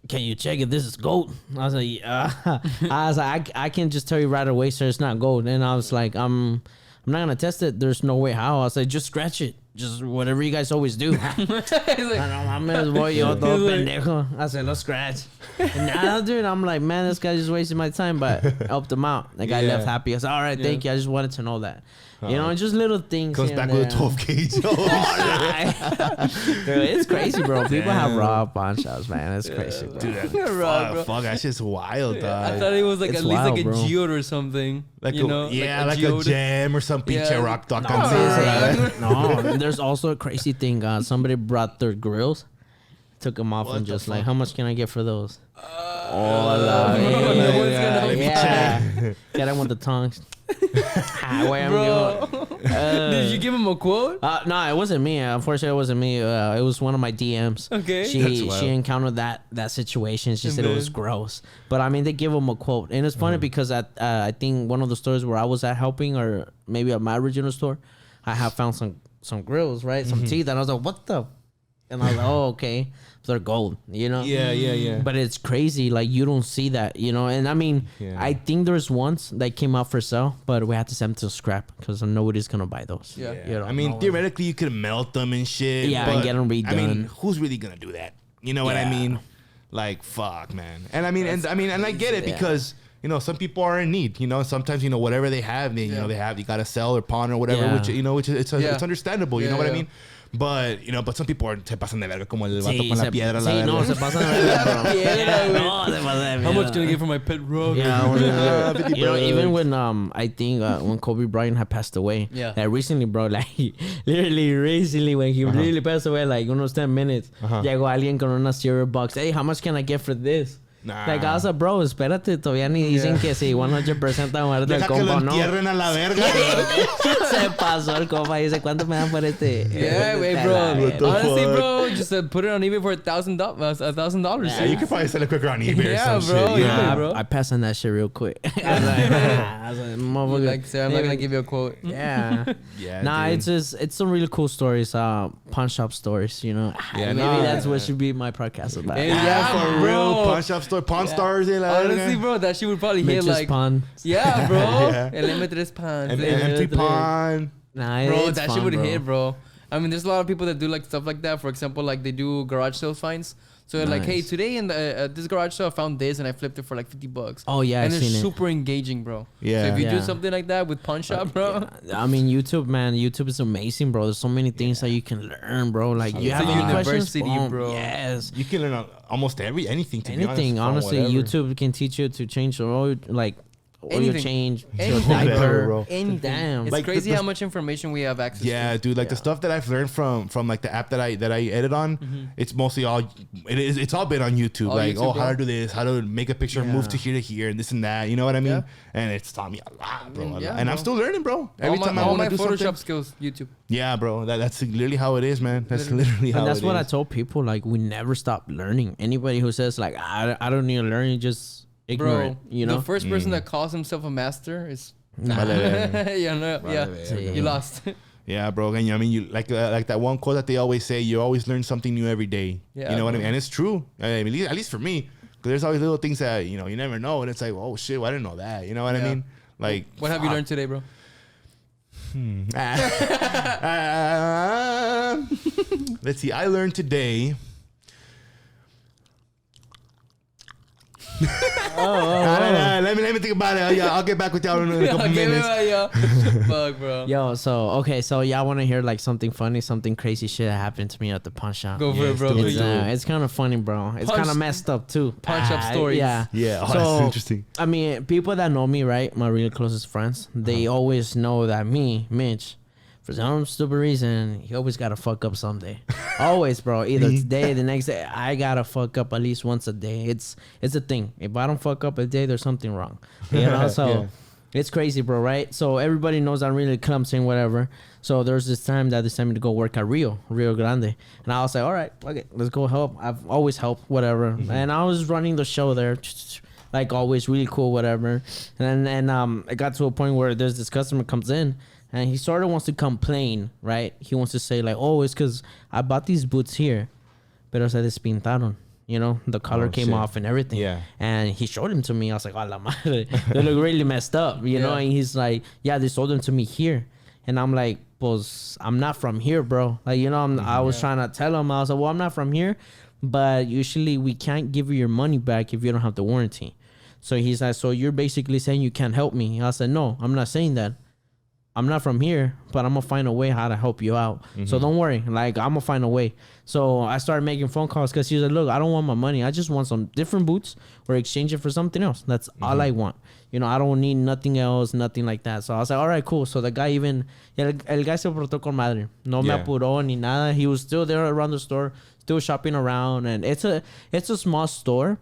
can you check if this is gold? I was like, I can just tell you right away, sir, it's not gold. And I was like, I'm not gonna test it. There's no way how. I was like, just scratch it. Just whatever you guys always do. I said, let's scratch. And now, dude, I'm like, man, this guy just wasted my time, but I helped him out. The guy left happy. I said, all right, thank you. I just wanted to know that. You know, just little things. Comes here back and with a there. 12 gauge. Dude, it's crazy, bro. People have raw pawn shops, man. It's crazy, bro. Dude, Raw, bro. fuck, that shit's wild, I dog. thought it was like It's at least wild, like a bro. geode or something. Like you a, know, like a geode. gem or some pinche Yeah. rock dog. No, there's also a crazy thing. Somebody brought their grills, took them off, What and the just fuck? like, how much can I get for those? check. Get them with the tongs. Where am Bro, did you give him a quote? No, it wasn't me. Unfortunately, it wasn't me. It was one of my DMs. Okay. That's She wild. encountered that situation. She And said it was then- gross. But I mean, they give them a quote, and it's funny because at I think one of the stores where I was at helping, or maybe at my original store, I have found some grills, right, some teeth, and I was like, what the. And I was like, oh, okay. So they're gold, you know? Yeah. But it's crazy. Like, you don't see that, you know? And I mean, Yeah. I think there's ones that came out for sale, but we had to send them to scrap because nobody's going to buy those. Yeah. You know, I mean, no one- theoretically, you could melt them and shit. Yeah, but, and get 'em I mean, redone. who's really gonna do that? You know what I Yeah. mean? Like, fuck, man. And I mean, and I get it Yeah. because you know some people are in need. You know, sometimes you know whatever they have, you gotta sell or pawn or whatever. Yeah. Which it's understandable. You Yeah, know what I yeah. mean? But you know, but some people se pasan de verga como el vato Sí, con la piedra. la sí, no, verga. se pasan de verga, bro. Piedra, güey. No, se pasan de How much verga. can I get for my pet rock? Yeah, 50 you know, even bucks. when I think when Kobe Bryant had passed away, Yeah. recently, bro, like literally recently when he really passed away, like unos 10 minutes, llegó alguien con una cereal box. Hey, how much can I get for this? Nah. Like, I was like, bro, espérate, todavía ni dicen que sí, 100% a muerte el Deja que lo compa, no. entierren a la verga. Se pasó el compa y dice, ¿cuánto me dan por este? Yeah, wait, What bro. the Honestly, fuck? bro, just put it on eBay for $1,000. Yeah, you could probably sell it quicker on eBay Yeah, or some bro, shit. yeah. Yeah, bro. I passed on that shit real quick. I was like, motherfucker. Like, sir, I'm not gonna give you a quote. Yeah. Yeah, Nah, dude. it's some really cool stories. Pawn shop stories, you know. Yeah, Maybe nah. that's what should be my podcast about. Hey, Yeah, for bro. real. Pawn shop store, pawn stars. Honestly, bro, that shit would probably hit Mitch's like. pawn. Yeah, bro. Yeah. El M3 pan. And Yeah. empty pawn. Nah, Bro, it's that fun, shit would bro. hit, bro. I mean, there's a lot of people that do like stuff like that. For example, like they do garage sales finds. So they're like, hey, Nice. today in the this garage sale, I found this and I flipped it for like $50. Oh yeah, and I've it's seen it. super engaging, bro. Yeah. So if you do Yeah. something like that with pawn shop, bro. Yeah. I mean, YouTube, man. YouTube is amazing, bro. There's so many things that you can learn, bro. Like, you It's have a any questions? university, Boom. bro. Yes. You can learn almost anything. To Anything, be honest, from honestly, whatever. YouTube can teach you to change your oil, like oil Anything. change, to a Anything. diaper, Whatever, bro. Anything. Damn. It's Like, crazy the- how much information we have access Yeah, to. dude. Like the stuff that I've learned from like the app that I edit on, it's mostly all it's all been on YouTube. All like, YouTube, how bro. to do this, how to make a picture move to here to here, and this and that. You know what I mean? Yeah. And it's taught me a lot, bro. Yeah, and I'm bro. still learning, bro. Every time I all want my to do Photoshop something. skills, YouTube. Yeah, bro. That's literally how it is, man. That's literally how And that's it what I is. told people. Like, we never stop learning. Anybody who says like, I don't need to learn, you just ignore Bro, it. You know. the first person that calls himself a master is. Vale, verga. yeah, no, yeah. verga. You lost. Yeah, bro. And I mean, you like that one quote that they always say: you always learn something new every day. Yeah, You know what I bro. mean? And it's true. I mean, at least for me, because there's always little things that you never know, and it's like, oh shit, well, I didn't know that. You know what I Yeah. mean? Like, What have you learned today, bro? Let's see. I learned today Let me think about it. Yeah, I'll get back with y'all in a couple minutes. Fuck, bro. Yo, so y'all want to hear like something funny, something crazy shit that happened to me at the punch shop? Go for it, bro. It's kind of funny, bro. It's kind of messed up too. Punch up stories. Yeah. Yeah, So, that's interesting. I mean, people that know me, right? My really closest friends, they always know that me, Mitch, for some stupid reason, he always gotta fuck up someday. Always, bro. Either today, the next day, I gotta fuck up at least once a day. It's a thing. If I don't fuck up a day, there's something wrong. You know, so it's crazy, bro. Right? So everybody knows I'm really clumsy and whatever. So there's this time that they sent me to go work at Rio Grande, and I was like, all right, okay, let's go help. I've always helped, whatever. And I was running the show there. Like always, really cool, whatever. And it got to a point where there's this customer comes in, and he sort of wants to complain, right? He wants to say like, oh, it's because I bought these boots here, pero se despintaron. You know, the color came off and everything. Yeah. And he showed them to me. I was like, oh, la madre. They look really messed up, you know? And he's like, yeah, they sold them to me here. And I'm like, pues, I'm not from here, bro. Like, you know, I was trying to tell him. I was like, well, I'm not from here, but usually we can't give you your money back if you don't have the warranty. So he's like, so you're basically saying you can't help me? I said, no, I'm not saying that. I'm not from here, but I'm gonna find a way how to help you out. So don't worry, like I'm gonna find a way. So I started making phone calls because he's like, look, I don't want my money. I just want some different boots or exchange it for something else. That's all I want. You know, I don't need nothing else, nothing like that. So I was like, all right, cool. So the guy el guy se portó con madre. No me apuró ni nada. He was still there around the store, still shopping around. And it's a small store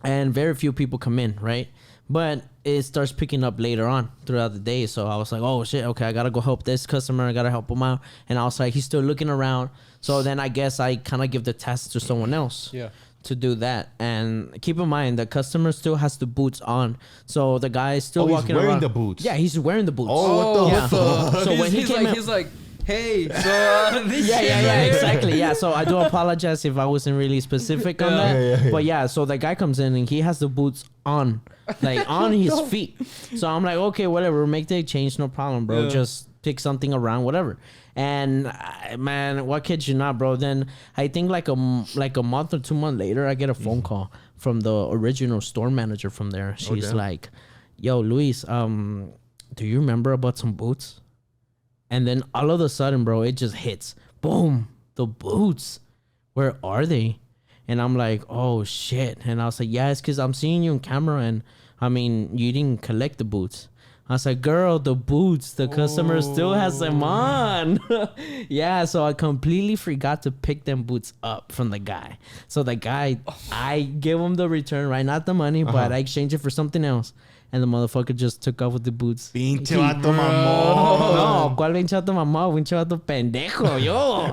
and very few people come in, right? But it starts picking up later on throughout the day. So I was like, oh, shit, okay, I got to go help this customer. I got to help him out. And I was like, he's still looking around. So then I guess I kind of give the task to someone else to do that. And keep in mind, the customer still has the boots on. So the guy is still walking around. He's wearing the boots. Yeah, he's wearing the boots. Oh, what the fuck? So when he's like, hey, so this exactly. Yeah, so I do apologize if I wasn't really specific on that. But yeah, so the guy comes in and he has the boots on, like on his feet. So I'm like, okay, whatever, make the exchange, no problem, bro. Just pick something around, whatever. And man, what kid you not, bro? Then I think like a month or 2 months later, I get a phone call from the original store manager from there. She's like, yo, Luis, do you remember about some boots? And then all of a sudden, bro, it just hits. Boom. The boots. Where are they? And I'm like, oh, shit. And I was like, yeah, it's because I'm seeing you on camera. And, I mean, you didn't collect the boots. I was like, girl, the boots. The customer still has them on. Yeah, so I completely forgot to pick them boots up from the guy. So the guy, I give him the return, right? Not the money, but I exchange it for something else. And the motherfucker just took off with the boots. Pinche vato mamón. No, ¿cuál pinche vato mamón? Pinche vato pendejo, yo.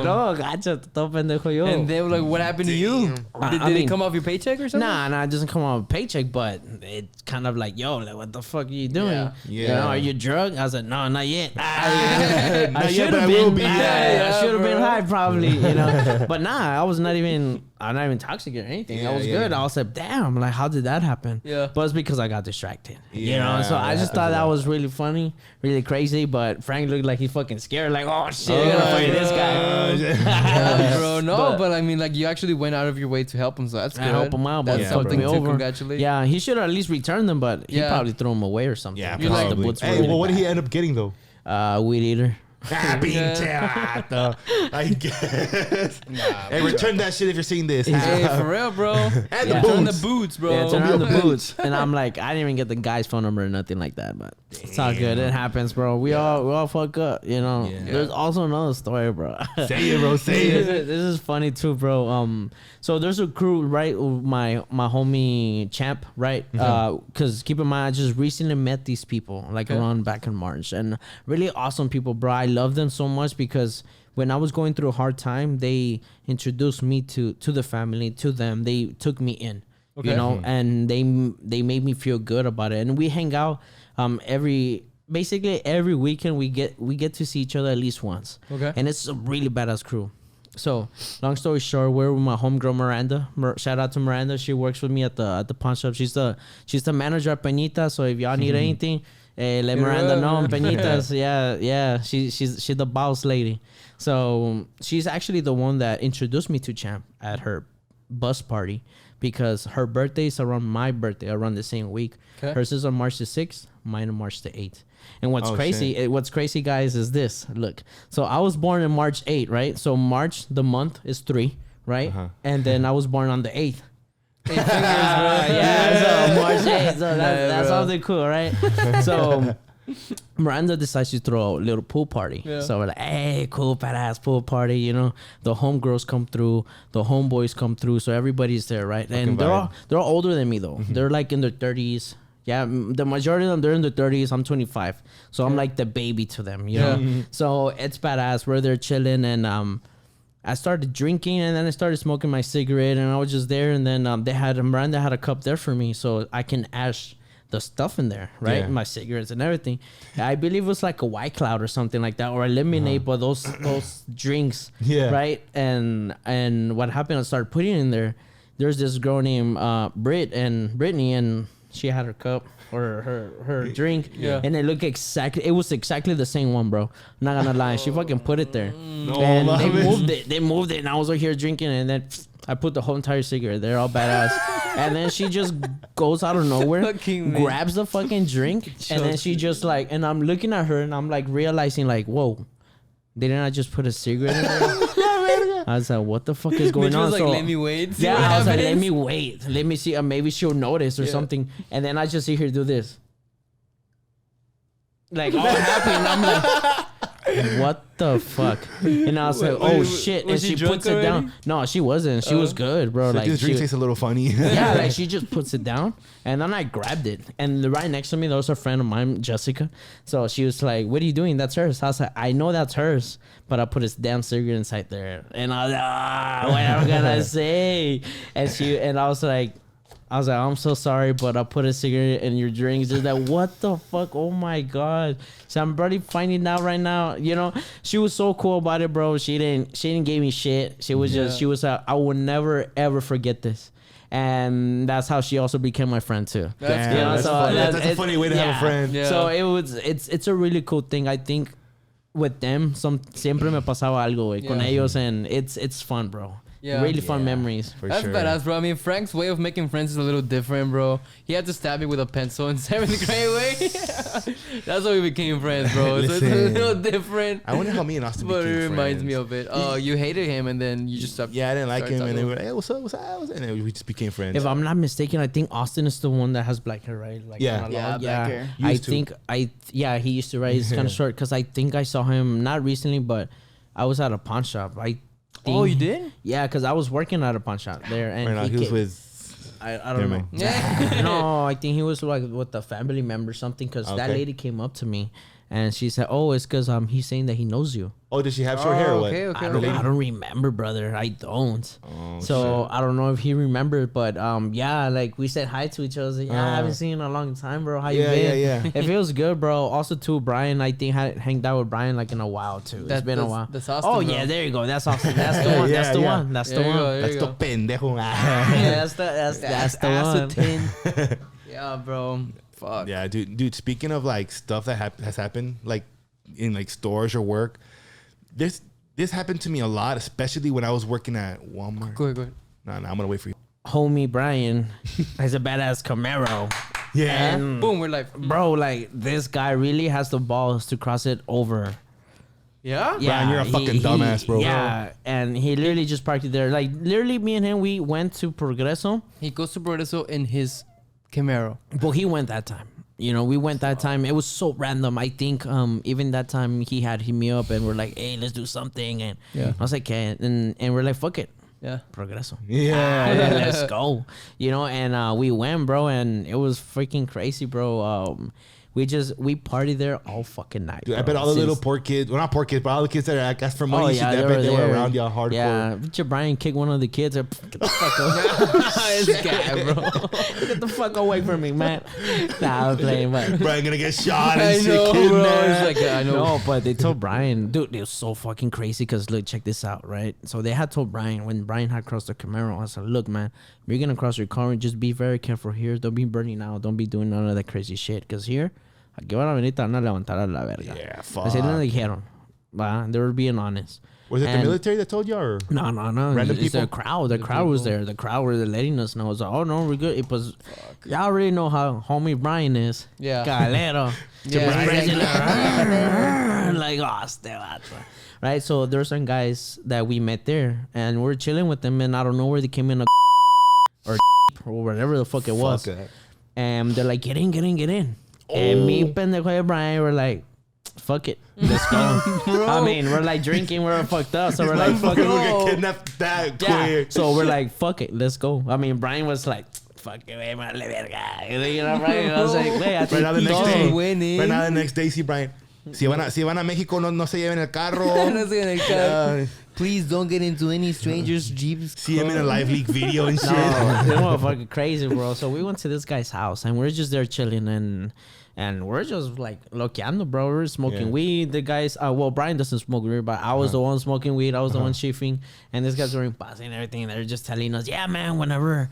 No, gacho, todo pendejo, yo. And they were like, what happened to you? Did it come off your paycheck or something? Nah, it doesn't come off a paycheck, but it's kind of like, yo, like, what the fuck are you doing? Yeah. You know, are you drunk? I said, no, not yet. Not I yet, should but I have will been. be. I should have been high, probably, you know. But nah, I'm not even intoxicated or anything. I was good. I was like, damn, like, how did that happen? Yeah. But it's because I got distracted. You know, so I just thought that was really funny, really crazy. But Frank looked like he fucking scared, like, oh shit, I gotta fight this guy. Yeah, bro, no, but I mean, like, you actually went out of your way to help him, so that's good. I help him out, but that's fucked something me to over. congratulate. Yeah, he should have at least returned them, but he probably threw them away or something. Yeah, You like the probably. boots. Hey, well, what did he end up getting though? Weed eater. Pinche vato. I guess. Hey, return that shit if you're seeing this. Hey, for real, bro. And Yeah. the Turn boots. the boots, bro. Yeah, turn on the boots. And I'm like, I didn't even get the guy's phone number or nothing like that, but it's all good. It happens, bro. We all fuck up, you know. Yeah. There's also another story, bro. Say it, bro. Say it. This is funny too, bro. So there's a crew, right? My homie Champ, right? Because keep in mind, I just recently met these people, like around back in March, and really awesome people, bro. I love them so much because when I was going through a hard time, they introduced me to the family, to them. They took me in, you know, and they made me feel good about it. And we hang out basically every weekend. We get to see each other at least once. Okay. And it's a really badass crew. So, long story short, we're with my homegirl Miranda. Shout out to Miranda. She works with me at the pawn shop. She's the manager at Peñita. So if y'all need anything, let Miranda know. Peñitas, yeah. She's the boss lady. So she's actually the one that introduced me to Champ at her bus party because her birthday is around my birthday, around the same week. Okay. Hers is on March the 6th, mine on March the 8th. And what's Oh, crazy, what's crazy, guys, is this. Look, so I was born in March 8th, right? So March, the month, is 3, right? And then I was born on the 8th. 8 fingers, bro. Yeah, so March 8th. So that's bro. something cool, right? So Miranda decides to throw a little pool party. Yeah. So we're like, hey, cool, badass pool party. You know, the homegirls come through, the homeboys come through. So everybody's there, right? And they're all older than me, though. They're like in their 30s. Yeah, the majority of them, they're in their 30s. I'm 25. So I'm like the baby to them, you know? So it's badass. We're there chilling, and I started drinking, and then I started smoking my cigarette, and I was just there, and then Miranda had a cup there for me, so I can ash the stuff in there, right? Yeah. My cigarettes and everything. I believe it was like a White Cloud or something like that, or a lemonade, but those drinks, Yeah. right? And what happened? I started putting it in there. There's this girl named Brittany, and she had her cup or her drink, Yeah. and it was exactly the same one, bro. I'm not gonna lie, she fucking put it there, No, and love it. they moved it, and I was over here drinking, and then I put the whole entire cigarette there, all badass, and then she just goes out of nowhere, Fucking man. grabs the fucking drink, and then she just like, and I'm looking at her, and I'm like realizing like, whoa, didn't I just put a cigarette in there? I was like, what the fuck is going Mitch on? was like, So- let me wait. See yeah, what I was like, happens. let me wait. Let me see. Maybe she'll notice or something. And then I just see her do this. Like, all happy. And I'm like, what the fuck? And I was like, oh, shit. was And she she drunk puts it down. already? No, she wasn't. She was good, bro. Like, Like, this drink she- tastes a little funny. yeah, like she just puts it down, and then I grabbed it, and right next to me there was a friend of mine, Jessica. So she was like, "What are you doing? That's hers." I was like, "I know that's hers, but I put this damn cigarette inside there," and I was like, "What am I gonna say?" And I was like, "I'm so sorry, but I put a cigarette in your drinks." She's like, "What the fuck? Oh my god!" So I'm already finding out right now. You know, she was so cool about it, bro. She didn't give me shit. She was just, she was. I will never ever forget this. And that's how she also became my friend too. That's Damn, good. that's funny. That's a funny way to have a friend. Yeah. So it's a really cool thing. I think with them, siempre me pasaba algo, güey, con Yeah. ellos, and it's fun, bro. Yeah. Really fun memories. For That's sure. badass, bro. I mean, Frank's way of making friends is a little different, bro. He had to stab me with a pencil in 7th grade way. That's how we became friends, bro. So it's a Listen. little different. I wonder how me and Austin But became it reminds me friends. of it. Oh, you hated him, and then you just stopped. Yeah, I didn't like started him, and they talking. were like, "Hey, what's up? What's up?" And then we just became friends. If I'm not mistaken, I think Austin is the one that has black hair, right? Like Yeah. on a Yeah, log. black hair. I Used to. think he used to, right? He's kind of short because I think I saw him not recently, but I was at a pawn shop. Oh, you did? Yeah, because I was working at a pawn shop there, and Right now, he was came- with. I Never don't know. mind. Yeah. No, I think he was like with a family member or something, because that Okay. lady came up to me and she said, "Oh, it's because he's saying that he knows you." Oh, did she have short hair or what? okay, okay. I don't remember, brother. I don't. Oh, So I don't know if he remembered, but yeah, like we said hi to each other. Yeah, I haven't seen you in a long time, bro. How you Yeah, been? yeah. It feels good, bro. Also, too, Brian, I think hanged out with Brian like in a while too. It's been a while. That's Austin, Oh bro. yeah, there you go. That's awesome. That's the one. Yeah, That's the yeah. one. That's the There you one. go, there That's you the go. pendejo. Yeah, that's the one. Acetate. Yeah, bro. Fuck. Yeah, dude. Speaking of like stuff that has happened, like in like stores or work, this happened to me a lot, especially when I was working at Walmart. Go ahead. No, I'm gonna wait for you. Homie Brian has a badass Camaro. Yeah. And Boom, we're live. bro, like this guy really has the balls to cross it over. Yeah? Brian, you're a fucking dumbass, bro. Yeah, and he literally just parked it there. Like literally, me and him, we went to Progreso. He goes to Progreso in his Camaro. Well, he went that time. You know, we went that time. It was so random. I think even that time he had hit me up and we're like, "Hey, let's do something." And Yeah. I was like, "Okay," and we're like, "Fuck it, Yeah. Progreso." Yeah. Let's go. You know, and we went, bro, and it was freaking crazy, bro. We partied there all fucking night. Dude, I bro. bet all the little Since- poor kids, well, not poor kids, but all the kids that are like, asked for Oh money, yeah, I bet they were around y'all hardcore. Yeah, Mr. Brian kicked one of the kids. Get the fuck away, this guy, bro. Get the fuck away from me, man. Nah, I was playing, but Brian gonna get shot I and shit. know, kidnapped. bro. It's like, I know. no, but they told Brian, dude, it was so fucking crazy. Cause look, check this out, right? So they had told Brian when Brian had crossed the Camaro. I said, look, man, you're gonna cross your car and just be very careful here. Don't be burning out. Don't be doing none of that crazy shit. Cause here, aquí van a venir, te van a levantar a la verga. Yeah, fuck. Así le dijeron. They were being honest. Was it the And- military that told you, or No. Random It's the people? crowd. The crowd was there. The crowd were letting us know. It was like, oh no, we're good. It was. Y'all already know how homie Brian is. Yeah. Calero. Yeah, President. Like, oh, este vato. Right. So there were some guys that we met there, and we're chilling with them, and I don't know where they came in or whatever the fuck it was. that. And they're like, get in. And me, pendejo, and Brian were like, fuck it, let's go. I mean, we're like drinking, we're fucked up, so we're like, fuck it. We'll get kidnapped that quick. So we're like, fuck it, let's go. I mean, Brian was like, fuck it, wey, vale verga. You know, Brian? I was like, wait, I Right now, the think next todos day. winning. Right now, the next day, see Brian. Si van a México, no se lleven el carro. No se lleven el carro. Please don't get into any strangers' jeeps. See him in a live leak video and shit. no, they were fucking crazy, bro. So we went to this guy's house, and we're just there chilling, and we're just like loqueando, bro. We're smoking Yeah. weed. The guys, well, Brian doesn't smoke weed, but I was the one smoking weed. I was the one chiefing, and this guy's wearing paz and everything. They're just telling us, yeah, man, whenever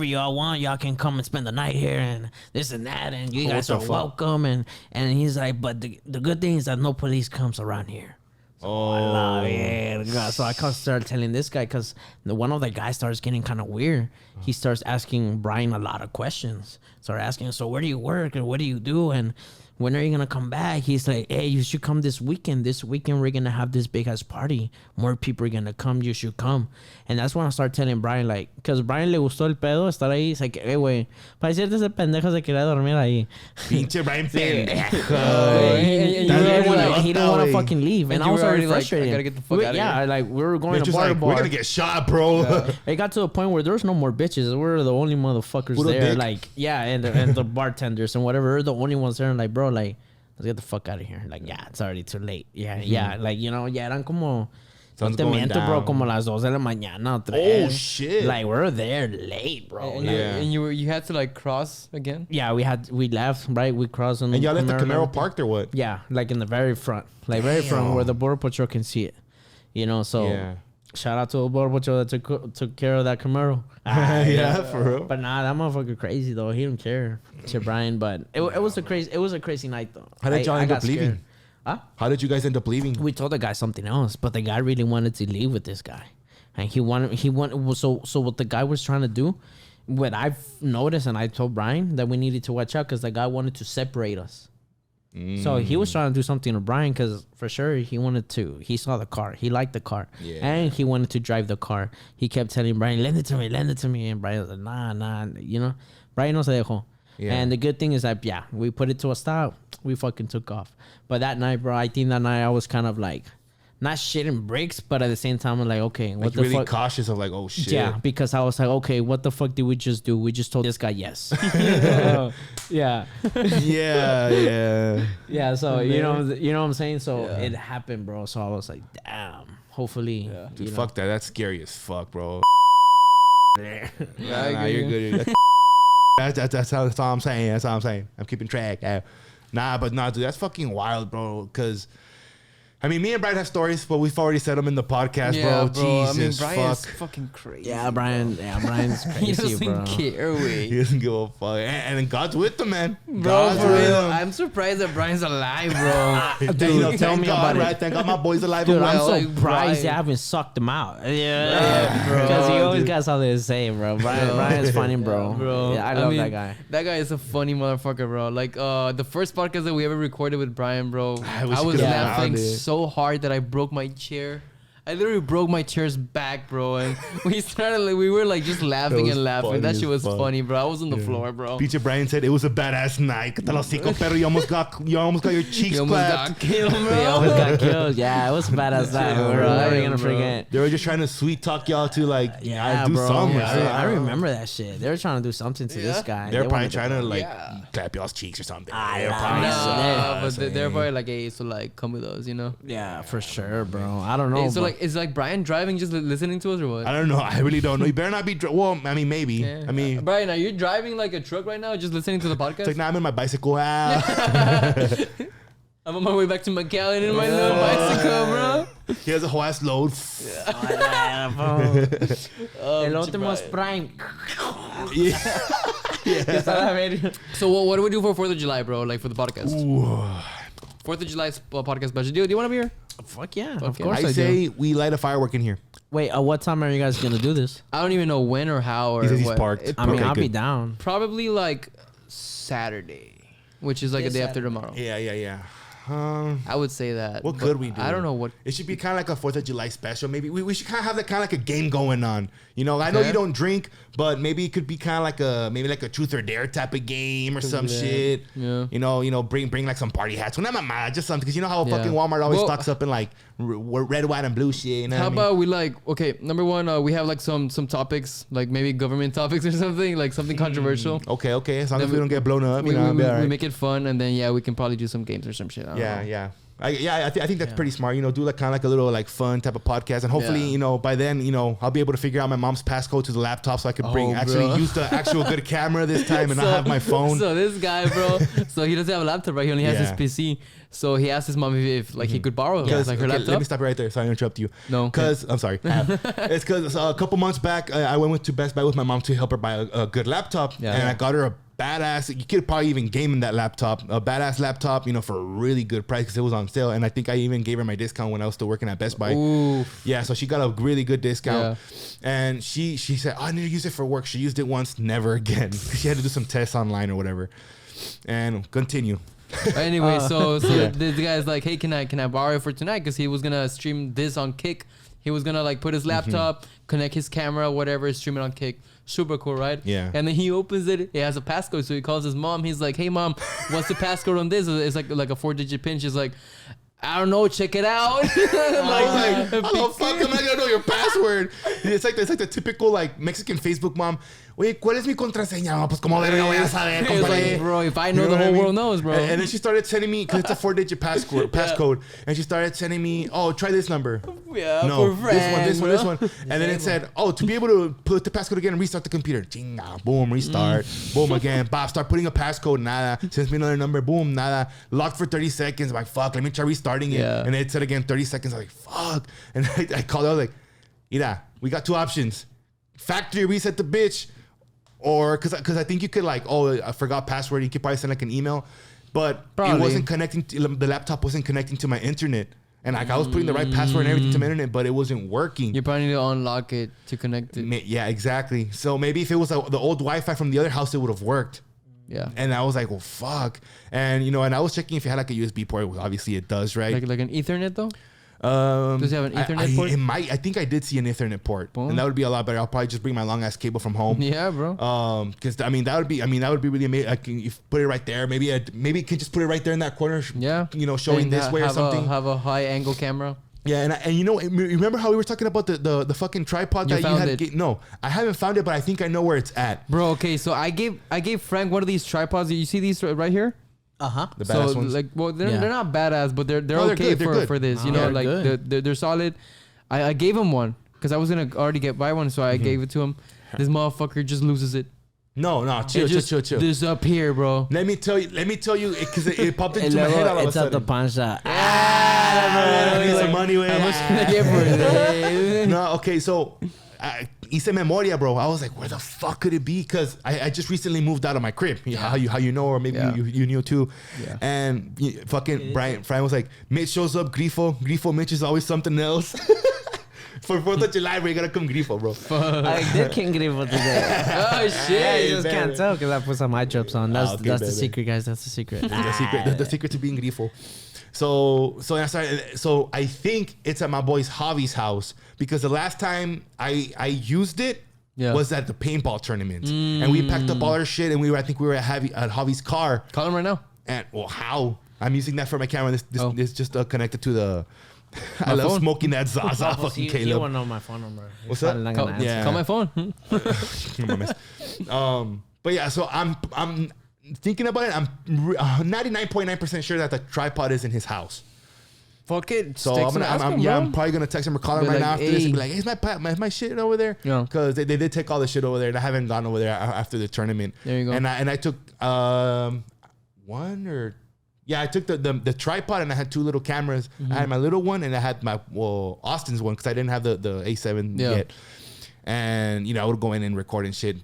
y'all want, y'all can come and spend the night here and this and that, and you What guys the are fuck? welcome. And he's like, but the good thing is that no police comes around here. Oh, Yeah. So I started telling this guy because one of the guys starts getting kind of weird. He starts asking Brian a lot of questions. Started asking, so where do you work and what do you do and when are you gonna come back? He's like, hey, you should come this weekend. This weekend we're gonna have this big ass party. More people are gonna come. You should come. And that's when I started telling Brian, like, because Brian le gustó el pedo estar ahí. It's like, hey, güey, parecía ese pendejo se quería dormir ahí. pinche Brian pendejo. And you That's were really already what He I didn't want thought, to güey. fucking leave, and I you was were already already like, frustrated. I gotta get the fuck outta Yeah, here. like we were going Mitch to was bar to like, bar. we're gonna get shot, bro. It got to a point where there was no more bitches. We were the only motherfuckers Puro there. dick? Like, yeah, and the bartenders and whatever. We're the only ones there. And like, bro, like, let's get the fuck out of here. Like, yeah, it's already too late. Yeah. Like, you know, ya eran como... No Sun's te going miento, bro, down. como las 2 de la mañana. Oh, shit. Like, we're there late, bro. And, Like, Yeah. and you had to like cross again. yeah, we left, right? We crossed on And y'all left the and Camaro everything. parked or what? Yeah, like in the very front. Like, very front where the Border Patrol can see it. You know, so... Yeah. Shout out to the Border Patrol that took care of that Camaro. Yeah, for real. But nah, that motherfucker crazy though. He don't care to Brian. But it was a crazy night though. How did y'all end got up leaving? scared. Huh? How did you guys end up leaving? We told the guy something else, but the guy really wanted to leave with this guy, and he wanted. So what the guy was trying to do, what I've noticed, and I told Brian that we needed to watch out because the guy wanted to separate us. So he was trying to do something to Brian because for sure he saw the car. He liked the car. Yeah. And he wanted to drive the car. He kept telling Brian, lend it to me. And Brian was like, nah. You know, Brian no se dejó. Yeah. And the good thing is that, yeah, we put it to a stop. We fucking took off. But that night, bro, I think that night I was kind of like, not shitting bricks, but at the same time, I'm like, okay, what Like the really fuck? cautious of like, oh shit. Yeah, because I was like, okay, what the fuck did we just do? We just told this guy yes. Yeah. yeah. So you know what I'm saying. So it happened, bro. So I was like, damn. Hopefully, Dude, fuck that. That's scary as fuck, bro. Yeah, Nah, you're good. That's all I'm saying. That's all I'm saying. I'm keeping track. Nah, dude, that's fucking wild, bro. Because, I mean, me and Brian have stories, but we've already said them in the podcast, Yeah, bro. I mean, Jesus, Brian's fuck. fucking crazy. Yeah, Brian's He crazy, doesn't bro. care, He way. doesn't give a fuck. And then God's with them, man. Bro, God's for with real, them. I'm surprised that Brian's alive, bro. Dude, You know, tell thank me God, about it. right? Thank God my boy's alive Dude, and I'm well. so like, surprised Brian. they haven't sucked him out. bro. Because he always got something to say, bro. Brian's funny, bro. Bro, Yeah, I love mean, that guy. That guy is a funny motherfucker, bro. Like, the first podcast that we ever recorded with Brian, bro, I wish I you was could've laughing found it. so hard that I broke my chair. I literally broke my chair's back, bro, and we were like just laughing was and laughing. funny That as shit was fuck. funny, bro. I was on the floor, bro. Peter Brian said it was a badass night. ¿Qué tal hocico, perro? You almost got your cheeks You almost clapped. got killed, bro. They always got killed. Yeah, it was badass that. Yeah, We're bro. never gonna Bro. forget. They were just trying to sweet talk y'all to like Yeah, do bro. something. I remember that shit. They were trying to do something to this guy. They're They probably wanted trying to like Yeah. clap y'all's cheeks or something. Ah, They're yeah. probably Nah, Nah, but saying- they're probably like, hey, so like, come with us, you know? Yeah, for sure, bro. I don't know. Hey, so but- like, is like Brian driving just listening to us or what? I don't know. I really don't know. You better not be. Well, I mean, maybe. Yeah. I mean, Brian, are you driving like a truck right now, just listening to the podcast? it's like, nah, I'm in my bicycle. Ah. I'm on my way back to McAllen in my little bicycle, bro. He has a whole ass load. El último es Prime. Yeah. So what do we do for 4th of July, bro? Like for the podcast? 4th of July podcast special. Do you want to be here? Fuck yeah, Fuck of yeah. course I I say do. we light a firework in here. Wait, what time are you guys gonna do this? I don't even know when or how or He says he's what. parked. It I mean, Okay, I'll be good. down. probably like Saturday, which is like This a day after Saturday. tomorrow. Yeah. I would say that. What but could we do? I don't know what. It should be kind of like a 4th of July special. Maybe we should kind of have that kind of like a game going on. You know, I know Okay. you don't drink, but maybe it could be kind of like a truth or dare type of game or some Yeah. shit. Yeah. You know, bring like some party hats. Well, not my mind, just something because you know how Yeah. fucking Walmart always Well- stocks up in like red, white, and blue shit. You know How what I mean? about we like okay? Number one, we have like some topics, like maybe government topics or something, like something controversial. Okay. As long Then as we don't get blown up, We, you know, we, I'll be all we right. make it fun, and then yeah, we can probably do some games or some shit. I don't know. Yeah. I think that's pretty smart. You know, do like kind of like a little like fun type of podcast, and hopefully, Yeah. you know, by then, you know, I'll be able to figure out my mom's passcode to the laptop so I can Oh, actually bro. use the actual good camera this time and not have my phone. So this guy, bro, so he doesn't have a laptop, right? He only has Yeah. his PC. So he asked his mom if like he could borrow like her Okay, laptop. let me stop you right there. Sorry to interrupt you. No. Because I'm sorry. It's because a couple months back, I went to Best Buy with my mom to help her buy a good laptop, Yeah. and I got her a badass. You could probably even game in that laptop, a badass laptop, you know, for a really good price because it was on sale. And I think I even gave her my discount when I was still working at Best Buy. Ooh. Yeah, so she got a really good discount, and she said, "Oh, I need to use it for work." She used it once, never again. She had to do some tests online or whatever. And continue. Anyway, so Yeah. the guy's like, hey, can I borrow it for tonight? Because he was gonna stream this on Kick. He was gonna like put his laptop, connect his camera, whatever, stream it on Kick. Super cool, right? Yeah. And then he opens it. It has a passcode, so he calls his mom. He's like, "Hey, mom, what's the passcode on this?" It's like a 4-digit pin. She's like, "I don't know. Check it out." I was like, "How the fuck am I gonna know your password?" It's like the typical like Mexican Facebook mom. Oye, ¿cuál es mi contraseña? No, pues como verga voy a saber, He was compadre. like, bro, if I You know, the what whole mean? world knows, bro. And then she started sending me, because it's a 4-digit passcode, and she started sending me, "Oh, try this number." Yeah, No, for this friends, one. And then it said, "Oh, to be able to put the passcode again and restart the computer." Chinga, boom, restart. Boom again. Bob, start putting a passcode. Nada. Sends me another number. Boom, nada. Locked for 30 seconds. I'm like, fuck, let me try restarting it. Yeah. And it said again 30 seconds. I'm like, fuck. And I called her. I was like, Ira, we got 2 options. Factory reset the bitch. Or, because I think you could like, oh, I forgot password. You could probably send like an email. But Probably. it wasn't connecting. The laptop wasn't connecting to my internet. And like I was putting the right password and everything to my internet, but it wasn't working. You probably need to unlock it to connect it. Yeah, exactly. So maybe if it was the old Wi-Fi from the other house, it would have worked. Yeah. And I was like, well, fuck. And you know, and I was checking if it had like a USB port. Well, obviously, it does, right? Like an Ethernet though? Does it have an Ethernet port? It might. I think I did see an Ethernet port, Boom. and that would be a lot better. I'll probably just bring my long ass cable from home. Yeah, bro. Because that would be really amazing. I can put it right there. Maybe you can just put it right there in that corner. Yeah. You know, showing And this way or something. Have a high angle camera. Yeah, and you know, remember how we were talking about the fucking tripod You that found you had? it. No, I haven't found it, but I think I know where it's at. Bro, okay, so I gave Frank one of these tripods. You see these right here? Uh-huh. The badass So ones. like, well, they're Yeah. not badass, but they're No, they're okay good, they're good. for this. You Oh, know, they're like good. they're solid. I gave him one because I was gonna already buy one, so I gave it to him. This motherfucker just loses it. No, chill, It just chill. This up here, bro. Let me tell you, because it popped into my Luego, head all of a it's at the sudden. panza. I need some money, güey. How much can I get for it? No, okay, so hice memoria, bro. I was like, where the fuck could it be? Because I just recently moved out of my crib. How you know, or maybe Yeah. you knew too. Yeah. And fucking Brian was like, Mitch shows up, Grifo Mitch is always something else. For 4th of July, we're gonna come Grifo, bro. I did King Grifo today. Oh I shit! just can't tell because I put some eye drops on. That's okay, that's the baby. secret, guys. That's the secret. The secret to being Grifo. So I think it's at my boy's Javi's house because the last time I used it Yeah. was at the paintball tournament, and we packed up all our shit, and I think we were at Javi's car. Call him right now. And well, how? I'm using that for my camera. This Oh. is just connected to the. I My love phone? smoking that Zaza, Oh, fucking you Caleb. won't know my phone number. What's You're probably up? not gonna answer. Yeah. Call my phone. No mames. But yeah, so I'm thinking about it. I'm 99.9% sure that the tripod is in his house. Fuck it. So Text him, ask him, bro. I'm probably gonna text him or call him Be right like, now after this and be "Hey." like, "Hey, is my shit over there?" Yeah. Because they did take all the shit over there, and I haven't gone over there after the tournament. There you go. And I took I took the tripod, and I had 2 little cameras. Mm-hmm. I had my little one, and I had my Austin's one because I didn't have the A7 Yeah. yet. And I would go in and record and shit,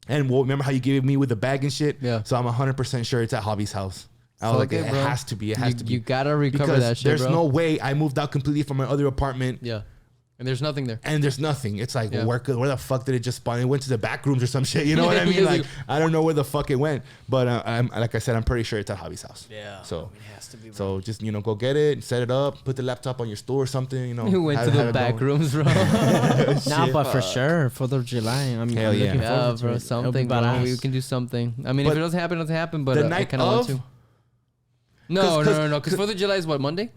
remember how you gave me with the bag and shit? Yeah. So I'm 100% sure it's at Javi's house. I was like, Okay, it bro. has to be. It has to be. You gotta recover because that shit, there's bro. no way I moved out completely from my other apartment. Yeah. And there's nothing there. And there's nothing. It's like, Yeah. where the fuck did it just spawn? It went to the back rooms or some shit. You know what I mean? Like, I don't know where the fuck it went. But I'm like I said, I'm pretty sure it's at Javi's house. Yeah. So, It has to be. so just, go get it, set it up, put the laptop on your stool or something, You went to the back rooms, bro. Nah, but for sure, 4th of July. I'm Hell yeah. looking Yeah, forward to bro. it. It'll Something, be bro. badass. We can do something. I mean, But if it doesn't happen, it doesn't happen. But the I night kind of want of? to. No. Because 4th of July is what, Monday?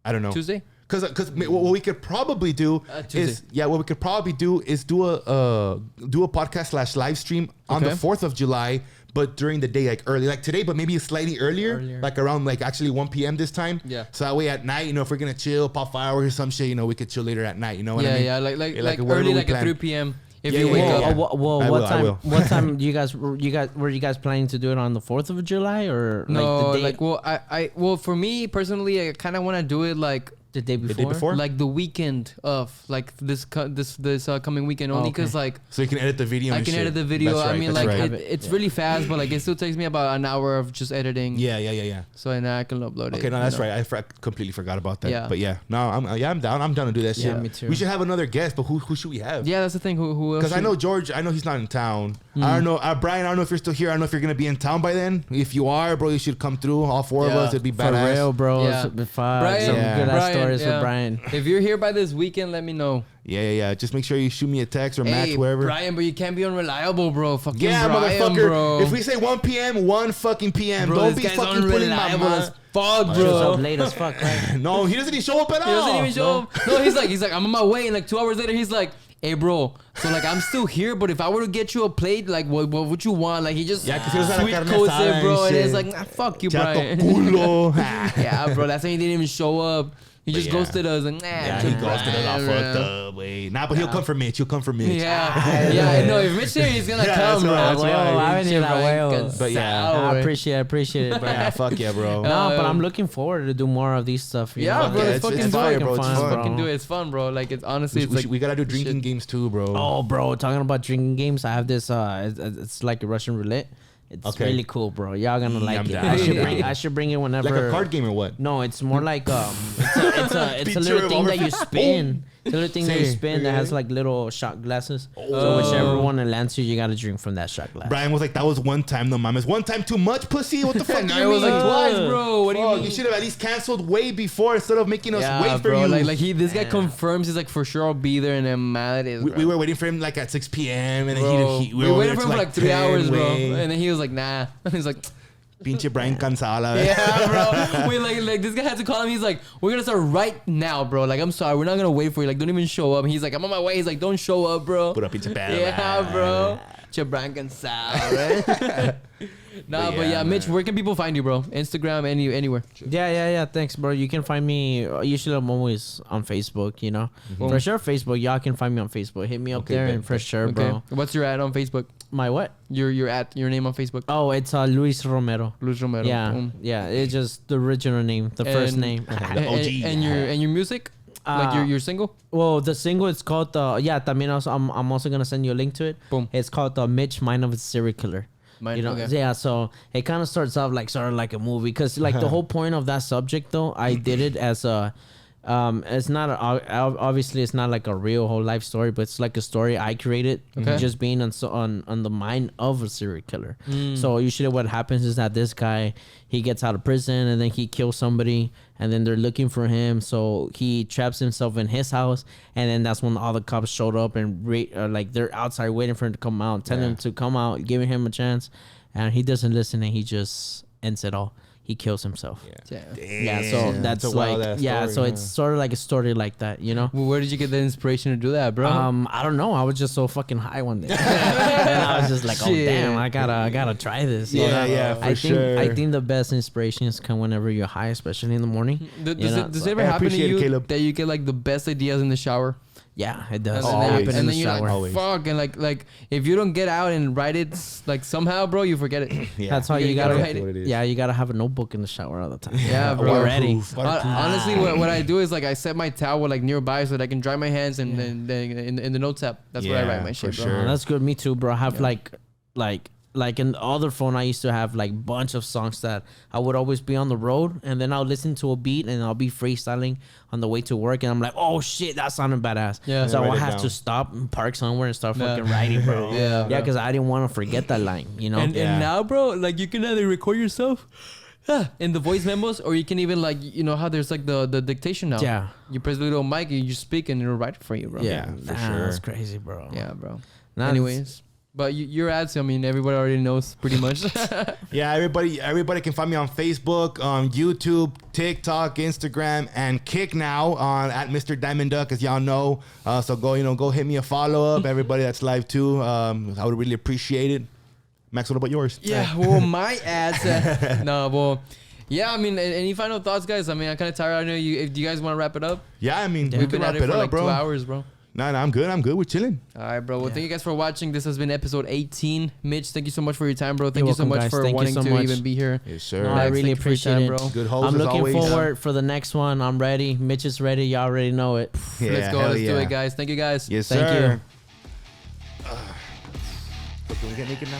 I don't know. Tuesday? Because what we could probably do is Tuesday. what we could probably do is do a podcast / live stream on the Okay. 4th of July, but during the day, like early, like today, but maybe slightly earlier, Earlier. like around like actually 1 p.m. this time. Yeah. So that way at night, if we're gonna chill, pop fireworks or some shit, we could chill later at night. You know what I mean? Yeah, like whatever early, we like at plan. 3 p.m. If Yeah, you yeah, wake yeah, up. yeah. Well, I what will, I time? will. What time do you guys? Were you guys planning to do it on the 4th of July or No, like the day, well, for me personally, I kind of want to do it like the day The before? day before? like the weekend of like this coming weekend only Okay. because like So you can edit the video. I and can shit. edit the video. That's right, I mean, that's like right. it's really fast, but like it still takes me about an hour of just editing. Yeah. So and I can upload it. Okay, no, that's right. I completely forgot about that. Yeah. But yeah, no, I'm down. I'm down to do that shit. Yeah, me too. We should have another guest, but who should we have? Yeah, that's the thing. Who else? Because I should- know George. I know he's not in town. I don't know, Brian. I don't know if you're still here. I don't know if you're gonna be in town by then. If you are, bro, you should come through. All four of Yeah. us. It'd be For badass. real, bro. Yeah. Some fun. Brian, Some Yeah. good ass Brian, stories yeah. with Brian. If you're here by this weekend, let me know. Yeah. Just make sure you shoot me a text or match Hey, wherever. Brian, but you can't be unreliable, bro. Fucking Yeah, Brian, motherfucker. bro. If we say 1 p.m., 1 fucking p.m. Bro, Don't this be guy's fucking pulling my unreliable as mind. fuck, Shows bro. up late as fuck, right? No, he doesn't even show up at all. He doesn't even show up. No, he's like, I'm on my way. And like 2 hours later, he's like, hey, bro. So like, I'm still here, but if I were to get you a plate, like, what would you want? Like, he just Yeah, 'cause he was at a sweet carne coats asada it, bro. and And it's shit. like, nah, fuck you, Chato Brian. culo. Yeah, bro. Last time he didn't even show up. He just yeah. ghosted us. And, nah, Yeah, he ghosted us all Brian, fucked up. Wait, nah, but he'll come for Mitch. He'll come for Mitch. Yeah, I know. If Mitch here, he's gonna Yeah, come, that's bro. right, that's right. Well, I haven't Shit, that Brian way. can But yeah. sour. I appreciate it, bro. Yeah, fuck yeah, bro. No, but I'm looking forward to do more of these stuff. you Yeah, know? bro. Yeah, Let's it's fucking do fire, it, bro. It's Just fun, fucking bro. do it. It's fun, bro. Like it's honestly, it's like we gotta do drinking shit. games too, bro. Oh, bro, talking about drinking games, I have this. It's like a Russian roulette. It's Okay. really cool, bro. Y'all gonna like I'm it. down. I should bring it whenever. Like a card game or what? No, it's more like it's a Picture little thing of that you our- spin. It's a little thing that you Sí. spin that has like little shot glasses. So whichever one it lands you, you gotta drink from that shot glass. Brian was like, that was one time, no mames. One time too much, pussy? What the fuck do No, you it was mean? like twice, bro. What do you Fuck, mean? you should have at least canceled way before instead of making us Yeah, wait for bro. you. Like this guy confirms he's like for sure I'll be there, and then mad is. we were waiting for him like at 6 p.m. and then Bro, we we were waited there for him till for like 3 10, hours, bro. way. And then he was like, nah. He's like, Pinche Brian cansado, la yeah, bro. We like this guy had to call him. He's like, we're gonna start right now, bro. Like, I'm sorry, we're not gonna wait for you. Like, don't even show up. And he's like, I'm on my way. He's like, don't show up, bro. Pura pinche perra. Yeah, bro. Chebran right? Nah, but yeah, Mitch, where can people find you, bro? Instagram, anywhere. Yeah. Thanks, bro. You can find me. Usually, I'm always on Facebook. You know, for sure, Facebook. Y'all can find me on Facebook. Hit me up Okay, there, bet, and for bet. sure, Okay. bro. What's your ad on Facebook? My what? Your name on Facebook. Oh, it's Luis Romero. Luis Romero. Yeah, Boom. yeah. It's just the original name, the first And- name. The OG. And your music, like your single. Well, the single it's called también also, I'm also gonna send you a link to it. Boom. It's called Mitch, Mind of a Serial Killer. Mine- You know, okay. yeah. So it kind of starts off like sort of like a movie, because like the whole point of that subject though, I did it as a, it's not obviously it's not like a real whole life story, but it's like a story I created, Okay. just being on the mind of a serial killer. So usually what happens is that this guy, he gets out of prison and then he kills somebody, and then they're looking for him, so he traps himself in his house, and then that's when all the cops showed up and like they're outside waiting for him to come out, telling him to come out, giving him a chance, and he doesn't listen, and he just ends it all. He kills himself. Yeah. Yeah, so that's a wild like ass so story, it's sort of like a story like that, you know. Well, where did you get the inspiration to do that, bro? I don't know. I was just so fucking high one day, and I was just like, "Oh Shit. damn, I gotta try this." you know? Yeah, for I think sure. I think the best inspirations come whenever you're high, especially in the morning. Does it ever I happen to appreciate it, you Caleb. that you get like the best ideas in the shower? Yeah, it does. And It then, happens in and the then you're shower. like, Always. fuck, and like if you don't get out and write it, like somehow, bro, you forget it. Yeah. That's how You you gotta gotta. write it. What it is. Yeah, you gotta have a notebook in the shower all the time. Yeah, bro. We're ready. Waterproof. Honestly, what I do is like I set my towel like nearby so that I can dry my hands, and then in the notes app, that's where I write my for shit, bro. sure. That's good. Me too, bro. I have like like in the other phone, I used to have like bunch of songs that I would always be on the road, and then I'll listen to a beat and I'll be freestyling on the way to work, and I'm like, oh shit, that sounded badass. Yeah. So Write I it have down. to stop and park somewhere and start Yeah. fucking writing, bro. Yeah, Yeah, because I didn't want to forget that line, you know? And Yeah. now, bro, like you can either record yourself in the voice memos, or you can even like, you know how there's like the dictation now. Yeah. You press the little mic and you speak and it'll write it for you, bro. Yeah, for nah, sure. That's crazy, bro. Yeah, bro. Nah, Anyways, but your ads, I mean, everybody already knows pretty much. Yeah, everybody can find me on Facebook, on YouTube, TikTok, Instagram, and Kick now on at Mr. Diamond Duck, as y'all know. So go hit me a follow up. Everybody that's live too, I would really appreciate it. Max, what about yours? Yeah, well, my ads. No, well, yeah. I mean, any final thoughts, guys? I mean, I'm kind of tired. I know you. If you guys want to wrap it up, Yeah, I mean, we we've can been at wrap it it for up, like bro. 2 hours, bro. Nah, I'm good. We're chilling. All right, bro. Well, thank you guys for watching. This has been episode 18. Mitch, thank you so much for your time, bro. Thank You're you so welcome, much guys. for Thank you wanting so to much. even be here. Yes, sir. No, I Max, really thank you for your appreciate time, it. bro. Good host I'm as looking always. forward for the next one. I'm ready. Mitch is ready. Y'all already know it. Yeah, Let's go. hell Let's do yeah. it, guys. Thank you, guys. Yes, Thank sir. you. Can we get naked now?